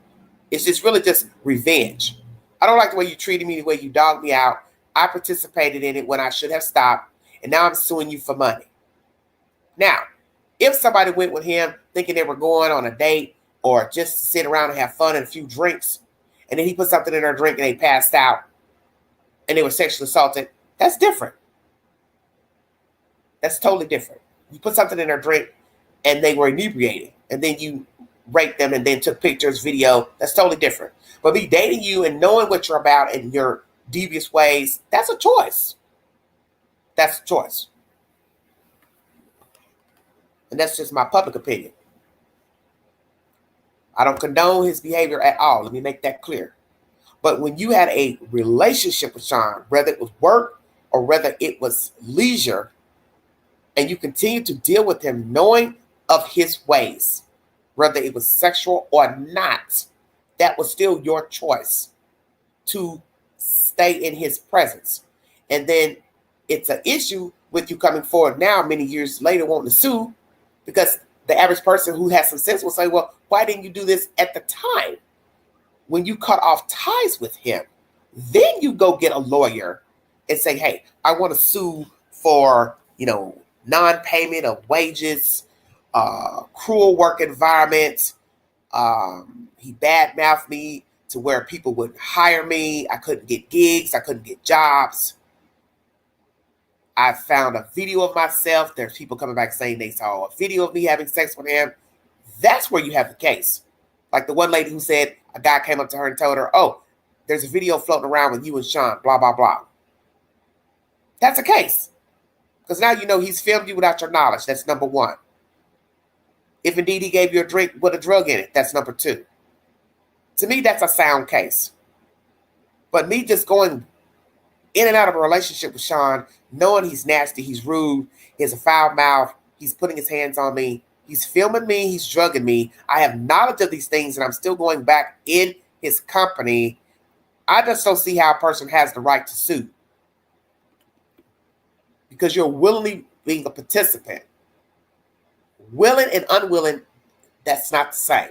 Speaker 1: It's just really just revenge. I don't like the way you treated me, the way you dogged me out. I participated in it when I should have stopped, and now I'm suing you for money. Now, if somebody went with him thinking they were going on a date or just to sit around and have fun and a few drinks, and then he put something in their drink and they passed out and they were sexually assaulted, that's different. That's totally different. You put something in their drink and they were inebriated, and then you raped them and then took pictures, video, that's totally different. But me dating you and knowing what you're about and your devious ways, that's a choice. That's a choice. And that's just my public opinion. I don't condone his behavior at all. Let me make that clear. But when you had a relationship with Sean, whether it was work or whether it was leisure, and you continue to deal with him knowing of his ways, whether it was sexual or not, that was still your choice to stay in his presence. And then it's an issue with you coming forward now, many years later, wanting to sue, because the average person who has some sense will say, well, why didn't you do this at the time when you cut off ties with him? Then you go get a lawyer and say, hey, I want to sue for, non-payment of wages, cruel work environment. He badmouthed me to where people wouldn't hire me. I couldn't get gigs. I couldn't get jobs. I found a video of myself. There's people coming back saying they saw a video of me having sex with him. That's where you have the case. Like the one lady who said a guy came up to her and told her, oh, there's a video floating around with you and Sean, blah, blah, blah. That's a case. Because now you know he's filmed you without your knowledge. That's number one. If indeed he gave you a drink with a drug in it, that's number two. To me, that's a sound case. But me just going in and out of a relationship with Sean, knowing he's nasty, he's rude, he has a foul mouth, he's putting his hands on me, he's filming me, he's drugging me. I have knowledge of these things and I'm still going back in his company. I just don't see how a person has the right to sue. Because you're willingly being a participant. Willing and unwilling, that's not the same.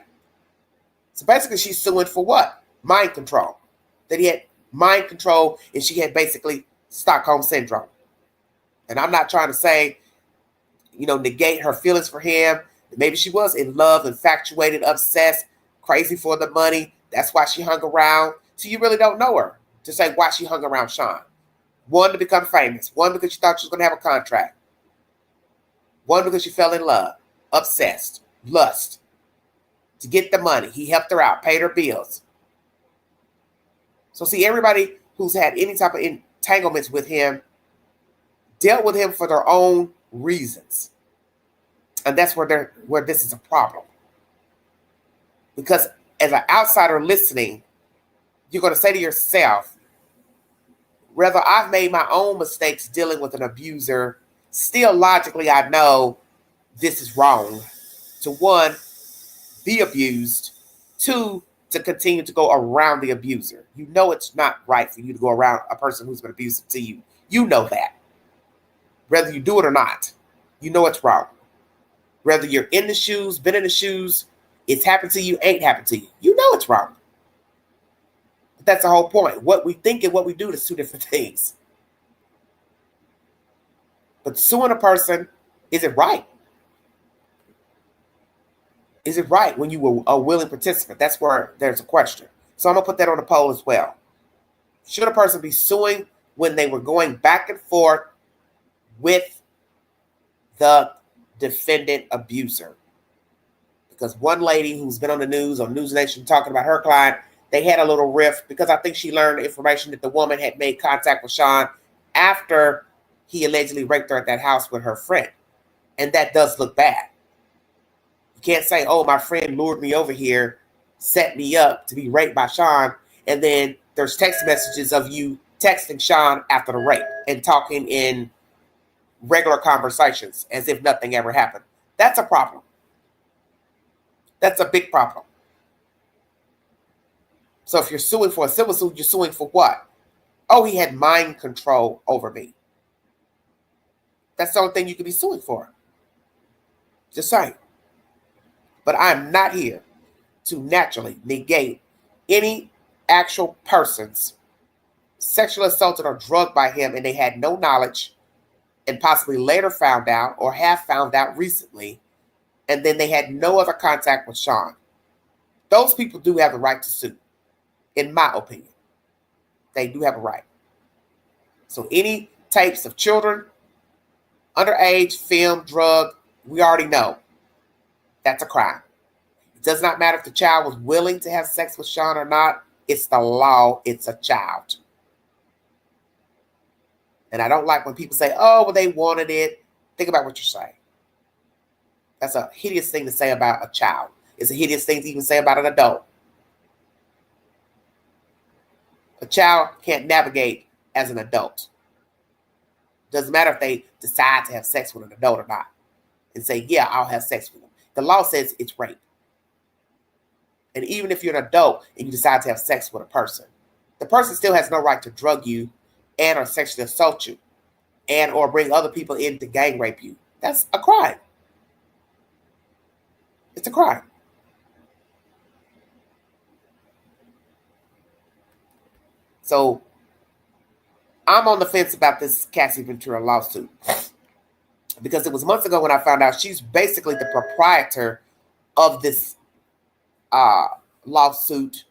Speaker 1: So basically she's suing for what? Mind control. That he had mind control and she had basically Stockholm syndrome. And I'm not trying to say, negate her feelings for him. Maybe she was in love, infatuated, obsessed, crazy for the money. That's why she hung around. So you really don't know her to say why she hung around Sean. One, to become famous. One, because she thought she was going to have a contract. One, because she fell in love, obsessed, lust. To get the money. He helped her out, paid her bills. So see, everybody who's had any type of entanglements with him dealt with him for their own reasons. And that's where this is a problem. Because as an outsider listening, you're going to say to yourself, whether I've made my own mistakes dealing with an abuser, still logically I know this is wrong. To one, be abused. Two, to continue to go around the abuser. You know it's not right for you to go around a person who's been abusive to you. You know that. Whether you do it or not, you know it's wrong. Whether you're in the shoes, been in the shoes, it's happened to you, ain't happened to you. You know it's wrong. But that's the whole point. What we think and what we do is two different things. But suing a person isn't right. Is it right when you were a willing participant? That's where there's a question. So I'm going to put that on the poll as well. Should a person be suing when they were going back and forth with the defendant abuser? Because one lady who's been on the news, on News Nation, talking about her client, they had a little rift because I think she learned information that the woman had made contact with Sean after he allegedly raped her at that house with her friend. And that does look bad. You can't say, oh, my friend lured me over here, set me up to be raped by Sean, and then there's text messages of you texting Sean after the rape and talking in regular conversations as if nothing ever happened. That's a problem. That's a big problem. So if you're suing for a civil suit, you're suing for what? Oh, he had mind control over me. That's the only thing you could be suing for. Just saying. But I'm not here to naturally negate any actual persons sexually assaulted or drugged by him and they had no knowledge and possibly later found out or have found out recently, and then they had no other contact with Sean. Those people do have the right to sue, in my opinion. They do have a right. So any tapes of children, underage, film, drug, we already know that's a crime. It does not matter if the child was willing to have sex with Sean or not. It's the law. It's a child. And I don't like when people say, oh, well, they wanted it. Think about what you're saying. That's a hideous thing to say about a child. It's a hideous thing to even say about an adult. A child can't navigate as an adult. Doesn't matter if they decide to have sex with an adult or not and say, yeah, I'll have sex with them. The law says it's rape. And even if you're an adult and you decide to have sex with a person, the person still has no right to drug you and or sexually assault you and or bring other people in to gang rape you. That's a crime. It's a crime. So I'm on the fence about this Cassie Ventura lawsuit because it was months ago when I found out she's basically the proprietor of this lawsuit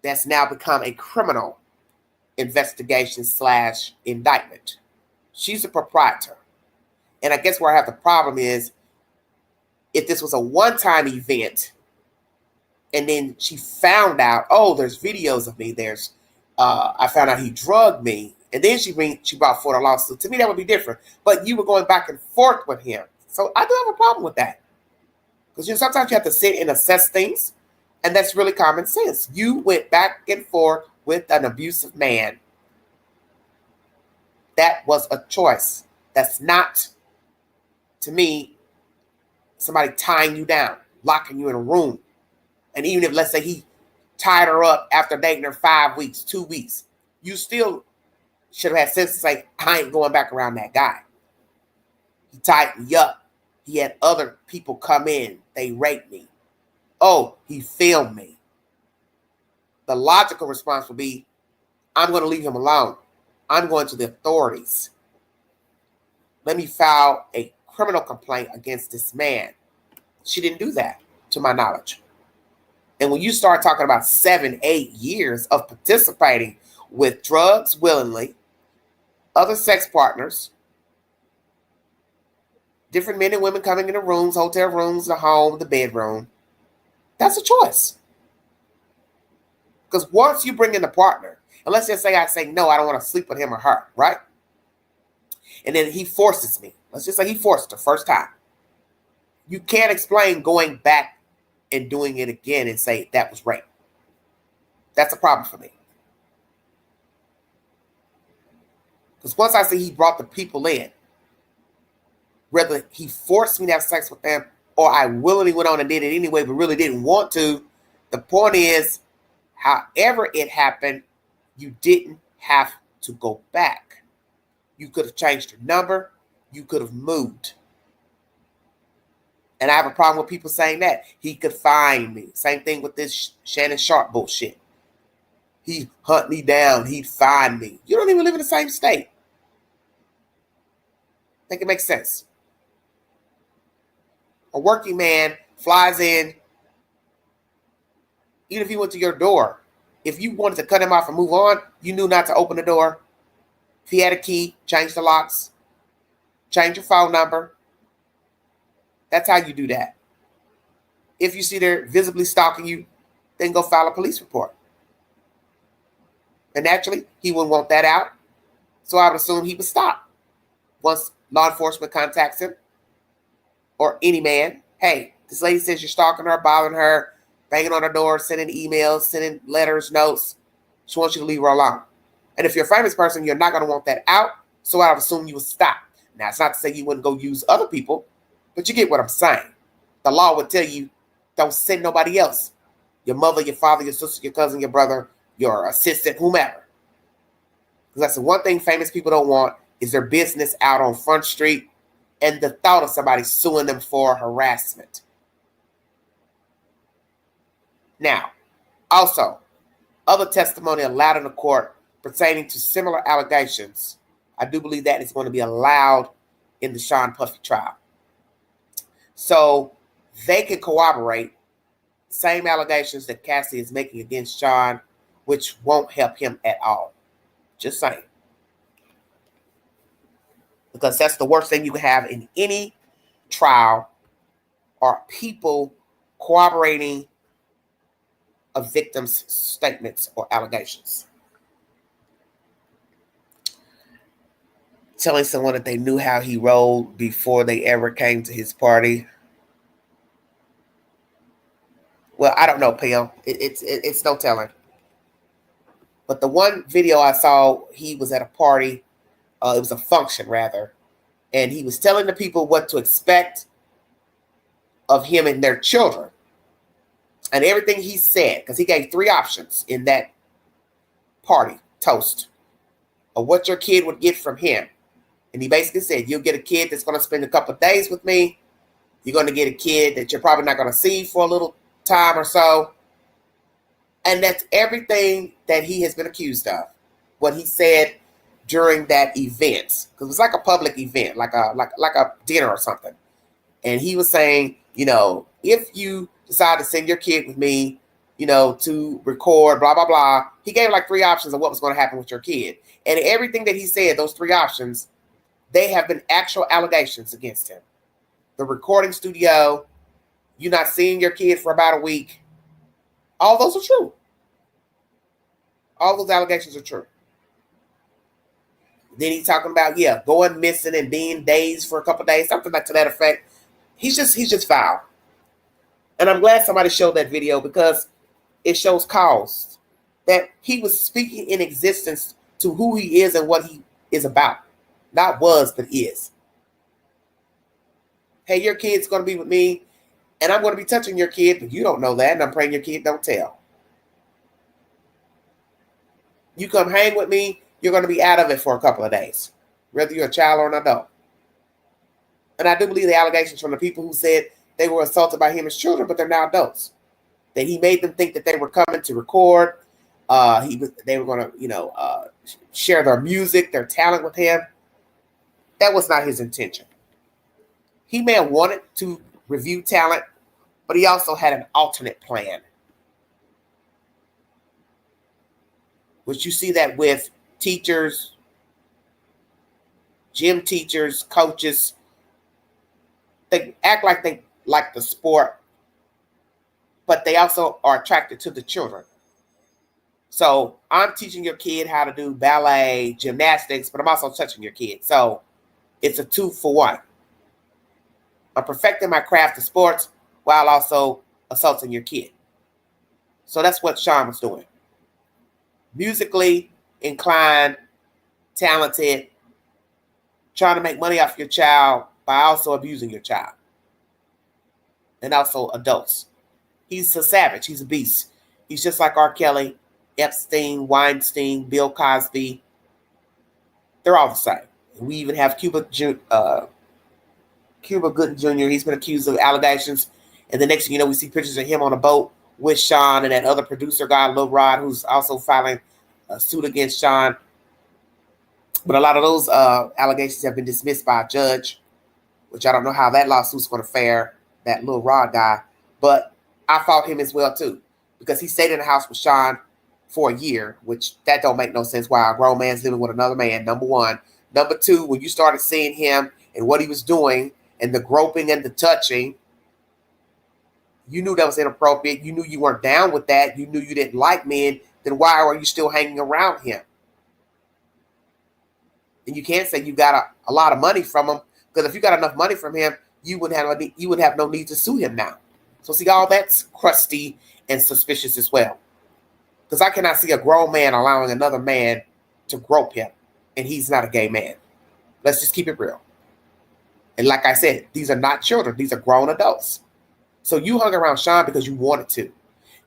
Speaker 1: that's now become a criminal investigation / indictment. She's a proprietor. And I guess where I have the problem is if this was a one-time event and then she found out, oh, there's videos of me, I found out he drugged me, and then she brought forward a lawsuit. To me, that would be different. But you were going back and forth with him. So I do have a problem with that. Because sometimes you have to sit and assess things, and that's really common sense. You went back and forth with an abusive man. That was a choice. That's not, to me, somebody tying you down, locking you in a room. And even if, let's say, he tied her up after dating her 5 weeks, 2 weeks, you still should have had sense to say, I ain't going back around that guy. He tied me up. He had other people come in. They raped me. Oh, he filmed me. The logical response would be, I'm going to leave him alone. I'm going to the authorities. Let me file a criminal complaint against this man. She didn't do that, to my knowledge. And when you start talking about 7, 8 years of participating with drugs willingly, other sex partners, different men and women coming into rooms, hotel rooms, the home, the bedroom, that's a choice. Because once you bring in the partner, and let's just say I say, no, I don't want to sleep with him or her, right? And then he forces me. Let's just say he forced her first time. You can't explain going back and doing it again and say that was rape. That's a problem for me. Because once I see he brought the people in, whether he forced me to have sex with them or I willingly went on and did it anyway but really didn't want to, the point is, however it happened, you didn't have to go back. You could have changed your number. You could have moved. And I have a problem with people saying that. He could find me. Same thing with this Shannon Sharp bullshit. He'd hunt me down. He'd find me. You don't even live in the same state. Think it makes sense. A working man flies in Even if he went to your door, if you wanted to cut him off and move on, you knew not to open the door. If he had a key, change the locks, change your phone number. That's how you do that. If you see they're visibly stalking you, then go file a police report. And naturally, he wouldn't want that out. So I would assume he would stop. Once law enforcement contacts him, or any man, hey, this lady says you're stalking her, bothering her, banging on her door, sending emails, sending letters, notes. She wants you to leave her alone. And if you're a famous person, you're not going to want that out. So I would assume you would stop. Now, it's not to say you wouldn't go use other people, but you get what I'm saying. The law would tell you, don't send nobody else. Your mother, your father, your sister, your cousin, your brother, your assistant, whomever. Because that's the one thing famous people don't want is their business out on Front Street and the thought of somebody suing them for harassment. Now, also, other testimony allowed in the court pertaining to similar allegations. I do believe that is going to be allowed in the Sean Puffy trial. So they can corroborate same allegations that Cassie is making against Sean, which won't help him at all. Just saying. Because that's the worst thing you can have in any trial, are people corroborating a victim's statements or allegations. Telling someone that they knew how he rolled before they ever came to his party. Well, I don't know, Pam. It's no telling. But the one video I saw, he was at a party. It was a function, rather. And he was telling the people what to expect of him and their children. And everything he said, because he gave 3 options in that party toast of what your kid would get from him. And he basically said, you'll get a kid that's going to spend a couple of days with me. You're going to get a kid that you're probably not going to see for a little time or so. And that's everything that he has been accused of. What he said during that event. Because it was like a public event, like a dinner or something. And he was saying, if you decide to send your kid with me, to record, blah, blah, blah. He gave like 3 options of what was going to happen with your kid. And everything that he said, those 3 options, they have been actual allegations against him. The recording studio, you not seeing your kid for about a week. All those are true. All those allegations are true. Then he's talking about, going missing and being dazed for a couple of days, something like to that effect. He's just foul. And I'm glad somebody showed that video because it shows cause that he was speaking in existence to who he is and what he is about. Not was, but is. Hey, your kid's going to be with me, and I'm going to be touching your kid, but you don't know that, and I'm praying your kid don't tell. You come hang with me, you're going to be out of it for a couple of days, whether you're a child or an adult. And I do believe the allegations from the people who said they were assaulted by him as children, but they're now adults. That he made them think that they were coming to record. They were going to, share their music, their talent with him. That was not his intention. He may have wanted to review talent, but he also had an alternate plan. Which you see that with teachers, gym teachers, coaches. They act like they like the sport, but they also are attracted to the children. So I'm teaching your kid how to do ballet, gymnastics, but I'm also touching your kid. So it's a 2-for-1. I'm perfecting my craft of sports while also assaulting your kid. So that's what Sean was doing. Musically inclined, talented, trying to make money off your child by also abusing your child. And also adults. He's a savage. He's a beast. He's just like R. Kelly, Epstein, Weinstein, Bill Cosby. They're all the same. We even have Cuba Gooding Jr. He's been accused of allegations. And the next thing you know, we see pictures of him on a boat with Sean and that other producer guy, Lil Rod, who's also filing a suit against Sean. But a lot of those allegations have been dismissed by a judge, which I don't know how that lawsuit's going to fare, that Lil Rod guy. But I fought him as well, too. because he stayed in the house with Sean for a year, which that don't make no sense. Why a grown man's living with another man, number one. Number two, when you started seeing him and what he was doing and the groping and the touching, you knew that was inappropriate. You knew you weren't down with that. You knew you didn't like men. Then why are you still hanging around him? And you can't say you got a lot of money from him, because if you got enough money from him, you would have no need to sue him now. So see, all that's crusty and suspicious as well. Because I cannot see a grown man allowing another man to grope him, and he's not a gay man. Let's just keep it real. And like I said, these are not children. These are grown adults. So you hung around Sean because you wanted to.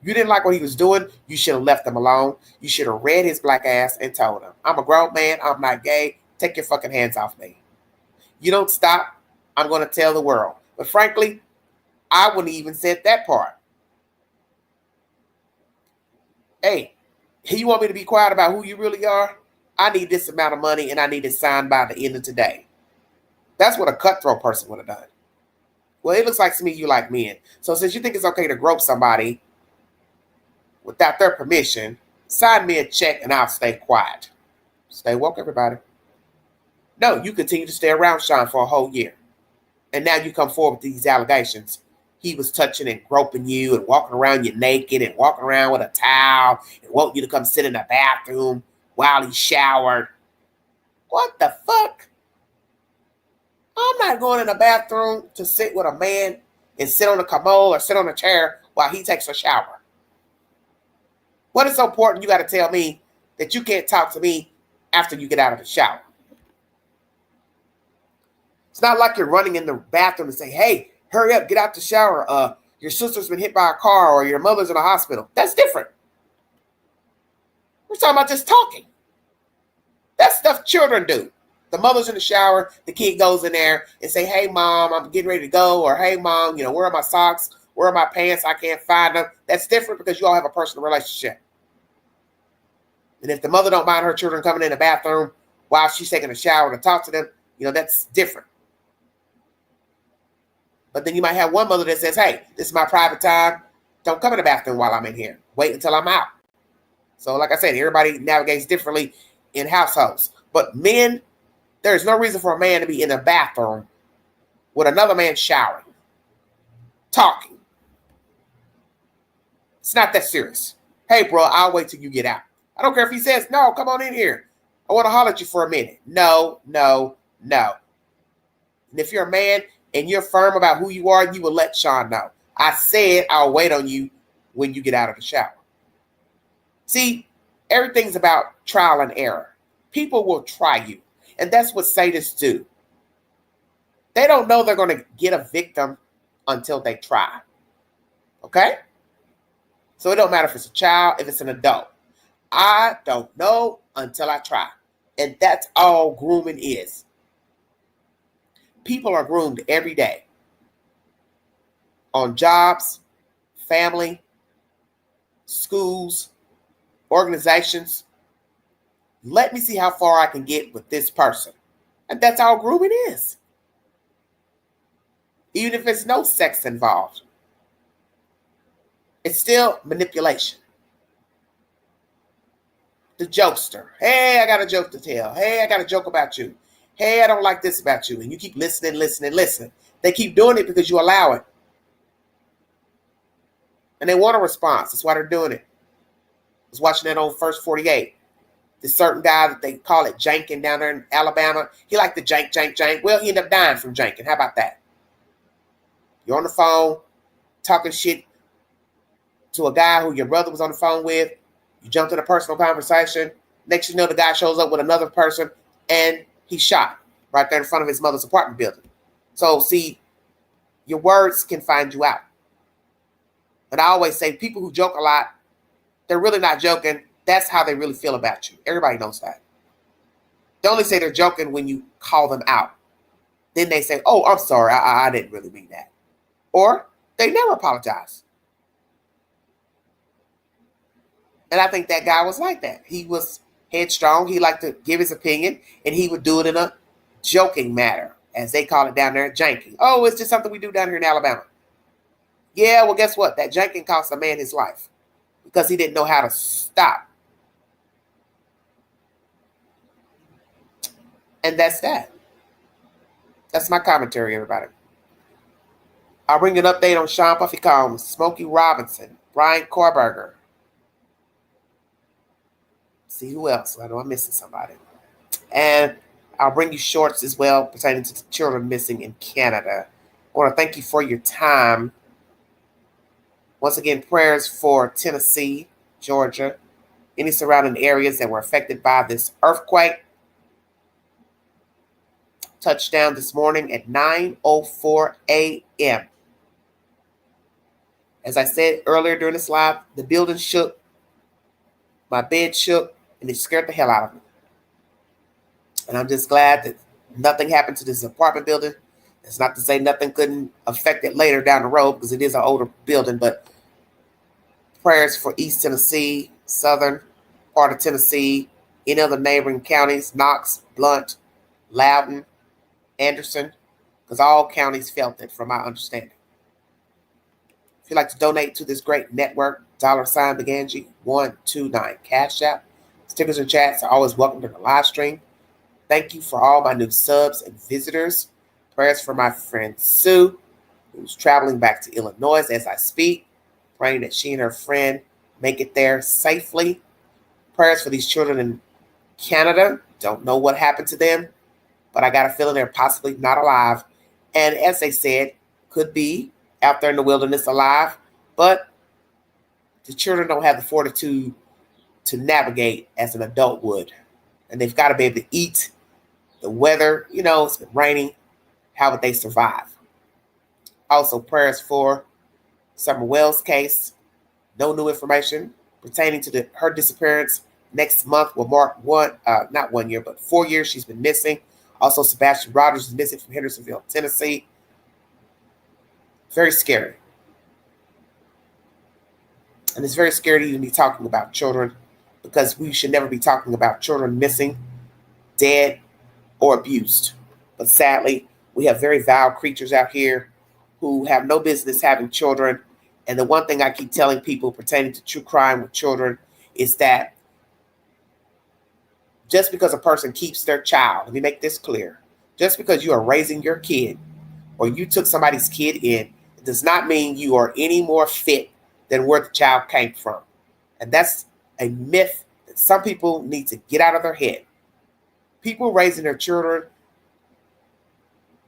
Speaker 1: You didn't like what he was doing. You should have left him alone. You should have read his black ass and told him, I'm a grown man. I'm not gay. Take your fucking hands off me. You don't stop, I'm going to tell the world. But frankly, I wouldn't even said that part. Hey, you want me to be quiet about who you really are? I need this amount of money and I need it signed by the end of today. That's what a cutthroat person would have done. Well, it looks like to me you like men. So since you think it's okay to grope somebody without their permission, sign me a check and I'll stay quiet. Stay woke, everybody. No, you continue to stay around Sean for a whole year. And now you come forward with these allegations. He was touching and groping you and walking around you naked and walking around with a towel and wanting you to come sit in the bathroom while he showered. What the fuck? I'm not going in the bathroom to sit with a man and sit on a commode or sit on a chair while he takes a shower. What is so important you got to tell me that you can't talk to me after you get out of the shower? It's not like you're running in the bathroom and say, hey, hurry up, get out the shower. Your sister's been hit by a car or your mother's in a hospital. That's different. We're talking about just talking. That's stuff children do. The mother's in the shower, the kid goes in there and say, hey, mom, I'm getting ready to go. Or, hey, mom, where are my socks? Where are my pants? I can't find them. That's different because you all have a personal relationship. And if the mother don't mind her children coming in the bathroom while she's taking a shower to talk to them, that's different. But then you might have one mother that says, hey, this is my private time. Don't come in the bathroom while I'm in here. Wait until I'm out. So like I said, everybody navigates differently in households. But men, there's no reason for a man to be in the bathroom with another man showering, talking. It's not that serious. Hey, bro, I'll wait till you get out. I don't care if he says, no, come on in here. I want to holler at you for a minute. No. And if you're a man and you're firm about who you are, you will let Sean know. I said I'll wait on you when you get out of the shower. See, everything's about trial and error. People will try you. And that's what sadists do. They don't know they're going to get a victim until they try. Okay? So it don't matter if it's a child, if it's an adult. I don't know until I try. And that's all grooming is. People are groomed every day. On jobs, family, schools, organizations. Let me see how far I can get with this person. And that's all grooming is. Even if there's no sex involved. It's still manipulation. The jokester. Hey, I got a joke to tell. Hey, I got a joke about you. Hey, I don't like this about you. And you keep listening. They keep doing it because you allow it. And they want a response. That's why they're doing it. I was watching that on First 48. This certain guy that they call it janking down there in Alabama. He liked to jank. Well, he ended up dying from janking. How about that? You're on the phone talking shit to a guy who your brother was on the phone with. You jumped in a personal conversation. Next you know, the guy shows up with another person and he's shot right there in front of his mother's apartment building. So see, your words can find you out. And I always say people who joke a lot, they're really not joking. That's how they really feel about you. Everybody knows that. They only say they're joking when you call them out. Then they say, oh, I'm sorry. I didn't really mean that. Or they never apologize. And I think that guy was like that. He was headstrong. He liked to give his opinion, and he would do it in a joking manner, as they call it down there, janking. Oh, it's just something we do down here in Alabama. Yeah, well, guess what? That janking cost a man his life. because he didn't know how to stop. And that's that. That's my commentary, everybody. I'll bring you an update on Sean Puffy Combs, Smokey Robinson, Brian Korberger. See who else. I know I'm missing somebody. And I'll bring you shorts as well pertaining to the children missing in Canada. I want to thank you for your time. Once again, prayers for Tennessee, Georgia, any surrounding areas that were affected by this earthquake. Touchdown this morning at 9:04 a.m. As I said earlier during this live, the building shook, my bed shook, and it scared the hell out of me. And I'm just glad that nothing happened to this apartment building. It's not to say nothing couldn't affect it later down the road, because it is an older building, but prayers for East Tennessee, southern part of Tennessee, any other neighboring counties, Knox, Blunt, Loudoun, Anderson, because all counties felt it from my understanding. If you'd like to donate to this great network, $Beganji 129 Cash App. Stickers and chats are always welcome to the live stream. Thank you for all my new subs and visitors. Prayers for my friend Sue, who's traveling back to Illinois as I speak. Praying that she and her friend make it there safely. Prayers for these children in Canada. Don't know what happened to them, but I got a feeling they're possibly not alive. And as they said, could be out there in the wilderness alive, but the children don't have the fortitude to navigate as an adult would. And they've got to be able to eat. The weather, it's been raining. How would they survive? Also, prayers for Summer Wells case. No new information pertaining to her disappearance. Next month will mark not 1 year, but 4 years she's been missing. Also, Sebastian Rogers is missing from Hendersonville, Tennessee. Very scary. And it's very scary to even be talking about children, because we should never be talking about children missing, dead, or abused. But sadly, we have very vile creatures out here who have no business having children. And the one thing I keep telling people pertaining to true crime with children is that just because a person keeps their child, let me make this clear, just because you are raising your kid or you took somebody's kid in, it does not mean you are any more fit than where the child came from. And that's a myth that some people need to get out of their head. People raising their children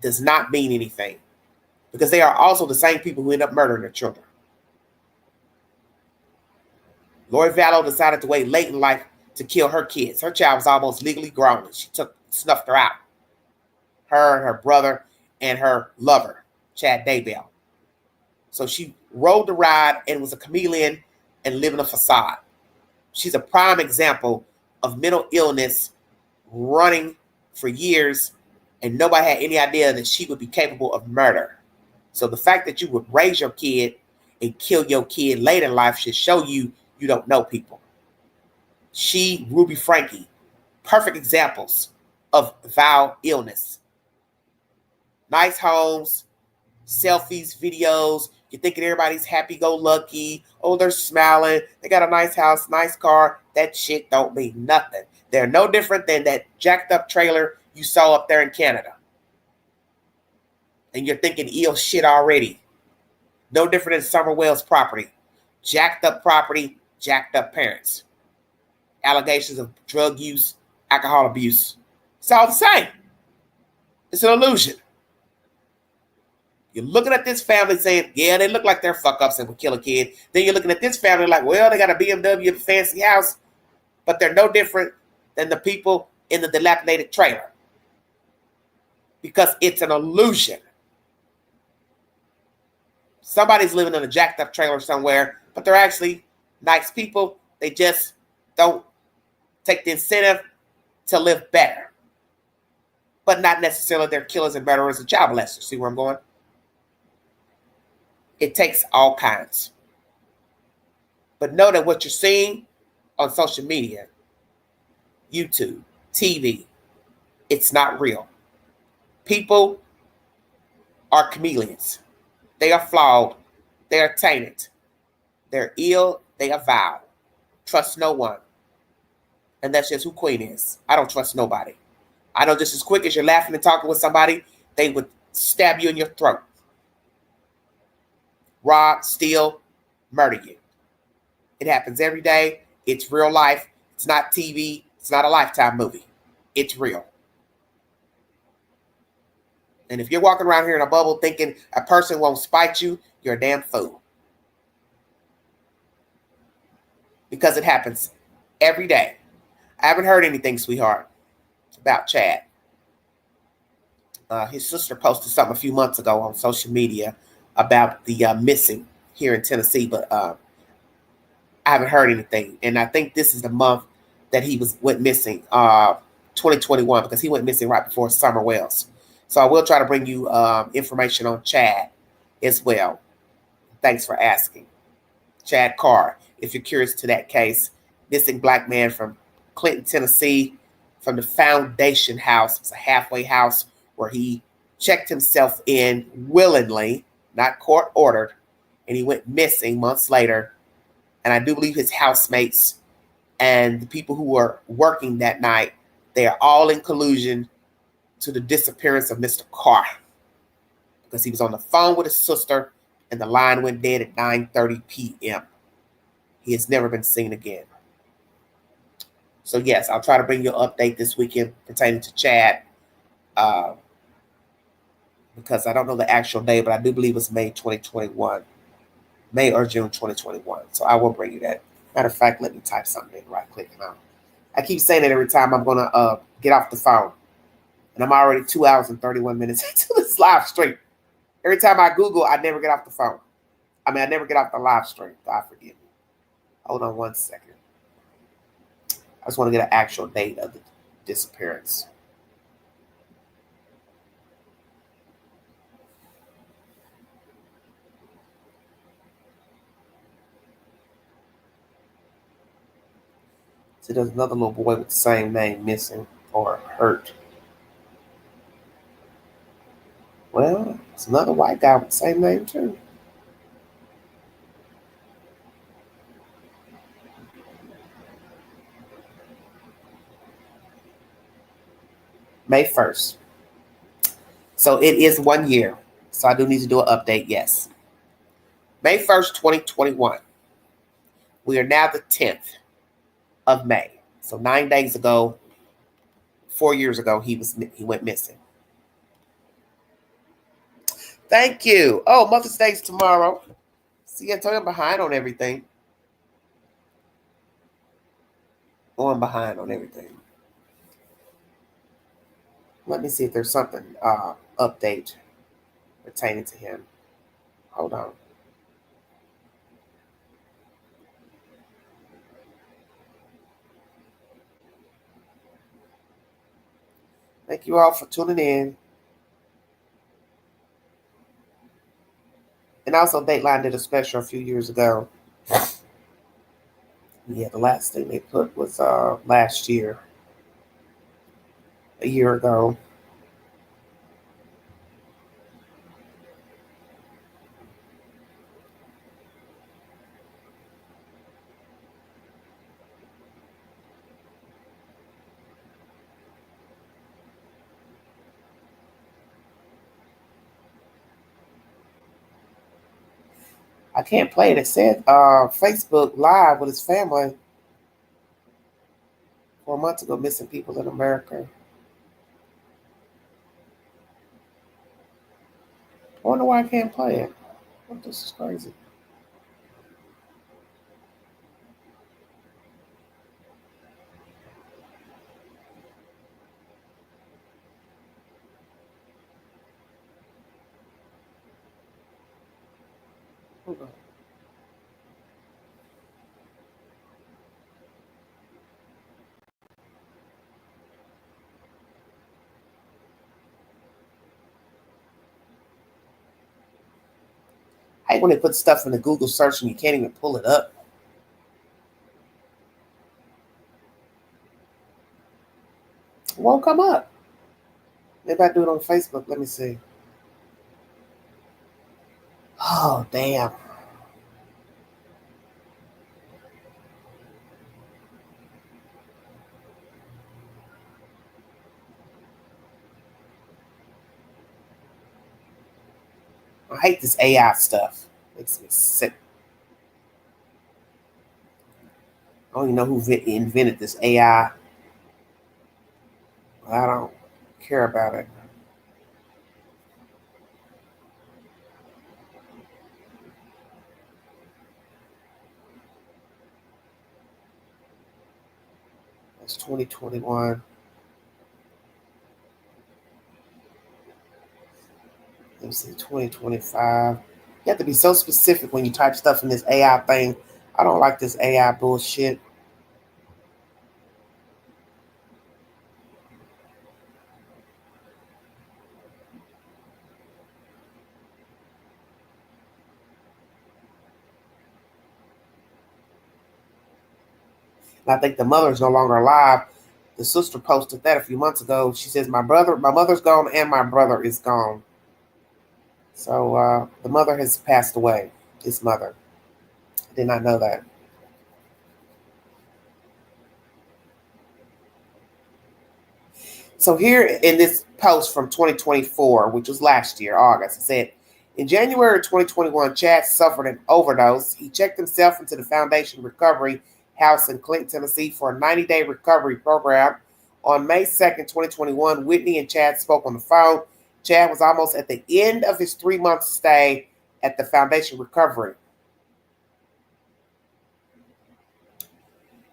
Speaker 1: does not mean anything, because they are also the same people who end up murdering their children. Lori Vallow decided to wait late in life to kill her kids. Her child was almost legally grown, and she snuffed her out. Her and her brother and her lover, Chad Daybell. So she rode the ride and was a chameleon and living a facade. She's a prime example of mental illness running for years, and nobody had any idea that she would be capable of murder. So the fact that you would raise your kid and kill your kid late in life should show you don't know people. She, Ruby Frankie, perfect examples of vile illness. Nice homes, selfies, videos. You're thinking everybody's happy-go-lucky. Oh, they're smiling. They got a nice house, nice car. That shit don't mean nothing. They're no different than that jacked-up trailer you saw up there in Canada. And you're thinking ill shit already. No different than Summer Wells property. Jacked-up property, jacked-up parents. Allegations of drug use, alcohol abuse. It's all the same. It's an illusion. You're looking at this family saying, yeah, they look like they're fuck-ups and would kill a kid. Then you're looking at this family like, well, they got a BMW, fancy house, but they're no different than the people in the dilapidated trailer. Because it's an illusion. Somebody's living in a jacked-up trailer somewhere, but they're actually nice people. They just don't take the incentive to live better. But not necessarily they're killers and murderers and child molesters. See where I'm going? It takes all kinds. But know that what you're seeing on social media, YouTube, TV, it's not real. People are chameleons. They are flawed. They are tainted. They're ill. They avow. Trust no one. And that's just who Queen is. I don't trust nobody. I know just as quick as you're laughing and talking with somebody, they would stab you in your throat. Rob, steal, murder you. It happens every day. It's real life. It's not TV. It's not a Lifetime movie. It's real. And if you're walking around here in a bubble thinking a person won't spite you, you're a damn fool. Because it happens every day. I haven't heard anything, sweetheart, about Chad. His sister posted something a few months ago on social media about the missing here in Tennessee, but I haven't heard anything. And I think this is the month that he went missing, 2021, because he went missing right before Summer Wells. So I will try to bring you information on Chad as well. Thanks for asking. Chad Carr, if you're curious to that case, missing black man from Clinton, Tennessee, from the Foundation House. It's a halfway house where he checked himself in willingly, not court ordered, and he went missing months later. And I do believe his housemates and the people who were working that night, they are all in collusion to the disappearance of Mr. Carr, because he was on the phone with his sister and the line went dead at 9:30 p.m. He has never been seen again. So yes, I'll try to bring you an update this weekend pertaining to Chad, because I don't know the actual day, but I do believe it's May 2021, May or June 2021. So I will bring you that. Matter of fact, let me type something in, right click, and I keep saying it every time I'm gonna get off the phone, and I'm already 2 hours and 31 minutes into this live stream. Every time I Google, I never get off the phone. I never get off the live stream. God forgive me. Hold on one second. I just want to get an actual date of the disappearance. See, there's another little boy with the same name missing or hurt. Well, it's another white guy with the same name too. May 1st. So it is 1 year. So I do need to do an update, yes. May 1st, 2021. We are now the 10th of May. So 9 days ago, 4 years ago, he went missing. Thank you. Oh, Mother's Day's tomorrow. See, I told you I'm behind on everything. I'm behind on everything. Let me see if there's something update pertaining to him. Hold on. Thank you all for tuning in. And also, Dateline did a special a few years ago. Yeah, the last thing they put was last year. A year ago. I can't play it. It said Facebook Live with his family 4 months ago, missing people in America. I wonder why I can't play it. Oh, this is crazy. Hold on. I hate when they put stuff in the Google search and you can't even pull it up. It won't come up. Maybe I do it on Facebook. Let me see. Oh, damn. I hate this AI stuff. Makes me sick. I don't even know who invented this AI. I don't care about it. It's 2021. Let me see, 2025. You have to be so specific when you type stuff in this AI thing. I don't like this AI bullshit. And I think the mother is no longer alive. The sister posted that a few months ago. She says, my mother's gone and my brother is gone. So the mother has passed away, his mother. I did not know that. So here in this post from 2024, which was last year, August, it said, in January 2021, Chad suffered an overdose. He checked himself into the Foundation Recovery House in Clinton, Tennessee for a 90-day recovery program. On May 2nd, 2021, Whitney and Chad spoke on the phone. Chad was almost at the end of his 3-month stay at the Foundation Recovery.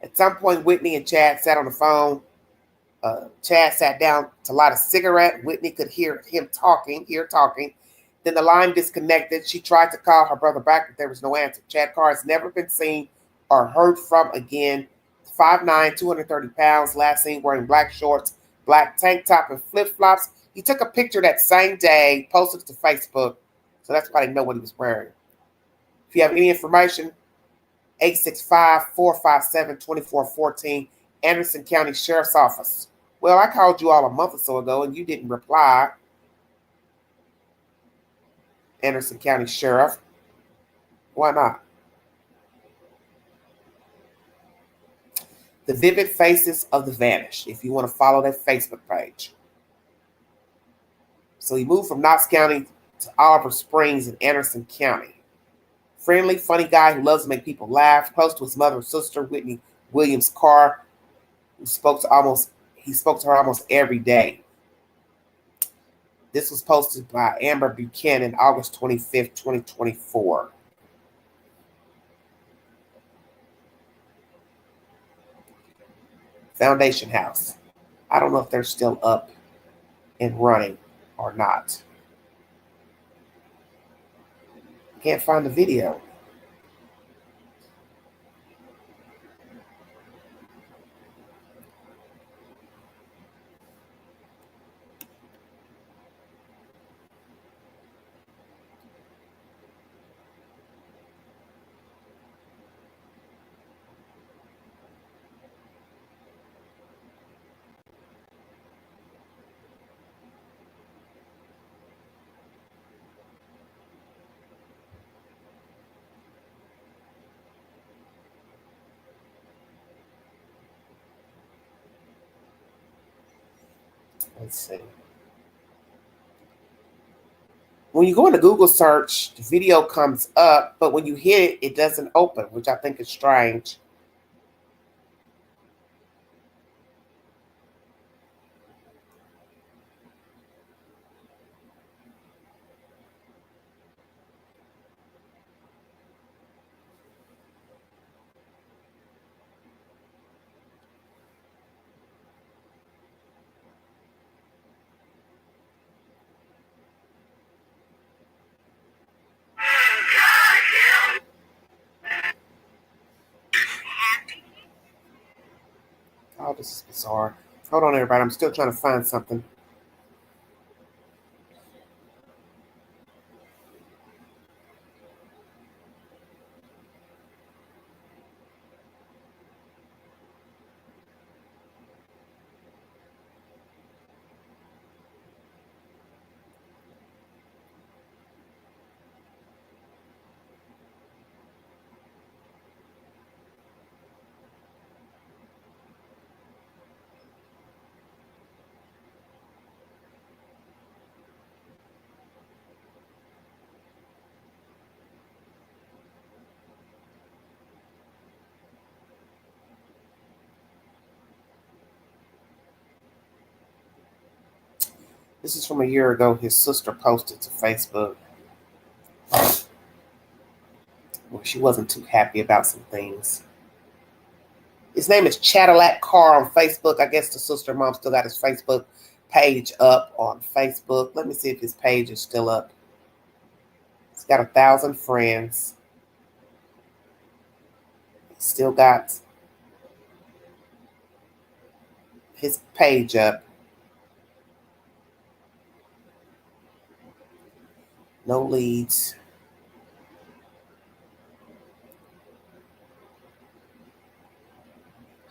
Speaker 1: At some point, Whitney and Chad sat on the phone. Chad sat down to light a cigarette. Whitney could hear him talking. Then the line disconnected. She tried to call her brother back, but there was no answer. Chad Carr has never been seen or heard from again. 5'9", 230 pounds, last seen wearing black shorts, black tank top, and flip-flops. He took a picture that same day, posted it to Facebook, so that's why they know what he was wearing. If you have any information, 865-457-2414, Anderson County Sheriff's Office. Well, I called you all a month or so ago, and you didn't reply. Anderson County Sheriff. Why not? The Vivid Faces of the Vanished, if you want to follow that Facebook page. So he moved from Knox County to Oliver Springs in Anderson County. Friendly, funny guy who loves to make people laugh. Close to his mother and sister, Whitney Williams Carr, who spoke to her almost every day. This was posted by Amber Buchanan, August 25th, 2024. Foundation House. I don't know if they're still up and running or not. Can't find the video. Let's see. When you go into Google search, the video comes up, but when you hit it, it doesn't open, which I think is strange. Oh, this is bizarre. Hold on, everybody. I'm still trying to find something. This is from a year ago. His sister posted to Facebook where she wasn't too happy about some things. His name is Cadillac Car on Facebook. I guess the sister mom still got his Facebook page up on Facebook. Let me see if his page is still up. He's got 1,000 friends. He's still got his page up. No leads.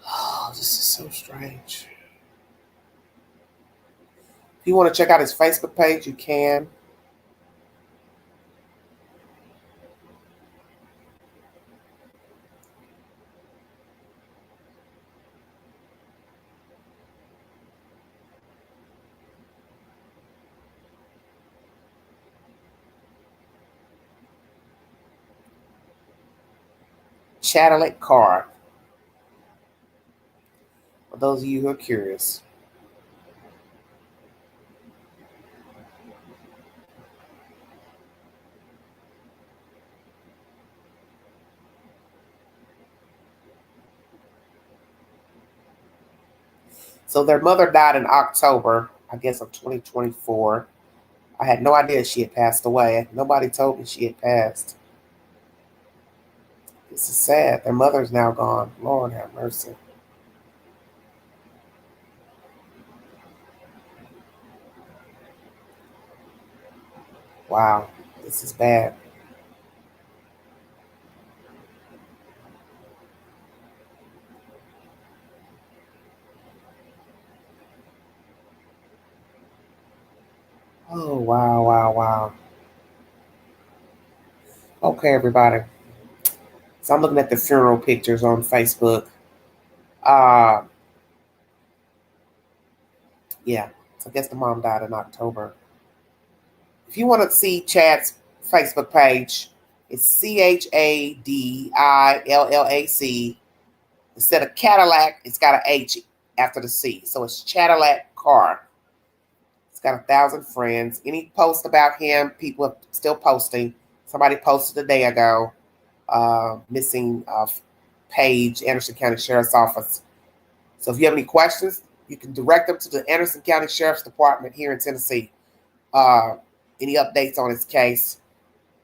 Speaker 1: Oh, this is so strange. If you want to check out his Facebook page, you can. Cadillac Car. For those of you who are curious. So their mother died in October, I guess, of 2024. I had no idea she had passed away. Nobody told me she had passed. This is sad. Their mother's now gone. Lord have mercy. Wow, this is bad. Oh, wow, wow, wow. Okay, everybody. So I'm looking at the funeral pictures on Facebook. Yeah, so I guess the mom died in October. If you want to see Chad's Facebook page, it's CHADILLAC. Instead of Cadillac, it's got an H after the C. So it's Cadillac Car. It's got 1,000 friends. Any post about him, people are still posting. Somebody posted a day ago, missing page, Anderson County Sheriff's Office. So if you have any questions, you can direct them to the Anderson County Sheriff's Department here in Tennessee. Any updates on his case?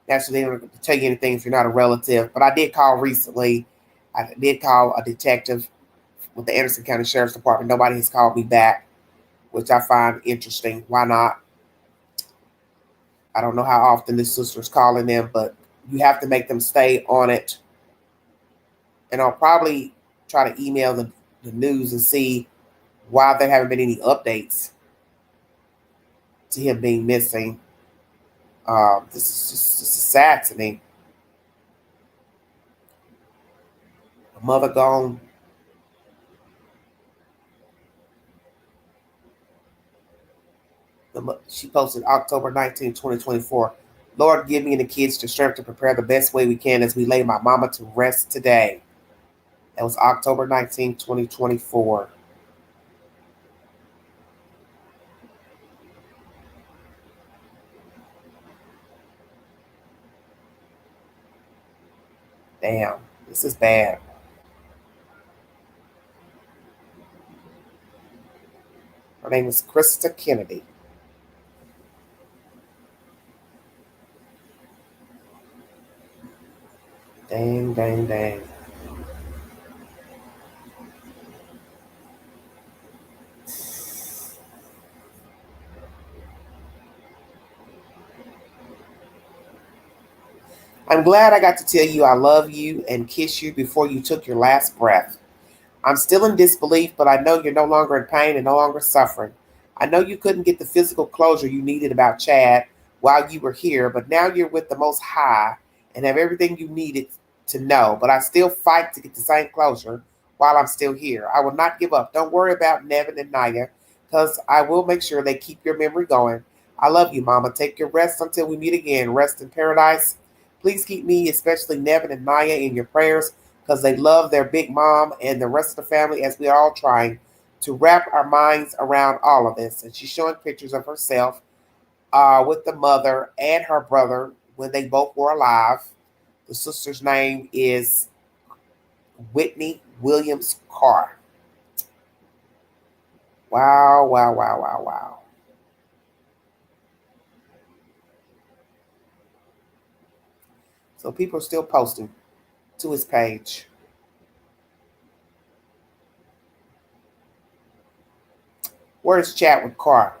Speaker 1: Naturally, they don't tell you anything if you're not a relative. But I did call recently. I did call a detective with the Anderson County Sheriff's Department. Nobody has called me back, which I find interesting. Why not? I don't know how often this sister's calling them, but you have to make them stay on it. And I'll probably try to email the news and see why there haven't been any updates to him being missing. This is sad to me. A mother gone. She posted October 19, 2024. Lord, give me and the kids the strength to prepare the best way we can as we lay my mama to rest today. That was October 19, 2024. Damn, this is bad. Her name is Krista Kennedy. Dang, dang, dang. I'm glad I got to tell you I love you and kiss you before you took your last breath. I'm still in disbelief, but I know you're no longer in pain and no longer suffering. I know you couldn't get the physical closure you needed about Chad while you were here, but now you're with the Most High and have everything you needed to know. But I still fight to get the same closure while I'm still here. I will not give up. Don't worry about Nevin and Naya, because I will make sure they keep your memory going. I love you, Mama. Take your rest until we meet again. Rest in paradise. Please keep me, especially Nevin and Naya, in your prayers, because they love their big mom and the rest of the family as we are all trying to wrap our minds around all of this. And she's showing pictures of herself with the mother and her brother when they both were alive. The sister's name is Whitney Williams Carr. Wow, wow, wow, wow, wow. So people are still posting to his page. Where's chat with Carr?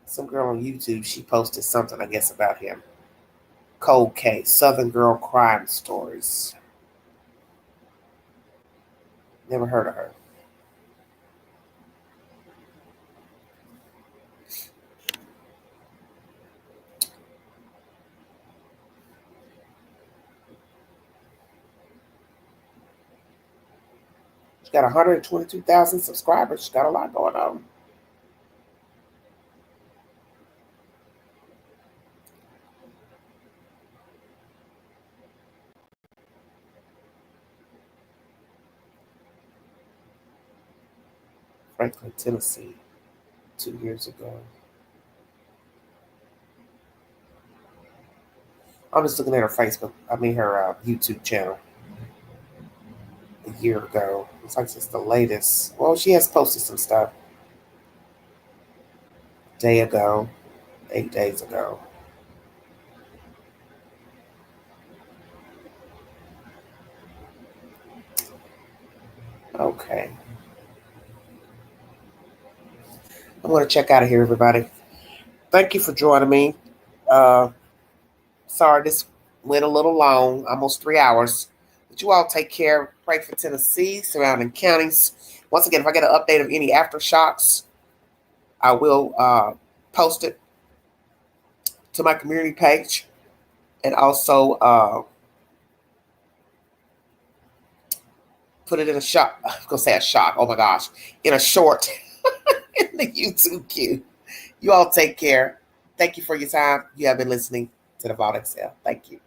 Speaker 1: Some girl on YouTube, she posted something, I guess, about him. Cold Case, Southern Girl Crime Stories. Never heard of her. She's got 122,000 subscribers. She's got a lot going on. Franklin, Tennessee, 2 years ago. I'm just looking at her her YouTube channel. A year ago. Looks like it's the latest. Well, she has posted some stuff. A day ago, 8 days ago. Okay. I'm going to check out of here, everybody. Thank you for joining me. Sorry, this went a little long, almost 3 hours. But you all take care. Pray for Tennessee, surrounding counties. Once again, if I get an update of any aftershocks, I will post it to my community page. And also put it in a shot. I was going to say a shot. Oh, my gosh. In a short in the YouTube queue. You all take care. Thank you for your time. You have been listening to the Vault Excel. Thank you.